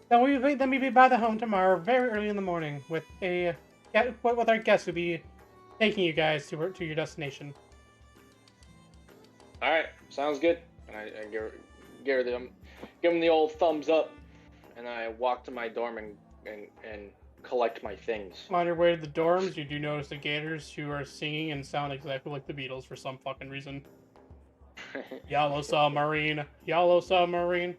Then we be by the home tomorrow, very early in the morning, with our guests who'll be taking you guys to your destination. All right, sounds good. And I give them the old thumbs up, and I walk to my dorm and collect my things. On your way to the dorms, you do notice the Gators who are singing and sound exactly like the Beatles for some fucking reason. Yellow Submarine, Yellow Submarine.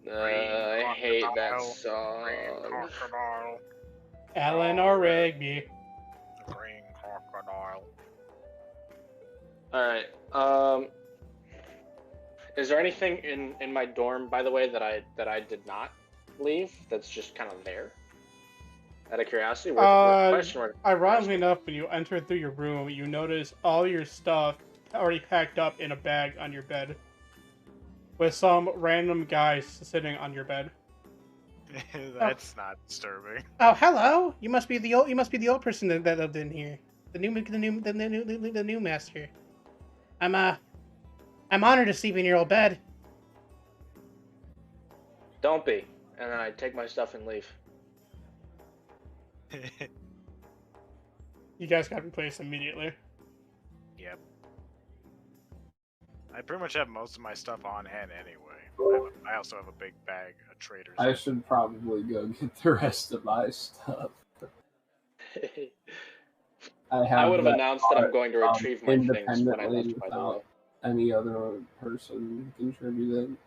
I hate that Green song. crocodile. Eleanor Rigby. Green crocodile. All right. Is there anything in my dorm, by the way, that I did not leave? That's just kind of there. Out of curiosity. Question mark. Ironically enough, when you enter through your room, you notice all your stuff already packed up in a bag on your bed, with some random guy sitting on your bed. That's not disturbing. Oh, hello! You must be the old person that lived in here. The new master. I'm honored to sleep in your old bed. Don't be. And then I take my stuff and leave. You guys got replaced immediately. Yep. I pretty much have most of my stuff on hand anyway. I also have a big bag of traders. I should probably go get the rest of my stuff. I would have that announced that I'm going to retrieve my things when I independently left, by the way. without any other person contributing.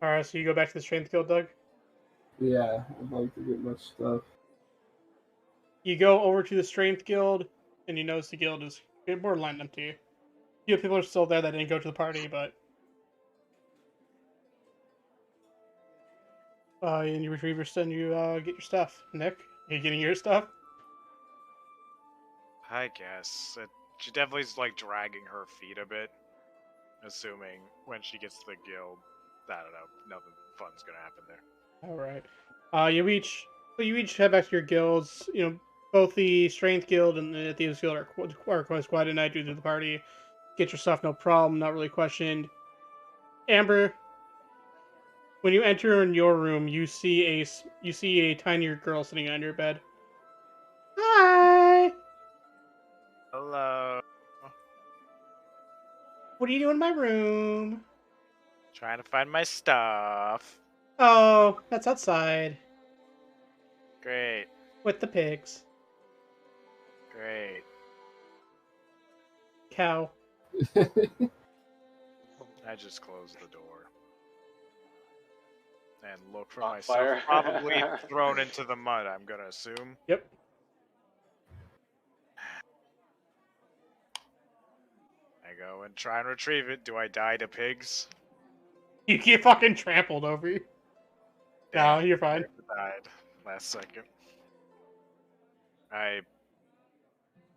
Alright, so you go back to the Strength Guild, Doug? Yeah, I'd like to get my stuff. You go over to the Strength Guild, and you notice the guild is borderline empty. A few people are still there that didn't go to the party, but... and you retrieve your stuff, and you get your stuff. Nick, are you getting your stuff? I guess. She definitely is like dragging her feet a bit. Assuming when she gets to the guild, I don't know, nothing fun's gonna happen there. Alright. You each head back to your guilds. You know, both the Strength Guild and the Thieves Guild are quite quiet at night due to the party. Get your stuff, no problem, not really questioned. Amber, when you enter in your room, you see a tinier girl sitting on your bed. Hi! Hello. What are you doing in my room? Trying to find my stuff. Oh, that's outside. Great. With the pigs. Great. Cow. I just closed the door. And look for On myself. fire. Probably thrown into the mud, I'm gonna assume. Yep. I go and try and retrieve it. Do I die to pigs? You get fucking trampled over you. No, you're fine. I died last second. I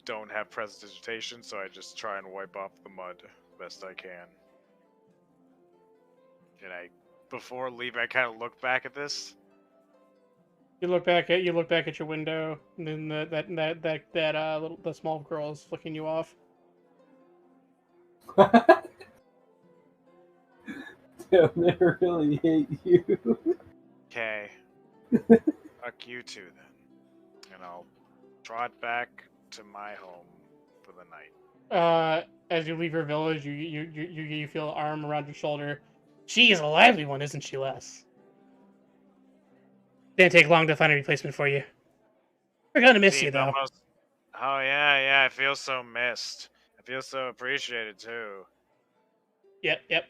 don't have prestidigitation, so I just try and wipe off the mud best I can. And before leaving, I kind of look back at this. You look back at your window, and then the small girl is flicking you off. Damn, they really hate you. Okay. Fuck you two then. And I'll trot back to my home for the night. As you leave your village, you feel an arm around your shoulder. She is a lively one, isn't she, Les? Didn't take long to find a replacement for you. We're gonna miss you, Seemed though. almost- Oh yeah, I feel so missed. I feel so appreciated too. Yep.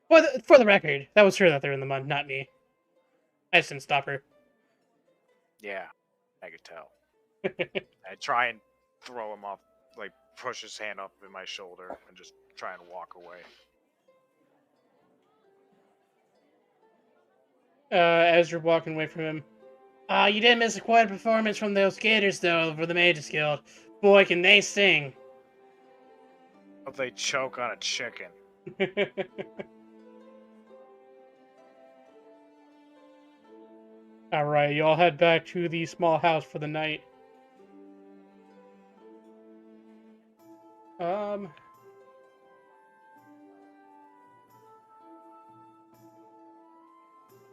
For the record, that was her that threw in the mud, not me. I just didn't stop her. Yeah, I could tell. I try and throw him off, like push his hand up in my shoulder and just try and walk away. As you're walking away from him. You didn't miss a quiet performance from those skaters, though, for the Mages Guild. Boy, can they sing. Hope they choke on a chicken. Alright, you all head back to the small house for the night.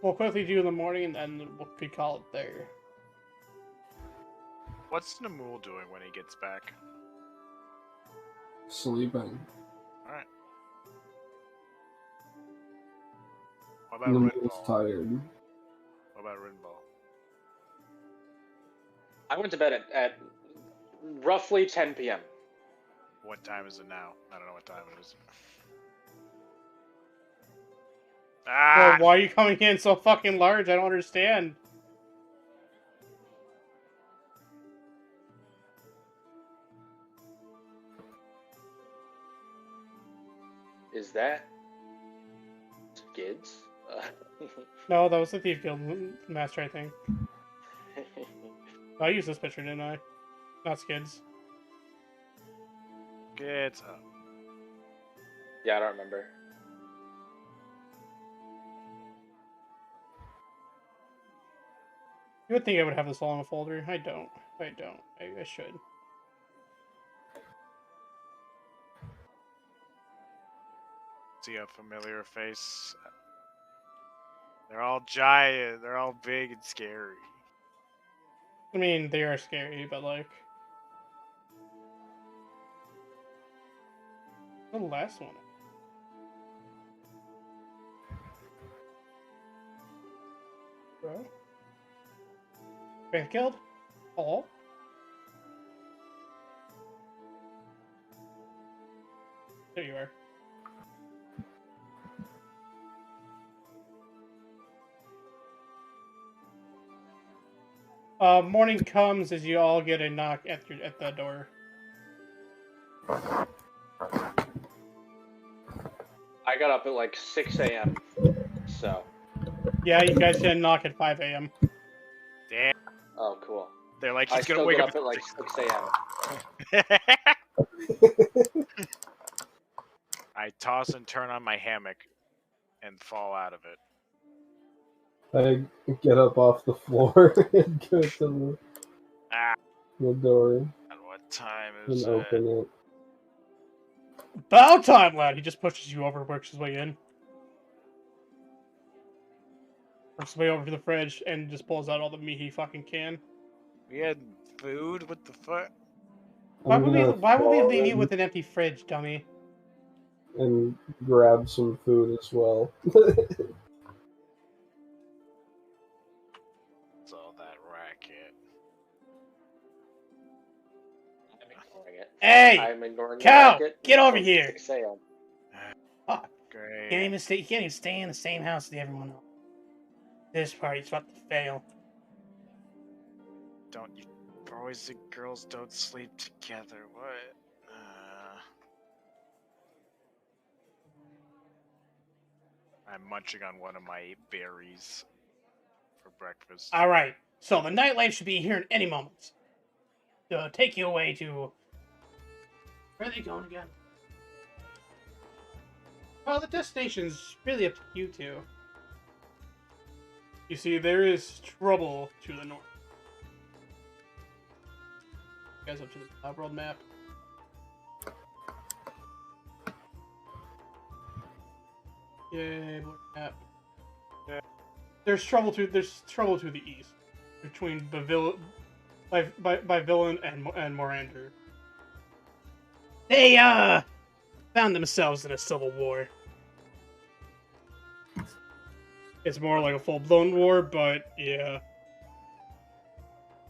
We'll quickly do in the morning, and then we could call it there. What's Namul doing when he gets back? Sleeping. Alright. What about Namul's Rinball? tired. What about Rinball? I went to bed at roughly 10 p.m. What time is it now? I don't know what time it is. Ah! Bro, why are you coming in so fucking large? I don't understand. Is that Skids? No, that was the Thief Guild master, I think. I used this picture, didn't I? Not Skids. Get up. Yeah, I don't remember. You would think I would have this all in a folder. I don't. I should. See a familiar face. They're all giant. They're all big and scary. I mean, they are scary, but like... The last one. Bro? Faith Guild? Hello? There you are. Morning comes as you all get a knock at the door. I got up at like 6 a.m. So. Yeah, you guys get a knock at 5 a.m. Damn. Oh, cool. They're like, I he's gonna still wake get up up at like 6 a.m. I toss and turn on my hammock and fall out of it. I get up off the floor and go to the door And what time and is it? open it. About time, lad! He just pushes you over, works his way in. Works his way over to the fridge and just pulls out all the meat he fucking can. We had food? What the fuck? Why I'm would we gonna leave you fall with an empty fridge, dummy? in and grab some food as well. It's all that racket. I'm ignoring it. Hey! I'm ignoring the Cow! racket Get over until here! 6 a.m. Fuck. Great. You can't even stay in the same house as everyone else. This party's about to fail. Don't you boys and girls don't sleep together? What? I'm munching on one of my berries for breakfast. Alright, so the nightlife should be here in any moment. To take you away to... Where are they going again? Well, the destination's really up to you two. You see, there is trouble to the north. You guys up to the world map. Yeah, look at that. Yeah. There's trouble to the east between by Villain and Morander. They found themselves in a civil war. It's more like a full-blown war, but yeah.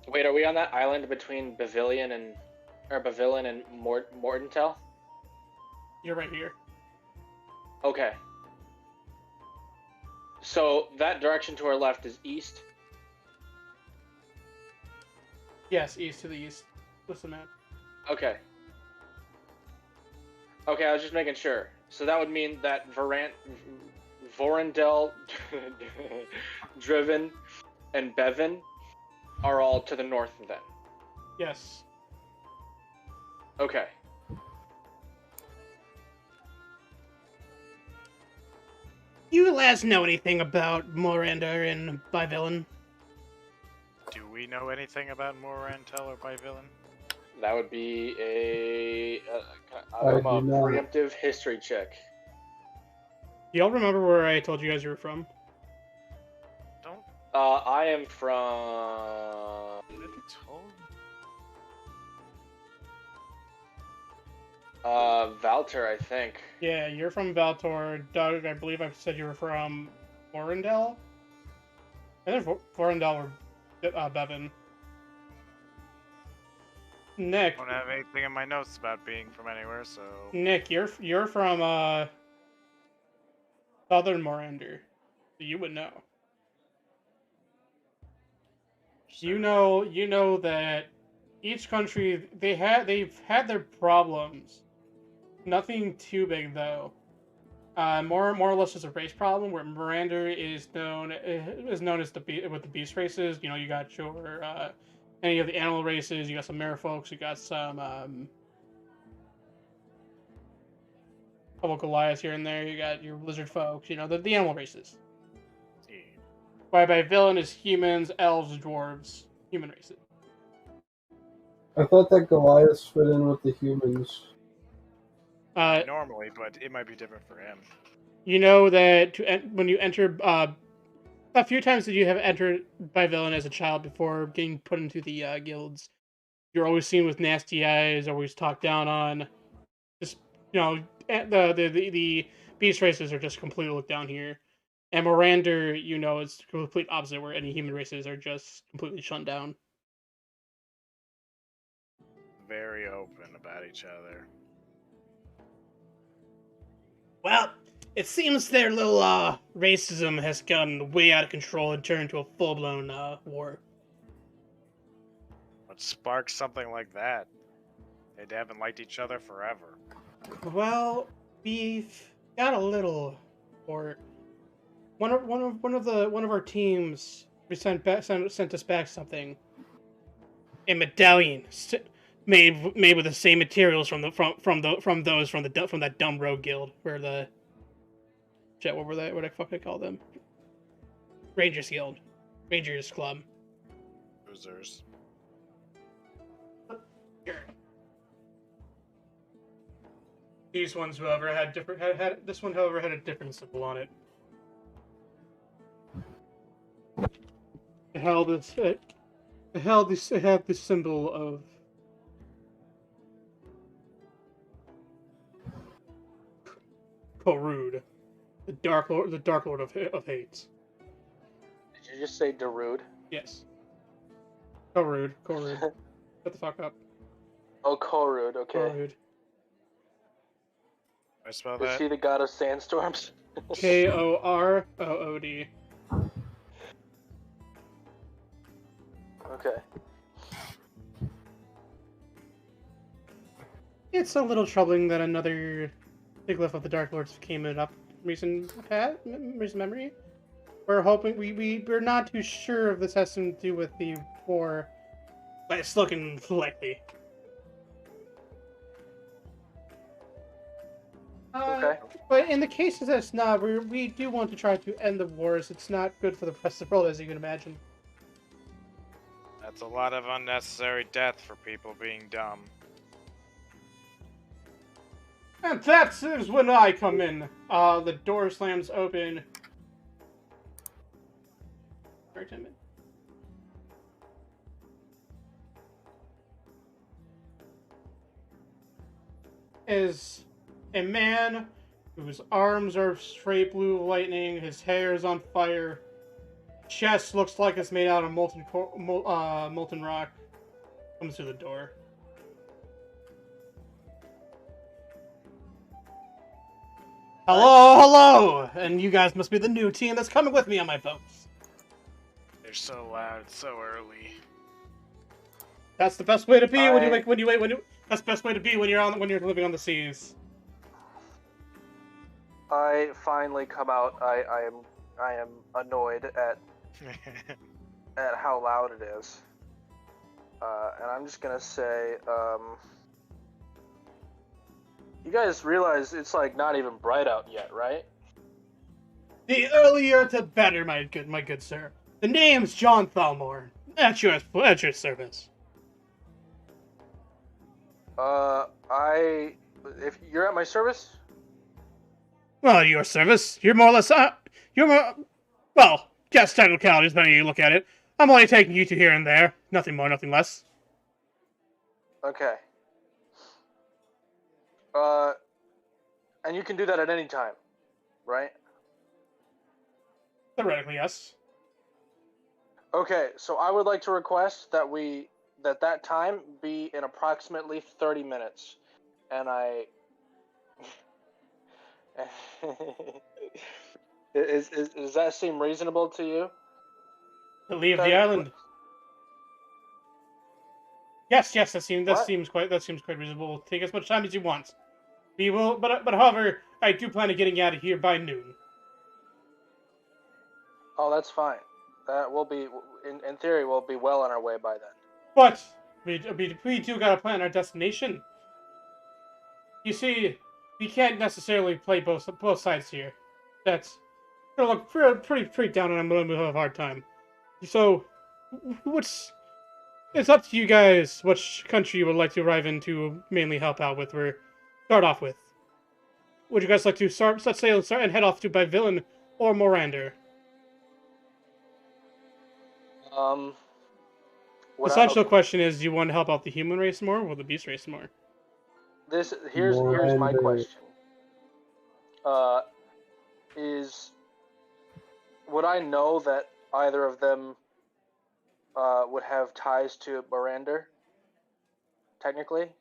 Wait, are we on that island between Bavilion and Mordentel? You're right here. Okay. So that direction to our left is east. Yes, east to the east. What's the map? Okay. Okay, I was just making sure. So that would mean that Vorendel, Driven, and Bevan are all to the north then. Yes. Okay. You lads know anything about Morander and Byvillain? Do we know anything about Morantel or Byvillain? That would be a I do not. preemptive history check. Do y'all remember where I told you guys you were from? Don't I am from. be told. Valter, I think. Yeah, you're from Valtor. Doug, I believe I said you were from Vorendel? Either Vorendel or Bevan. Nick, I don't have anything in my notes about being from anywhere, so Nick, you're from Southern Morander. So you would know. You know that each country they've had their problems. Nothing too big though. More or less just a race problem where Morander is known as with the beast races. You know, you got your any of the animal races. You got some merfolks. You got some couple Goliaths here and there. You got your lizard folks. You know, the animal races. By villain is humans, elves, dwarves, human races. I thought that Goliath fit in with the humans. normally, but it might be different for him. You know that when you enter, a few times that you have entered by villain as a child before getting put into the guilds, you're always seen with nasty eyes, always talked down on. Just the beast races are just completely looked down here, and Morander, it's the complete opposite, where any human races are just completely shunned down. Very open about each other. Well, it seems their little racism has gotten way out of control and turned into a full-blown war. What sparks something like that? They haven't liked each other forever. Well, we've got a little, or one of our teams sent us back something. A medallion made with the same materials from that dumb rogue guild where the shit. What the fuck they call them? Rangers Guild, Rangers Club. Losers. These ones, however, had different. Had this one, however, had a different symbol on it. It had this symbol of Korud, the Dark Lord of Hades. Did you just say Darude? Yes. Korud. Shut the fuck up. Oh, Korud, okay. Korud. I spell Is that. he the god of sandstorms? Korrood. Okay. It's a little troubling that another Biglyph of the Dark Lords came in up recent memory. We're hoping we're not too sure if this has something to do with the war, but it's looking likely. Okay. But in the cases that it's not, we do want to try to end the wars. It's not good for the rest of the world, as you can imagine. That's a lot of unnecessary death for people being dumb. And that is when I come in. The door slams open. Very timid. Is a man whose arms are straight blue lightning, his hair is on fire, chest looks like it's made out of molten rock, comes through the door. Hello, hello! And you guys must be the new team that's coming with me on my boats. They're so loud, so early. That's the best way to be that's the best way to be when you're living on the seas. I finally come out. I am annoyed at how loud it is, and I'm just gonna say, you guys realize it's like not even bright out yet, right? The earlier the better, my good sir. The name's John Thalmore. At your service. If you're at my service. Well, at your service. You're more or less, well, just technicalities, depending on how you look at it. I'm only taking you two here and there. Nothing more, nothing less. Okay. And you can do that at any time, right? Theoretically, yes. Okay, so I would like to request that that time be in approximately 30 minutes. And does that seem reasonable to you? To leave the island. Yes, that seems quite reasonable. Take as much time as you want. We will, but however, I do plan on getting out of here by noon. Oh, that's fine. That will be, in theory, we'll be well on our way by then. But we do gotta plan our destination. You see, we can't necessarily play both sides here. That's gonna look pretty down, and I'm gonna have a hard time. So, it's up to you guys which country you would like to arrive in to mainly help out with, or start off with. Would you guys like to start and head off to Bavillon or Morander? The essential question is, do you want to help out the human race more or the beast race more? Here's my question. Would I know that either of them would have ties to Morander? Technically?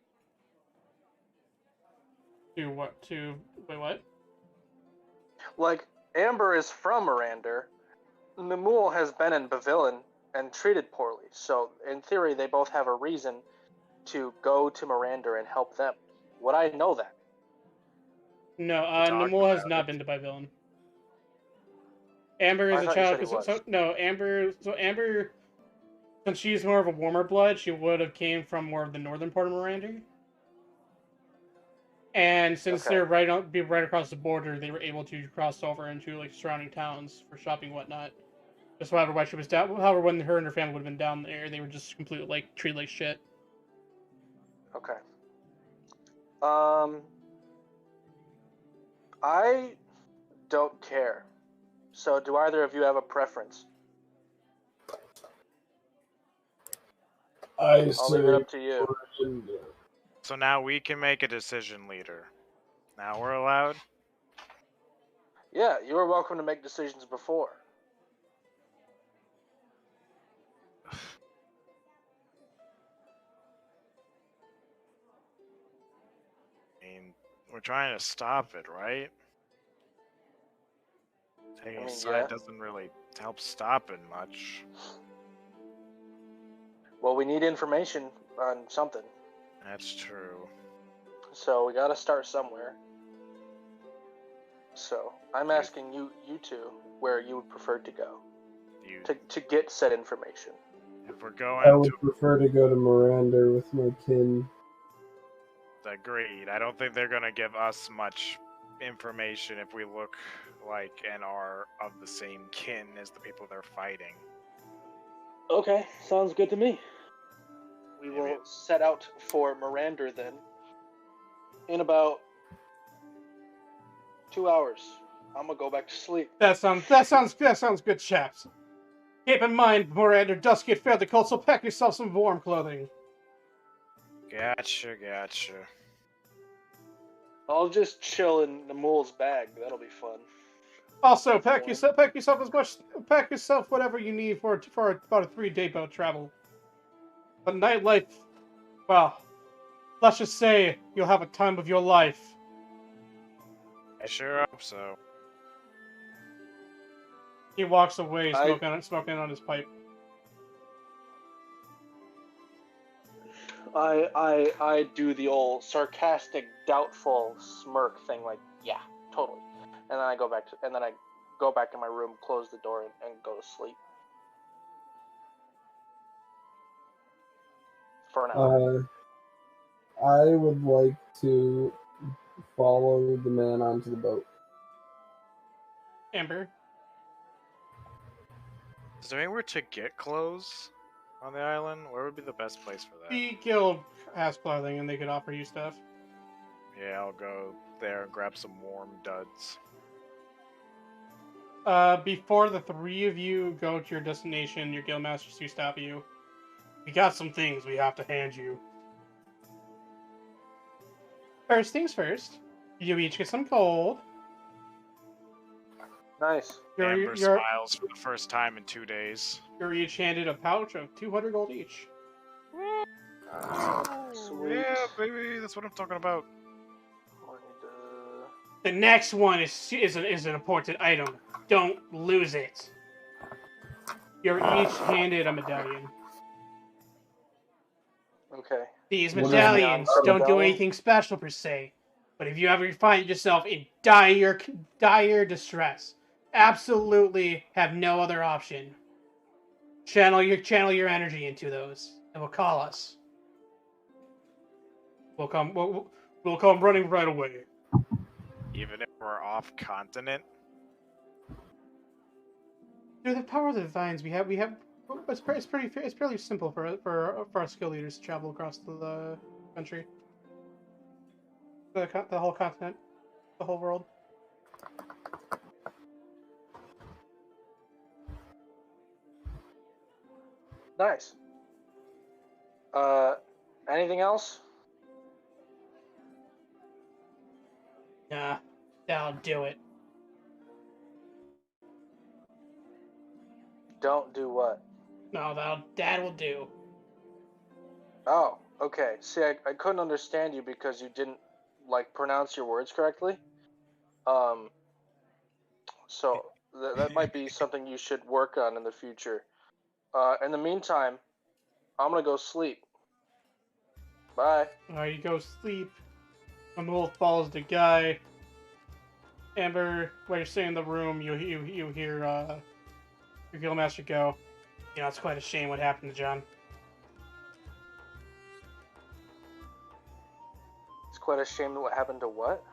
Wait, what? Like, Amber is from Morander. Mimul has been in Bavillon and treated poorly, so in theory they both have a reason to go to Morander and help them. Would I know that? No, Mimul has not been to Bavillon. Amber is a child. Amber, since she's more of a warmer blood, she would have came from more of the northern part of Morander. And since they're right across the border, they were able to cross over into like surrounding towns for shopping and whatnot. Just however, when she was down, however, when her and her family would have been down there, they were just completely like treated like shit. Okay. I don't care. So, do either of you have a preference? I'll leave it up to you. So now we can make a decision, leader. Now we're allowed? Yeah, you were welcome to make decisions before. I mean, we're trying to stop it, right? Taking a side doesn't really help stop it much. Well, we need information on something. That's true. So we gotta start somewhere. So I'm asking you two where you would prefer to go to get said information. If we're going, I would prefer to go to Morander with my kin. Agreed. I don't think they're gonna give us much information if we look like and are of the same kin as the people they're fighting. Okay, sounds good to me. We will set out for Morander then in about 2 hours. I'm gonna go back to sleep. That sounds good, chaps. Keep in mind, Miranda does get fairly cold, so pack yourself some warm clothing. Gotcha. I'll just chill in the mole's bag. That'll be fun. Also, That's pack warm. yourself whatever you need for about a 3-day boat travel. But nightlife, well, let's just say you'll have a time of your life. I sure hope so. He walks away, I- smoking on his pipe. I do the old sarcastic, doubtful smirk thing, like, yeah, totally. And then I go back to my room, close the door, and go to sleep. For an hour. I would like to follow the man onto the boat. Amber, Is there anywhere to get clothes on the island? Where would be the best place for that? the guild has clothing, and they could offer you stuff. Yeah, I'll go there and grab some warm duds. Before the 3 of you go to your destination, your guildmasters do stop you. We got some things we have to hand you. First things first, you each get some gold. Nice. Amber smiles for the first time in 2 days. You're each handed a pouch of 200 gold each. Sweet. Yeah, baby, that's what I'm talking about. The next one is an important item. Don't lose it. You're each handed a medallion. Okay. These What is medallions it? don't do Medallion? anything special per se, but if you ever find yourself in dire distress, absolutely have no other option. Channel your energy into those, and will call us. We'll come running right away. Even if we're off continent. Through the power of the divines, we have. It's fairly simple for our skill leaders to travel across the country, the whole continent, the whole world. Nice. Anything else? Nah, that'll do it. Don't do what? No, that will do. Oh, okay. See, I couldn't understand you because you didn't, pronounce your words correctly. So that might be something you should work on in the future. In the meantime, I'm gonna go sleep. Bye. Alright, you go sleep. Amul follows the guy. Amber, while you're sitting in the room, you hear your guildmaster go, you know, it's quite a shame what happened to John. It's quite a shame that what happened to what?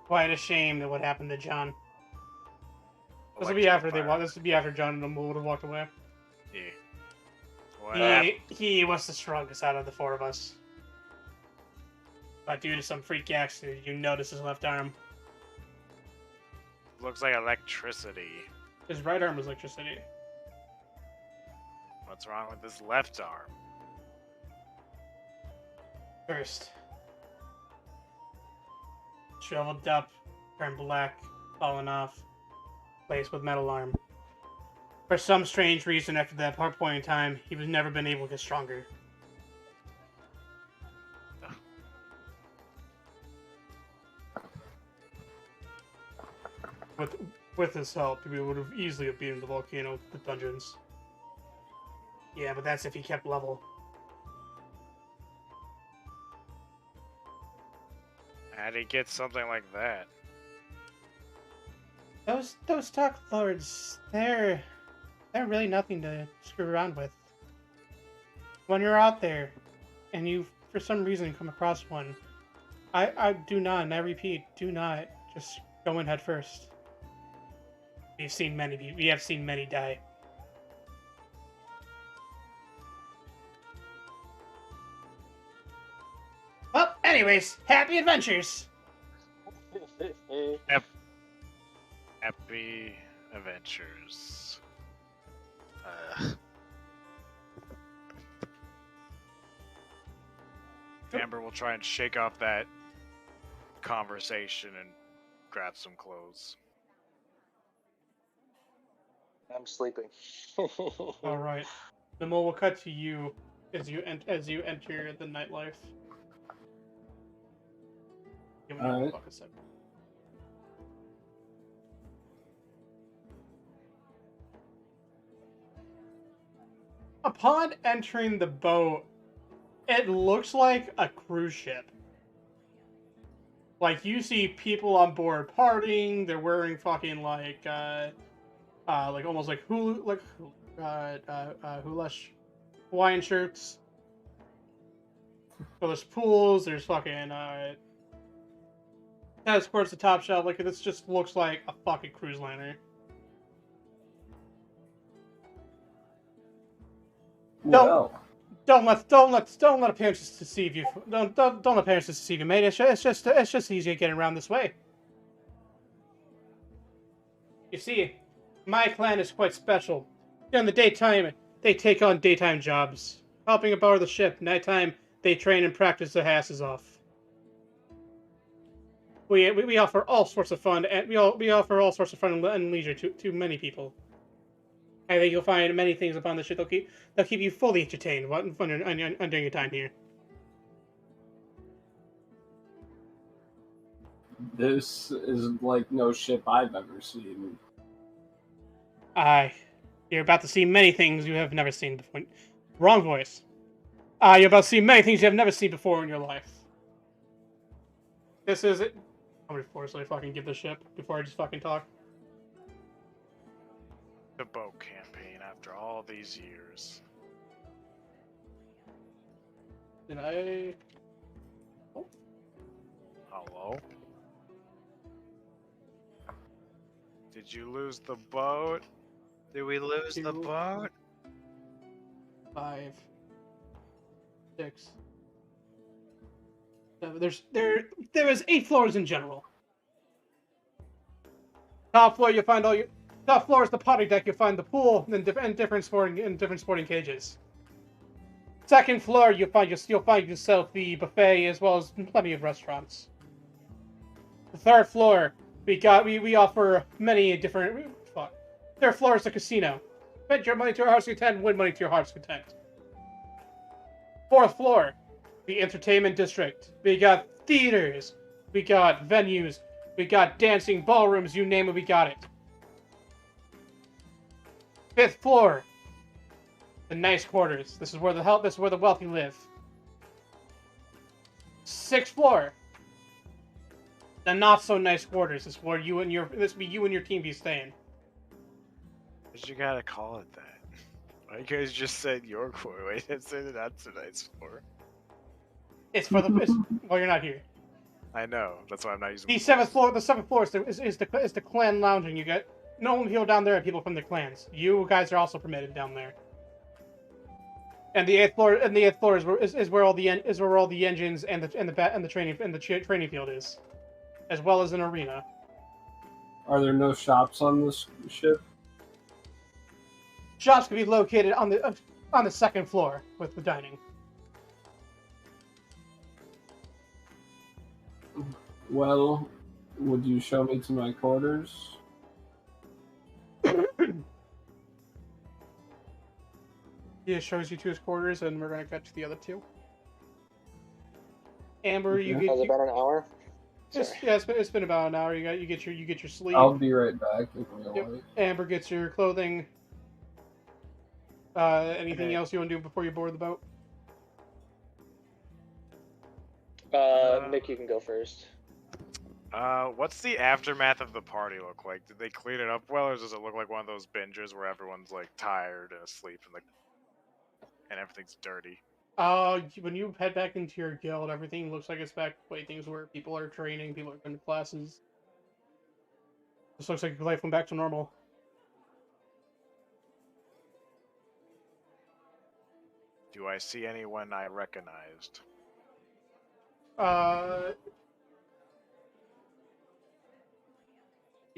Quite a shame that what happened to John. This would Electric fire. be after John and Amul would have walked away. Yeah. What happened? He was the strongest out of the 4 of us. But due to some freak accident, you notice his left arm. Looks like electricity. His right arm was electricity. What's wrong with this left arm? First, shriveled up, turned black, fallen off, placed with metal arm. For some strange reason, after that point in time, he was never been able to get stronger. With his help, we would have easily beaten the volcano, the dungeons. Yeah, but that's if he kept level. How'd he get something like that? Those Dark Lords, they're really nothing to screw around with. When you're out there, and you for some reason come across one, I do not, and I repeat, do not just go in head first. We have seen many die. Well, anyways, happy adventures! Happy Adventures. Amber will try and shake off that conversation and grab some clothes. I'm sleeping. All right. The mole will cut to you as you enter the nightlife. Give me All right. fuck a second. Upon entering the boat, it looks like a cruise ship. Like, you see people on board partying. They're wearing fucking like almost like hulash Hawaiian shirts. So there's pools. There's fucking tennis courts, the top shelf. Like, this just looks like a fucking cruise liner. Well, Don't let appearances deceive you. Don't let appearances deceive you, mate. It's just easier getting around this way. You see, my clan is quite special. During the daytime, they take on daytime jobs, helping aboard the ship. Nighttime, they train and practice their asses off. We offer all sorts of fun, and we offer all sorts of fun and leisure to many people. I think you'll find many things upon the ship they'll keep you fully entertained during your time here. this is like no ship I've ever seen. You're about to see many things you have never seen before. Wrong voice. You're about to see many things you have never seen before in your life. This is it. How many floors do I fucking give the ship before I just fucking talk? The boat campaign after all these years. Did I? Hello? Did you lose the boat? Did we lose the Two. boat? 5, 6, 7. There is 8 floors in general. Top floor you find top floor is the potty deck. You find the pool and different sporting cages. Second floor you'll find yourself the buffet as well as plenty of restaurants. The third floor we offer many different. Third floor is the casino. Bet your money to your heart's content, win money to your heart's content. Fourth floor, the entertainment district. We got theaters, we got venues, we got dancing ballrooms, you name it, we got it. Fifth floor, the nice quarters. This is where the wealthy live. Sixth floor, the not so nice quarters. This is where you and your team be staying. But you gotta call it that. Why you guys just said your core? Wait, that's a nice floor. It's for the. Well, you're not here. I know. That's why I'm not using. The seventh floor is the clan lounging. You get no only people down there are people from the clans. You guys are also permitted down there. And the eighth floor is where all the engines and the training field is, as well as an arena. Are there no shops on this ship? Shops can be located on the second floor with the dining. Well, would you show me to my quarters? He just shows you to his quarters, and we're gonna cut to the other two. Amber, you Okay. get. Has it been an hour? It's been about an hour. You get your sleep. I'll be right back. If we Yep. wait. Amber gets your clothing. Anything Okay. else you want to do before you board the boat? Nick, you can go first. What's the aftermath of the party look like? Did they clean it up well, or does it look like one of those bingers where everyone's like tired and asleep and everything's dirty? When you head back into your guild, everything looks like it's back the way things were. People are training, people are going to classes. This looks like life went back to normal. Do I see anyone I recognized?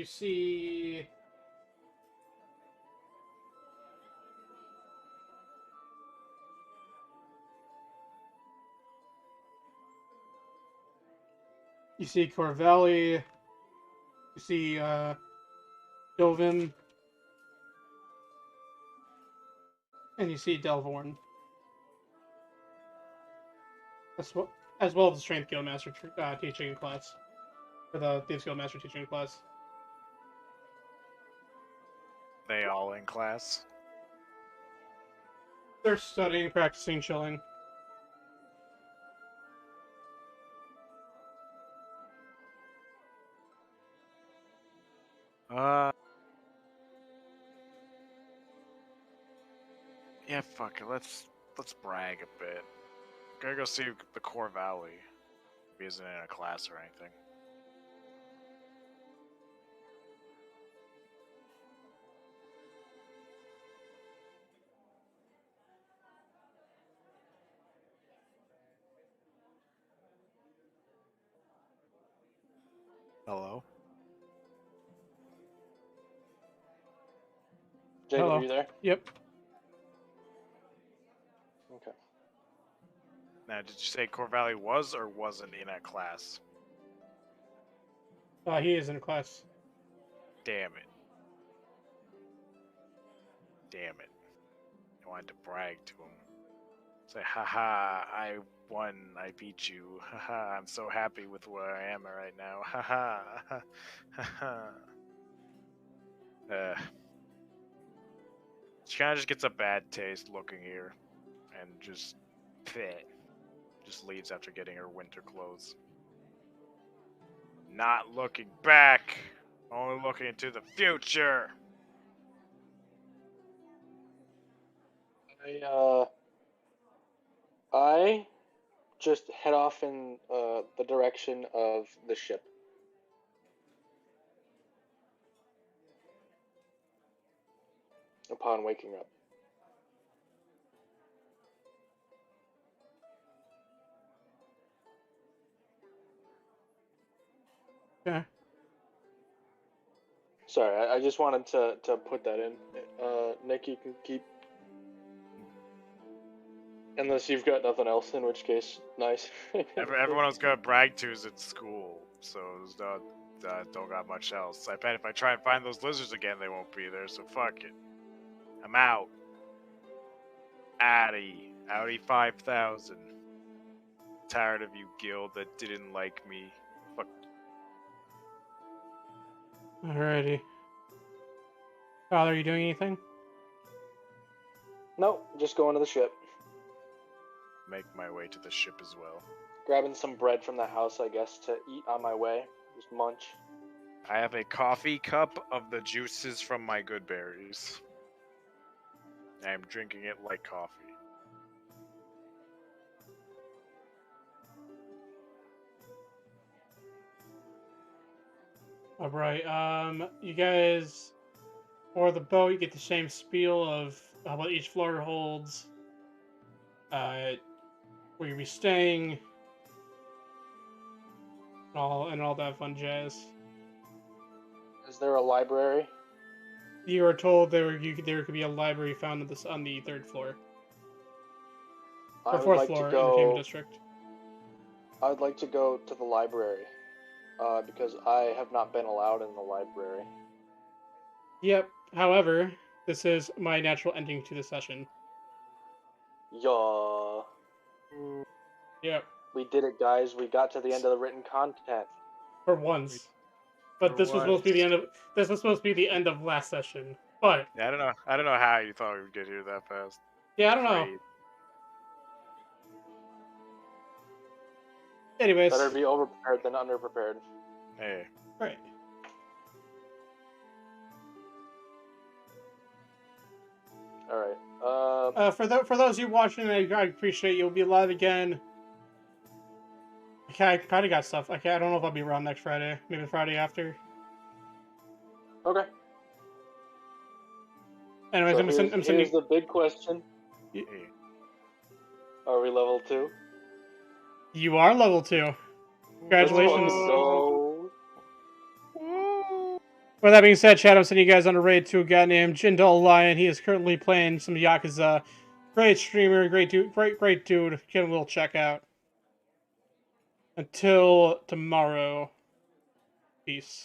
You see. You see Corvelli. You see Dovin. And you see Delvorn. As well as the Strength Guildmaster teaching class. For the Thieves Guildmaster teaching class. They all in class? They're studying, practicing, chilling. Yeah, fuck it. Let's brag a bit. Gotta go see the Core Valley. If he isn't in a class or anything. Hello? Jacob, Hello. are you there? Yep. Okay. Now, did you say Core Valley was or wasn't in a class? He is in class. Damn it. Damn it. I wanted to brag to him. Say, haha, I won, I beat you. Haha, I'm so happy with where I am right now. Haha. Haha. She kind of just gets a bad taste looking here. And just leaves after getting her winter clothes. Not looking back, only looking into the future. I just head off in the direction of the ship. Upon waking up. Okay. Sorry, I just wanted to put that in. Nick, you can keep. Unless you've got nothing else, in which case, nice. Everyone else got bragged to is at school, so don't got much else. I bet if I try and find those lizards again, they won't be there, so fuck it. I'm out. Audi 5000. Tired of you, guild that didn't like me. Fuck. Alrighty. Father, are you doing anything? Nope, just going to the ship. Make my way to the ship as well. Grabbing some bread from the house, I guess, to eat on my way. Just munch. I have a coffee cup of the juices from my good berries. I am drinking it like coffee. Alright, you guys, for the boat, you get the same spiel of what each floor holds, where you'll be staying, and all that fun jazz. Is there a library? You were told there could be a library found on the third floor. I Or would fourth like floor to in the Payment go. District. I would like to go to the library, because I have not been allowed in the library. Yep. However, this is my natural ending to the session. Yeah. Yep. We did it, guys. We got to the end of the written content. For once. But For this was supposed to be the once. end of this was supposed to be the end of last session. But Yeah, I don't know how you thought we would get here that fast. yeah, I don't know. Great. Anyways, Better be overprepared than underprepared. Hey, right. All right. For those of you watching, I appreciate you'll be live again. Okay, I kind of got stuff. Okay, I don't know if I'll be around next Friday. Maybe the Friday after. Okay. Anyways, So I'm here's sending. the big question: hey. Are we level 2? You are level 2. Congratulations. Let's fucking go. With that being said, Chad, I'm sending you guys on a raid to a guy named Jindal Lion. He is currently playing some Yakuza. Great streamer, great dude, great dude. Give him a little check out. Until tomorrow, peace.